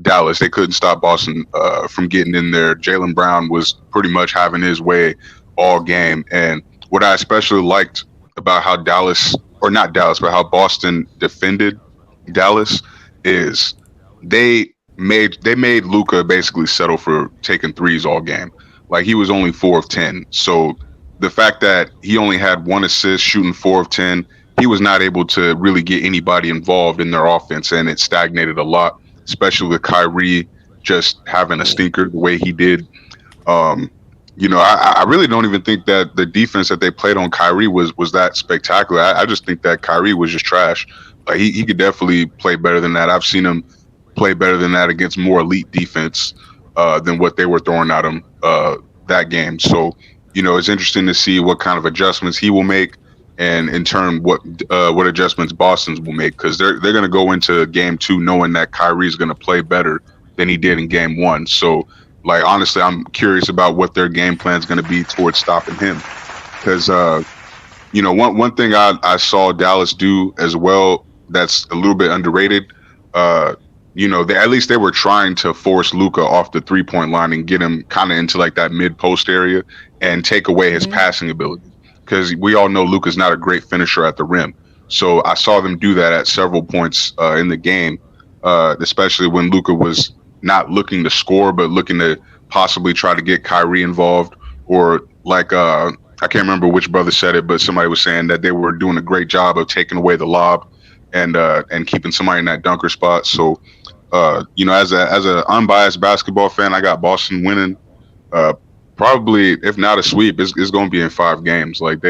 Dallas. They couldn't stop Boston from getting in there. Jaylen Brown was pretty much having his way all game. And what I especially liked about how Dallas, or not Dallas, but how Boston defended Dallas is they made Luka basically settle for taking threes all game. Like he was only 4 of 10. So the fact that he only had 1 assist shooting 4 of 10, he was not able to really get anybody involved in their offense, and it stagnated a lot, especially with Kyrie just having a stinker the way he did. Um, I really don't even think that the defense that they played on Kyrie was that spectacular. I just think that Kyrie was just trash. Like he could definitely play better than that. I've seen him play better than that against more elite defense than what they were throwing at him that game. So, it's interesting to see what kind of adjustments he will make, and in turn, what adjustments Boston's will make, because they're going to go into game 2 knowing that Kyrie's going to play better than he did in game 1. So, like honestly, I'm curious about what their game plan is going to be towards stopping him, because one thing I saw Dallas do as well that's a little bit underrated. At least they were trying to force Luka off the 3-point line and get him kind of into like that mid post area and take away his passing ability, because we all know Luka's not a great finisher at the rim. So I saw them do that at several points in the game, especially when Luka was not looking to score, but looking to possibly try to get Kyrie involved, or like I can't remember which brother said it, but somebody was saying that they were doing a great job of taking away the lob and keeping somebody in that dunker spot. So, as a unbiased basketball fan, I got Boston winning. Probably, if not a sweep, it's going to be in 5 games. Like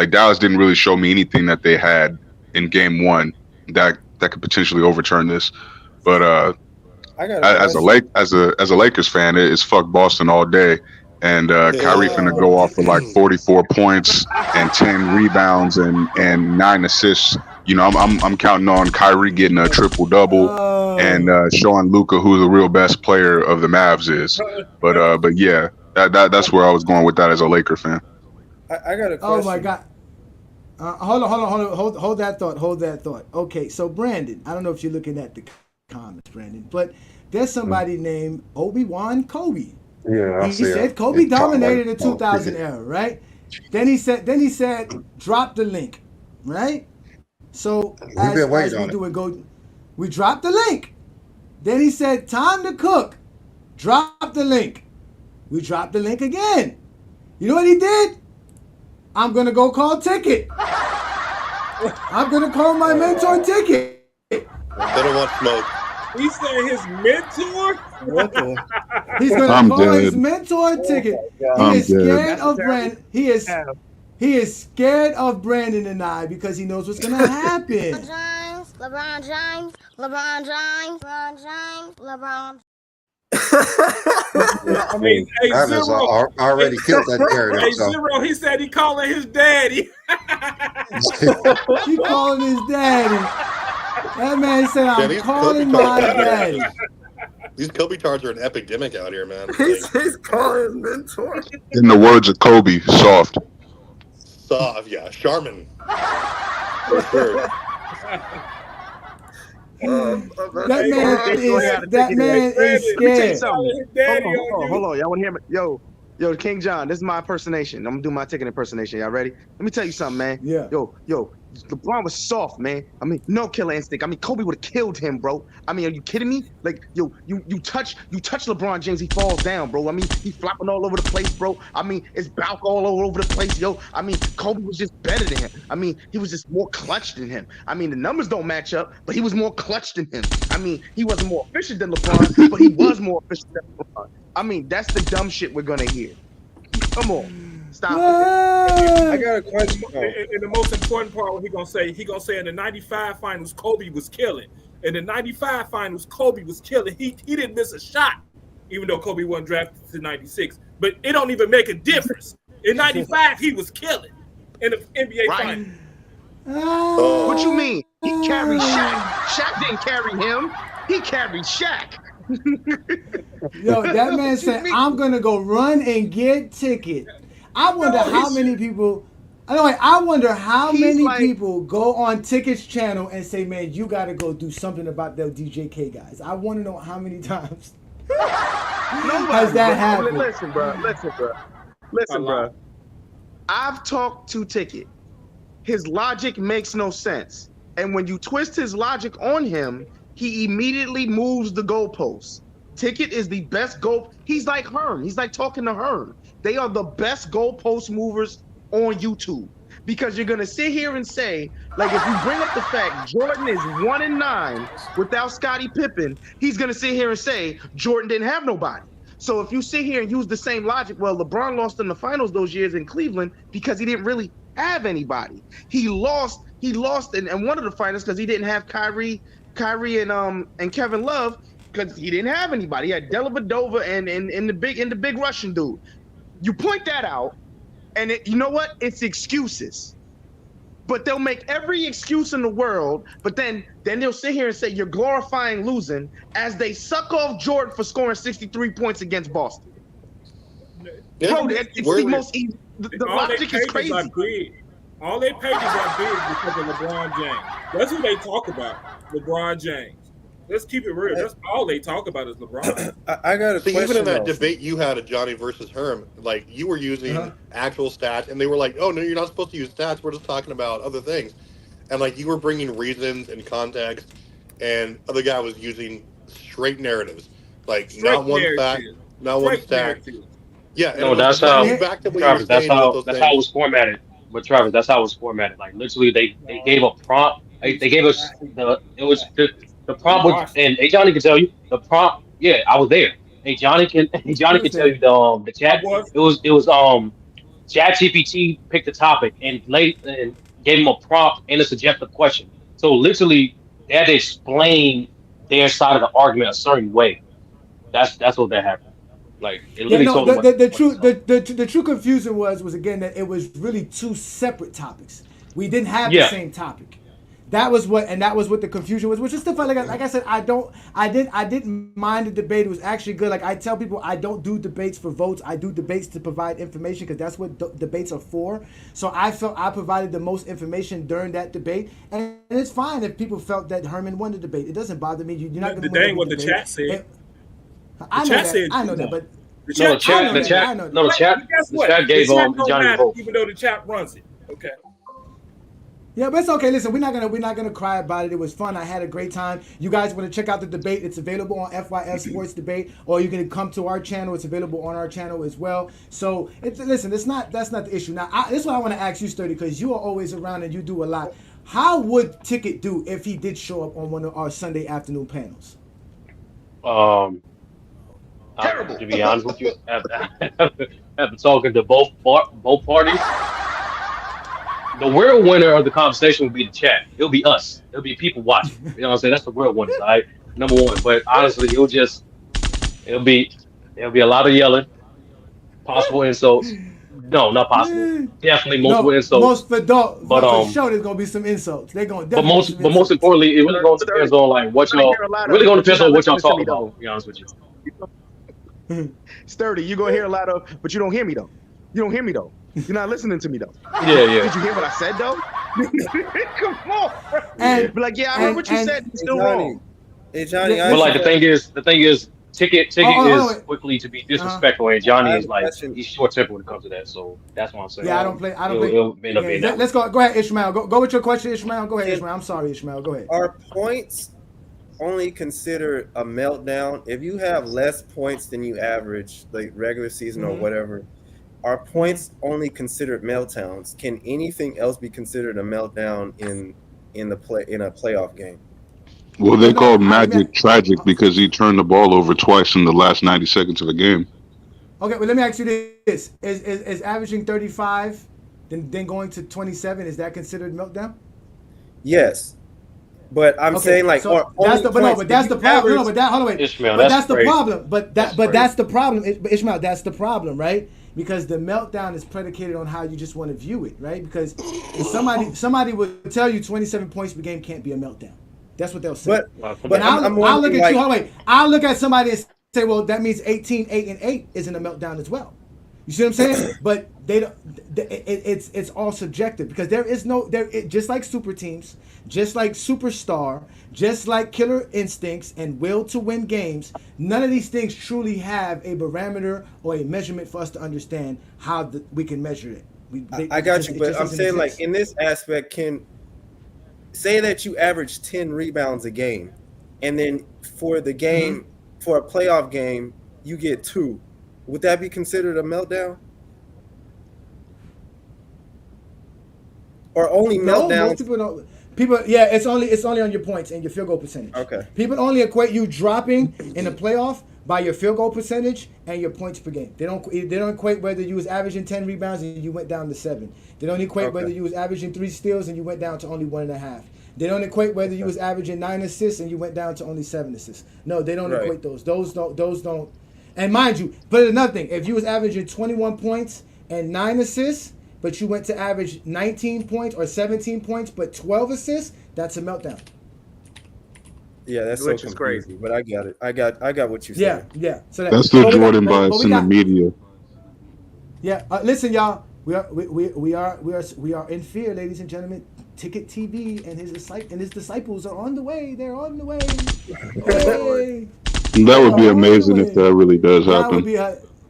Dallas didn't really show me anything that they had in game 1 that could potentially overturn this. But as a Lakers fan, it's fuck Boston all day. And Kyrie finna go off for like 44 points and 10 rebounds and 9 assists. I'm counting on Kyrie getting a triple double and showing Luka who the real best player of the Mavs is. But yeah, that's where I was going with that as a Laker fan. I got a question. Oh my God. Hold that thought. Okay, so Brandon, I don't know if you're looking at the comments, Brandon, but there's somebody named Obi-Wan Kobe. Yeah, he said Kobe dominated the 2000 era, right? Then he said drop the link, right? So as we do it, we drop the link. Then he said time to cook. Drop the link. We dropped the link again. You know what he did? I'm gonna go call Ticket. I'm gonna call my mentor Ticket. They don't want smoke. He said his mentor? He's gonna call his mentor Ticket. He is scared of Brandon. He is scared of Brandon and I because he knows what's gonna happen. LeBron James. I mean, Zero already killed that character. Hey, Zero, he said he calling his daddy. He calling his daddy. That man said, I'm calling my daddy. These Kobe cards are an epidemic out here, man. He's calling his mentor. In the words of Kobe, soft. Soft, yeah. Charmin. For sure. That man is scared. Hold on. Y'all want to hear me? Yo, King John, this is my impersonation. I'm gonna do my Ticket impersonation. Y'all ready? Let me tell you something, man. Yeah. Yo, LeBron was soft, man. I mean, no killer instinct. I mean, Kobe would have killed him, bro. I mean, are you kidding me? Like, you touch LeBron James, he falls down, bro. I mean, he's flopping all over the place, bro. I mean, it's Balk all over the place, yo. I mean, Kobe was just better than him. I mean, he was just more clutch than him. I mean, the numbers don't match up, but he was more clutch than him. I mean, he wasn't more efficient than LeBron, but he was more efficient than LeBron. I mean, that's the dumb shit we're gonna hear. Come on. Stop. I got a question. And the most important part, what he gonna say in the '95 finals, Kobe was killing. In the '95 finals, Kobe was killing. He didn't miss a shot, even though Kobe wasn't drafted to '96. But it don't even make a difference. In '95, he was killing in the NBA finals. What you mean? He carried Shaq. Shaq didn't carry him. He carried Shaq. Yo, that man said, I'm gonna go run and get Ticket. I wonder how many people I wonder how He's many like, people go on Ticket's channel and say, "Man, you got to go do something about the DJK guys." I want to know how many times has that happened. Listen, bro. A Listen, bro. lot. I've talked to Ticket. His logic makes no sense. And when you twist his logic on him, he immediately moves the goalposts. Ticket is the best goal. He's like Hearn. He's like talking to Hearn. They are the best goalpost movers on YouTube. Because you're gonna sit here and say, like, if you bring up the fact Jordan is 1-9 without Scottie Pippen, he's gonna sit here and say Jordan didn't have nobody. So if you sit here and use the same logic, well, LeBron lost in the finals those years in Cleveland because he didn't really have anybody. He lost in one of the finals because he didn't have Kyrie and Kevin Love because he didn't have anybody. He had Dellavedova and the big Russian dude. You point that out, and you know what? It's excuses. But they'll make every excuse in the world, but then they'll sit here and say you're glorifying losing as they suck off Jordan for scoring 63 points against Boston. Bro, it's the most easy. The logic is crazy. All their pages are big because of LeBron James. That's who they talk about, LeBron James. Let's keep it real. That's all they talk about is LeBron. I got a question. Even in that debate you had of Johnny versus Herm, like you were using actual stats, and they were like, "Oh no, you're not supposed to use stats. We're just talking about other things." And like you were bringing reasons and context, and other guy was using straight narratives, like Straight not one narrative. fact, not one Straight stat. narrative. Yeah, No, and that's how. back to what you were Travis, that's saying with how. those That's things. how it was formatted. But Travis, that's how it was formatted. Like literally, they gave a prompt. They gave us the prompt was, and hey Johnny can tell you the prompt. Yeah, I was there. Hey Johnny can tell you the chat. It was Chat GPT picked the topic and gave him a prompt and a suggestive question. So literally, they had to explain their side of the argument a certain way. That's what that happened. Like it Yeah, literally no. told them The true confusion was again that it was really two separate topics. We didn't have the Yeah. same topic. That was what the confusion was, which is still fun. Like I said, I didn't mind the debate. It was actually good. Like I tell people, I don't do debates for votes. I do debates to provide information because that's what debates are for. So I felt I provided the most information during that debate, and it's fine if people felt that Herman won the debate. It doesn't bother me. You're not going to win every what the debate. chat said. I know chat that. said I know you that, won. but The No, chat, the I chat, know that. no, the chat, Guess the what? chat gave the chat don't Johnny the matter, vote. even though the chat runs it. Okay. Yeah, but it's okay. Listen, we're not gonna cry about it. It was fun. I had a great time. You guys want to check out the debate? It's available on FYF Sports Debate, or you can come to our channel. It's available on our channel as well. So listen, that's not the issue. Now, this is what I want to ask you, Sturdy, because you are always around and you do a lot. How would Ticket do if he did show up on one of our Sunday afternoon panels? Terrible. To be honest with you, after talking to both parties, the real winner of the conversation will be the chat. It'll be us. It'll be people watching. You know what I'm saying? That's the real winners, all right? Number one. But honestly, it'll be a lot of yelling, possible insults. No, not possible. Definitely multiple insults. For sure, there's gonna be some insults. They're gonna But definitely. most importantly, it really gonna depend on like what y'all. It really gonna depend on what y'all talk about. To be honest with you. Sturdy, you're gonna hear a lot of, but you don't hear me though. You don't hear me though. You're not listening to me though. Yeah. Did you hear what I said though? Come on, bro. Be like, yeah, I heard what you said. You're still wrong. Hey Johnny, But like the thing is, Ticket is wait. quickly to be disrespectful, and Johnny is like question. he's short tempered when it comes to that. So that's what I'm saying. Yeah, I don't play. It'll end up being that. Let's go. Go ahead, Ishmael. Go with your question, Ishmael. Go ahead, Ishmael. I'm sorry, Ishmael. Go ahead. Are points only considered a meltdown if you have less points than you average, like regular season or whatever? Are points only considered meltdowns? Can anything else be considered a meltdown in a playoff game? Well, they call Magic tragic because he turned the ball over twice in the last 90 seconds of a game. Okay, well, let me ask you this: Is averaging 35, then going to 27? Is that considered meltdown? Yes, but I'm saying like, so that's the problem. No, but that hold on, wait. Ishmael, but that's the crazy. problem. But that's the problem. Ishmael, that's the problem, right? Because the meltdown is predicated on how you just want to view it, right? Because if somebody would tell you 27 points per game can't be a meltdown. That's what they'll say. But I'll look at you. Hold on, wait. I'll look at somebody and say, well, that means 18, 8, and 8 isn't a meltdown as well. You see what I'm saying? But they don't. It's all subjective because there is no there. Just like super teams, just like superstar, just like killer instincts and will to win games. None of these things truly have a barometer or a measurement for us to understand how we can measure it. I got you, but I'm saying like in this aspect, can say that you average 10 rebounds a game, and then for the game for a playoff game you get 2. Would that be considered a meltdown? Or only No, meltdowns? most people don't. People, yeah, it's only on your points and your field goal percentage. Okay. People only equate you dropping in the playoff by your field goal percentage and your points per game. They don't equate whether you was averaging 10 rebounds and you went down to 7. They don't equate whether you was averaging 3 steals and you went down to only 1.5. They don't equate whether you was averaging 9 assists and you went down to only 7 assists. No, they don't equate those. Those don't. And mind you, but another thing, if you was averaging 21 points and 9 assists, but you went to average 19 points or 17 points, but 12 assists, that's a meltdown. Yeah, that's so crazy. But I got it. I got what you said. Yeah. So that's the Jordan bias in the media. Yeah, listen, y'all. We are in fear, ladies and gentlemen. Ticket TV and his disciples are on the way. They're on the way. Hey. That would be amazing if that really does happen.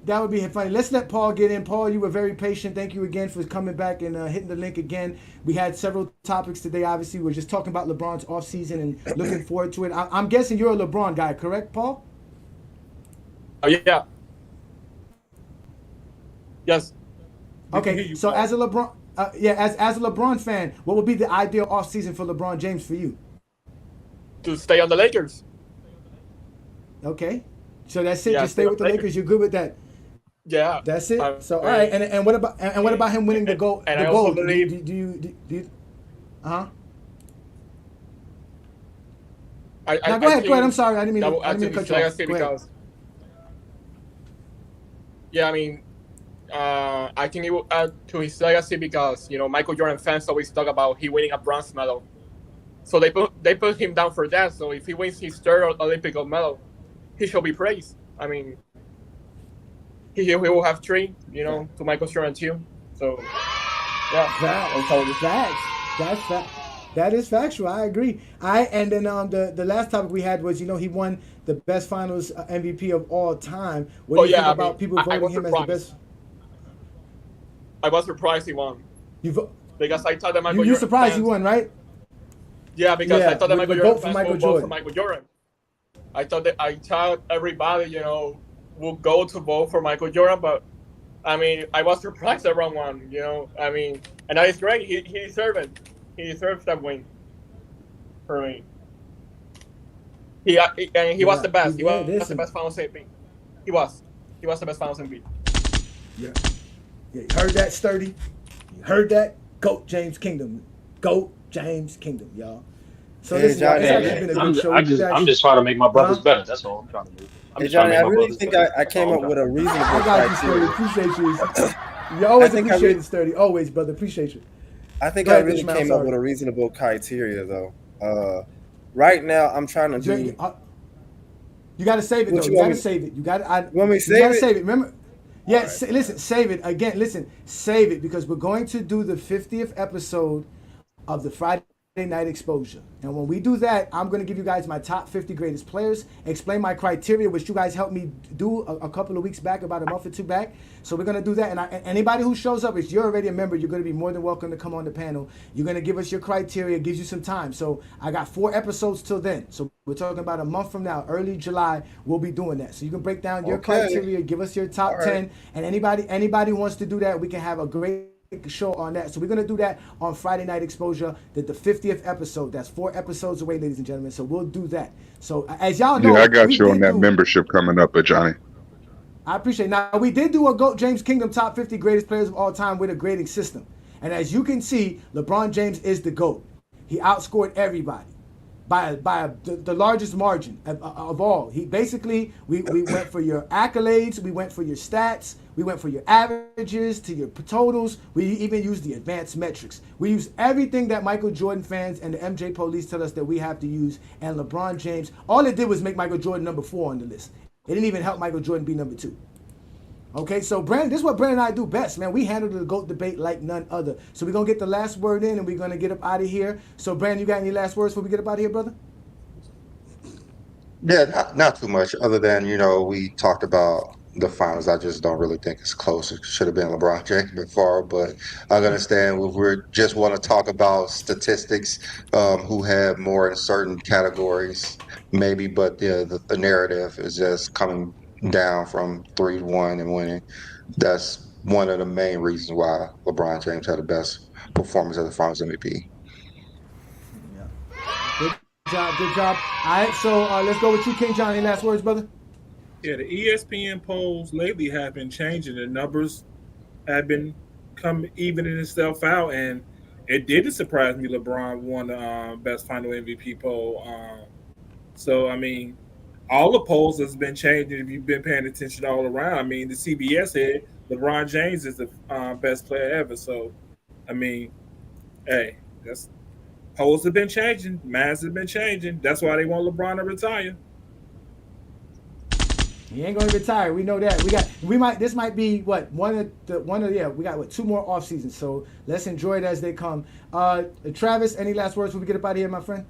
That would be funny. Let's let Paul get in. Paul, you were very patient. Thank you again for coming back and hitting the link again. We had several topics today. Obviously, we're just talking about LeBron's offseason and looking forward to it. I'm guessing you're a LeBron guy, correct, Paul? Oh, yeah. Yes. Okay, so as a LeBron, as a LeBron fan, what would be the ideal offseason for LeBron James for you? To stay on the Lakers. Okay, so that's it. Just stay with the Lakers. You're good with that. Yeah, that's it. So all right, and what about him winning the gold? And the I also gold. believe. Do you? Now go ahead. I'm sorry. I didn't mean to cut you off. Go ahead. Yeah, I mean, I think he will add to his legacy because Michael Jordan fans always talk about he winning a bronze medal, so they put him down for that. So if he wins his third Olympic gold medal, he should be praised. I mean, he will have 3, to Michael Jordan too. So yeah, that is factual. I agree. And then the last topic we had was he won the best Finals MVP of all time. What do you think about people voting him as the best? I was surprised he won. Because I thought that Michael Jordan. You surprised fans, he won, right? Yeah, because I thought that Michael Jordan fans would vote for Michael Jordan. I thought everybody, would go to vote for Michael Jordan, but I mean, I was surprised everyone won. I mean, and that is great. He deserved it. He deserves that win. For me, he was the best. He was the best Finals MVP. He was the best Finals MVP. Yeah. You heard that, Sturdy? You heard that? GOAT James Kingdom. GOAT James Kingdom, y'all. So this has been a good show. I'm just trying to make my brothers better. That's all I'm trying to do. Hey, Johnny, I really think I came up with a reasonable I got you, Sturdy. Appreciate you. You always appreciate it, Sturdy. Always, brother. Appreciate you. I think I really came up with a reasonable criteria, though. Right now, I'm trying to do. You got to save it, though. You got to save it. You want me to save it? Save it. Remember? Yeah, right. Listen, save it. Again, listen, save it because we're going to do the 50th episode of the Friday Night Exposure. And when we do that, I'm going to give you guys my top 50 greatest players, explain my criteria, which you guys helped me do a couple of weeks back, about a month or 2 back. So we're going to do that. And anybody who shows up, if you're already a member, you're going to be more than welcome to come on the panel. You're going to give us your criteria, gives you some time. So I got 4 episodes till then. So we're talking about a month from now, early July, we'll be doing that. So you can break down your criteria, give us your top 10. And anybody who wants to do that, we can have a great show on that. So we're going to do that on Friday Night Exposure, the 50th episode. That's 4 episodes away, ladies and gentlemen. So we'll do that. So as y'all know, I got you on that membership coming up, Johnny. I appreciate it. Now, we did do a GOAT James Kingdom top 50 greatest players of all time with a grading system. And as you can see, LeBron James is the GOAT. He outscored everybody by the largest margin of all. He basically, we went for your accolades, we went for your stats, we went for your averages to your totals. We even used the advanced metrics. We used everything that Michael Jordan fans and the MJ police tell us that we have to use. And LeBron James, all it did was make Michael Jordan number 4 on the list. It didn't even help Michael Jordan be number 2. Okay, so Brandon, this is what Brandon and I do best, man. We handle the GOAT debate like none other. So we're going to get the last word in and we're going to get up out of here. So, Brandon, you got any last words before we get up out of here, brother? Yeah, not too much. Other than we talked about the finals. I just don't really think it's close. It should have been LeBron James before, but I understand if we just want to talk about statistics, who had more in certain categories, maybe. But the narrative is just coming down from 3-1 and winning. That's one of the main reasons why LeBron James had the best performance as the Finals MVP. Good job, good job. All right, so let's go with you, King John. Any last words, brother? Yeah, the ESPN polls lately have been changing. The numbers have been evening itself out, and it didn't surprise me. LeBron won the best Final MVP poll. So I mean, all the polls has been changing. If you've been paying attention all around, I mean, the CBS said LeBron James is the best player ever. So I mean, hey, that's polls have been changing. Mass have been changing. That's why they want LeBron to retire. He ain't gonna retire. We know that. This might be what we got what 2 more off seasons. So let's enjoy it as they come. Travis, any last words before we get up out of here, my friend?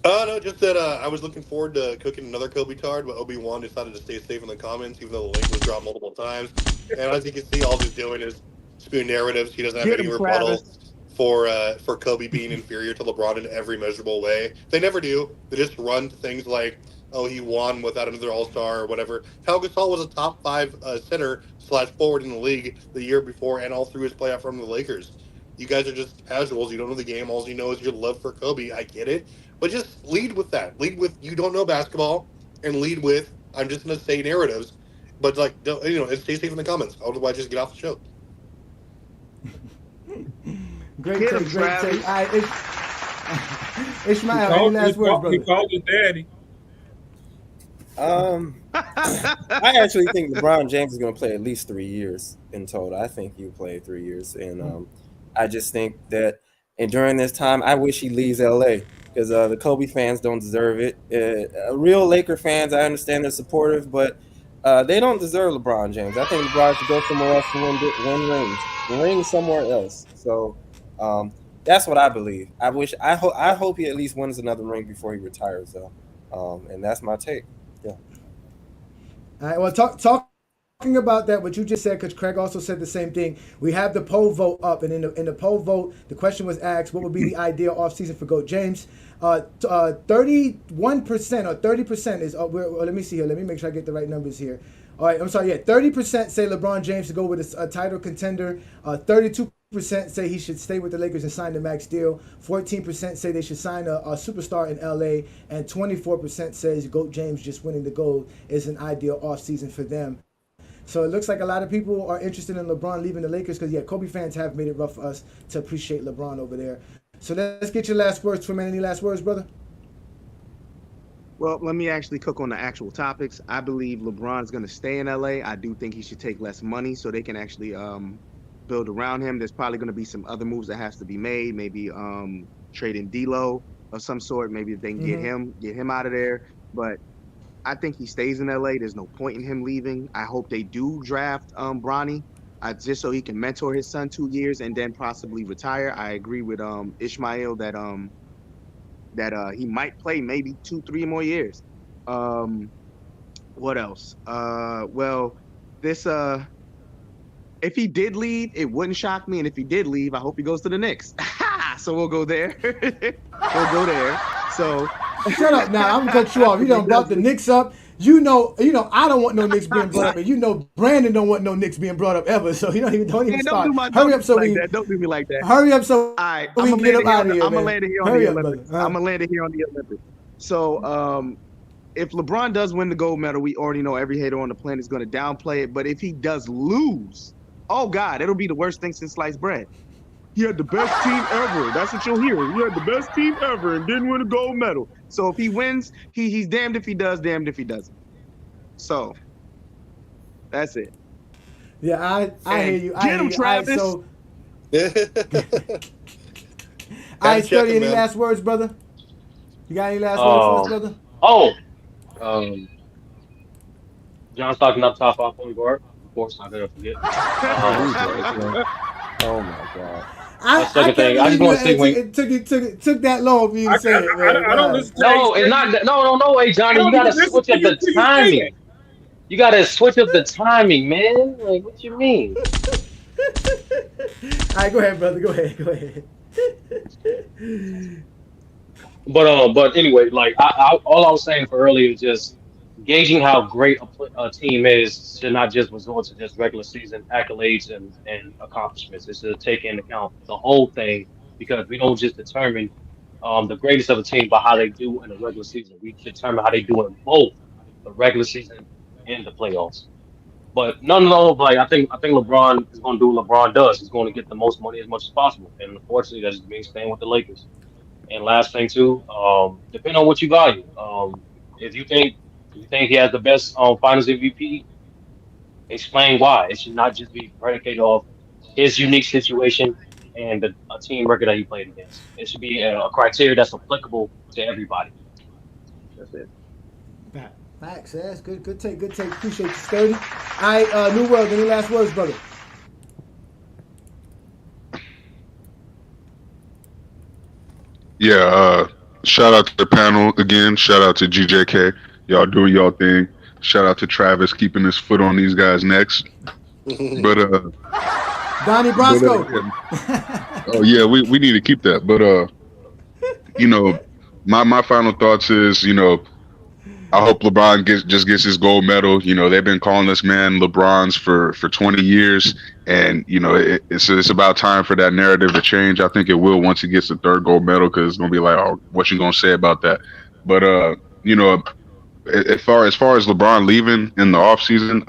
No, just that I was looking forward to cooking another Kobe card, but Obi-Wan decided to stay safe in the comments, even though the link was dropped multiple times. And as you can see, all he's doing is spewing narratives. He doesn't have any rebuttal for Kobe being inferior to LeBron in every measurable way. They never do. They just run to things like, oh, he won without another All-Star or whatever. Pau Gasol was a top 5 center/forward in the league the year before and all through his playoff run with the Lakers. You guys are just casuals. You don't know the game. All you know is your love for Kobe. I get it. But just lead with that. Lead with you don't know basketball, and lead with I'm just going to say narratives. But and stay safe in the comments. Otherwise, just get off the show. Great take. Ishmael, any last words, brother? He called his daddy. I actually think LeBron James is going to play at least 3 years in total. I think he'll play 3 years, and I just think that, and during this time, I wish he leaves LA because the Kobe fans don't deserve it. Real Laker fans, I understand they're supportive, but they don't deserve LeBron James. I think LeBron should go somewhere else to win rings, ring somewhere else. So that's what I believe. I hope he at least wins another ring before he retires, though. And that's my take. Yeah. All right. Well, talking about that, what you just said, because Craig also said the same thing. We have the poll vote up, and in the poll vote, the question was asked, what would be the ideal offseason for GOAT James? 31% or 30% is. Let me see here. Let me make sure I get the right numbers here. All right. I'm sorry. Yeah, 30% say LeBron James to go with a title contender. 32% say he should stay with the Lakers and sign the max deal. 14% say they should sign a superstar in LA, and 24% says GOAT James just winning the gold is an ideal offseason for them. So it looks like a lot of people are interested in LeBron leaving the Lakers because, Kobe fans have made it rough for us to appreciate LeBron over there. So let's get your last words, Twin Man. Any last words, brother? Well, let me actually cook on the actual topics. I believe LeBron's going to stay in LA. I do think he should take less money so they can actually build around him. There's probably going to be some other moves that has to be made. Maybe trading D'Lo of some sort. Maybe if they can get him out of there. But I think he stays in LA. There's no point in him leaving. I hope they do draft Bronny, just so he can mentor his son 2 years and then possibly retire. I agree with Ishmael that he might play maybe 2-3 more years. What else? If he did leave, it wouldn't shock me. And if he did leave, I hope he goes to the Knicks. So we'll go there. We'll go there. So shut up now. I'm gonna cut you off. You done brought the Knicks up. I don't want no Knicks being brought up, and Brandon don't want no Knicks being brought up ever. So don't even start. Hurry up, don't do me like that. Hurry up, so all right, we can get up out of here. I'm gonna land it here on the Olympics. I'm gonna land it here on the Olympics. So if LeBron does win the gold medal, we already know every hater on the planet is gonna downplay it. But if he does lose, oh God, it'll be the worst thing since sliced bread. He had the best team ever. That's what you'll hear. He had the best team ever and didn't win a gold medal. So if he wins, he's damned if he does, damned if he doesn't. So that's it. Yeah, I hear you. Get him, Travis. All right, Sturdy, any last words, brother? You got any last words for us, brother? John Stockton up top 5 point guard. Of course, not gonna forget. Second thing. Oh my god. I Second can't thing. I just believe want to say when. it took that long for you to say it, man. I don't listen to No, it's not. Xavier. No. Hey, I Johnny, you don't gotta even listen switch to up you the until you say that. timing. You gotta switch up the timing, man. Like, what you mean? All right, go ahead, brother. Go ahead. But anyway, like all I was saying for earlier is just gauging how great a team is should not just resort to just regular season accolades and accomplishments. It's to take into account the whole thing because we don't just determine the greatest of a team by how they do in the regular season. We determine how they do in both the regular season and the playoffs. But nonetheless, like I think LeBron is going to do what LeBron does. He's going to get the most money as much as possible, and unfortunately, that's means staying with the Lakers. And last thing too, depending on what you value. If you think he has the best Finals MVP, explain why. It should not just be predicated off his unique situation and a team record that he played against. It should be a criteria that's applicable to everybody. That's it. Facts, that's good. Good take. Appreciate you, Sturdy. All right, New World. Any last words, brother? Yeah, shout out to the panel again. Shout out to GJK. Y'all doing y'all thing. Shout out to Travis keeping his foot on these guys' necks. But Donnie Brasco. oh yeah, we need to keep that. But my final thoughts is, I hope LeBron gets his gold medal. They've been calling this man LeBron's for 20 years, and it's about time for that narrative to change. I think it will once he gets the third gold medal, because it's gonna be like, oh, what you gonna say about that? But as far as LeBron leaving in the offseason,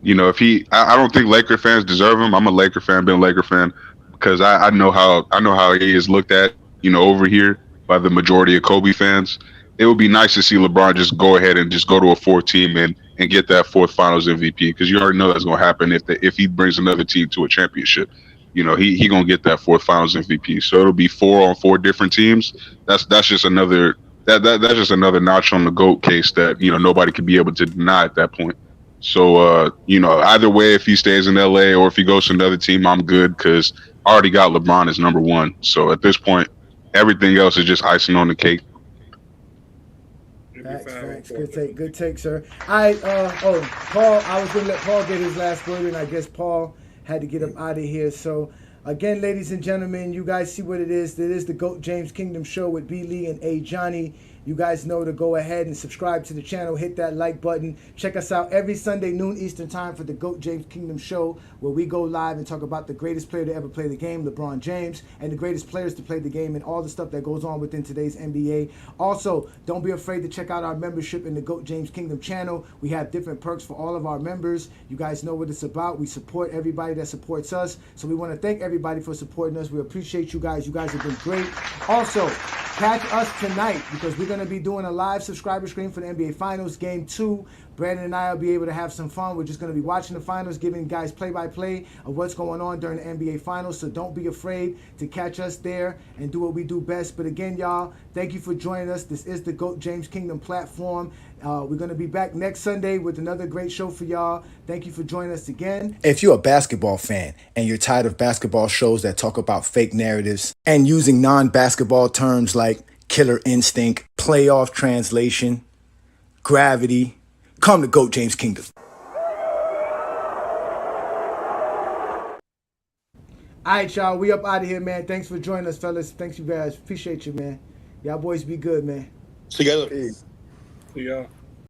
if I don't think Laker fans deserve him. I'm a Laker fan, been a Laker fan, because I know how he is looked at, over here by the majority of Kobe fans. It would be nice to see LeBron just go ahead and just go to a fourth team and get that fourth Finals MVP, because you already know that's going to happen if he brings another team to a championship. He gonna get that fourth Finals MVP. So it'll be 4 on 4 different teams. That's just another that's just another notch on the GOAT case that nobody could be able to deny at that point. So either way, if he stays in LA or if he goes to another team, I'm good, because I already got LeBron as number one. So at this point, everything else is just icing on the cake. Facts. Good take, sir. All right, Paul, I was going to let Paul get his last word, and I guess Paul had to get him out of here. So, again, ladies and gentlemen, you guys see what it is. It is the GOAT James Kingdom Show with B. Lee and A. Johnny. You guys know to go ahead and subscribe to the channel, hit that like button. Check us out every Sunday, noon Eastern time, for the GOAT James Kingdom Show, where we go live and talk about the greatest player to ever play the game, LeBron James, and the greatest players to play the game, and all the stuff that goes on within today's NBA. Also, don't be afraid to check out our membership in the GOAT James Kingdom channel. We have different perks for all of our members. You guys know what it's about. We support everybody that supports us. So we want to thank everybody for supporting us. We appreciate you guys. You guys have been great. Also, catch us tonight, because we're going to be doing a live subscriber stream for the NBA Finals Game 2. Brandon and I will be able to have some fun. We're just going to be watching the finals, giving you guys play-by-play of what's going on during the NBA Finals. So don't be afraid to catch us there and do what we do best. But again, y'all, thank you for joining us. This is the GOAT James Kingdom platform. We're going to be back next Sunday with another great show for y'all. Thank you for joining us again. If you're a basketball fan and you're tired of basketball shows that talk about fake narratives and using non-basketball terms like killer instinct, playoff translation, gravity, come to GOAT James Kingdom. All right, y'all. We up out of here, man. Thanks for joining us, fellas. Thanks, you guys. Appreciate you, man. Y'all boys be good, man. Together. See y'all.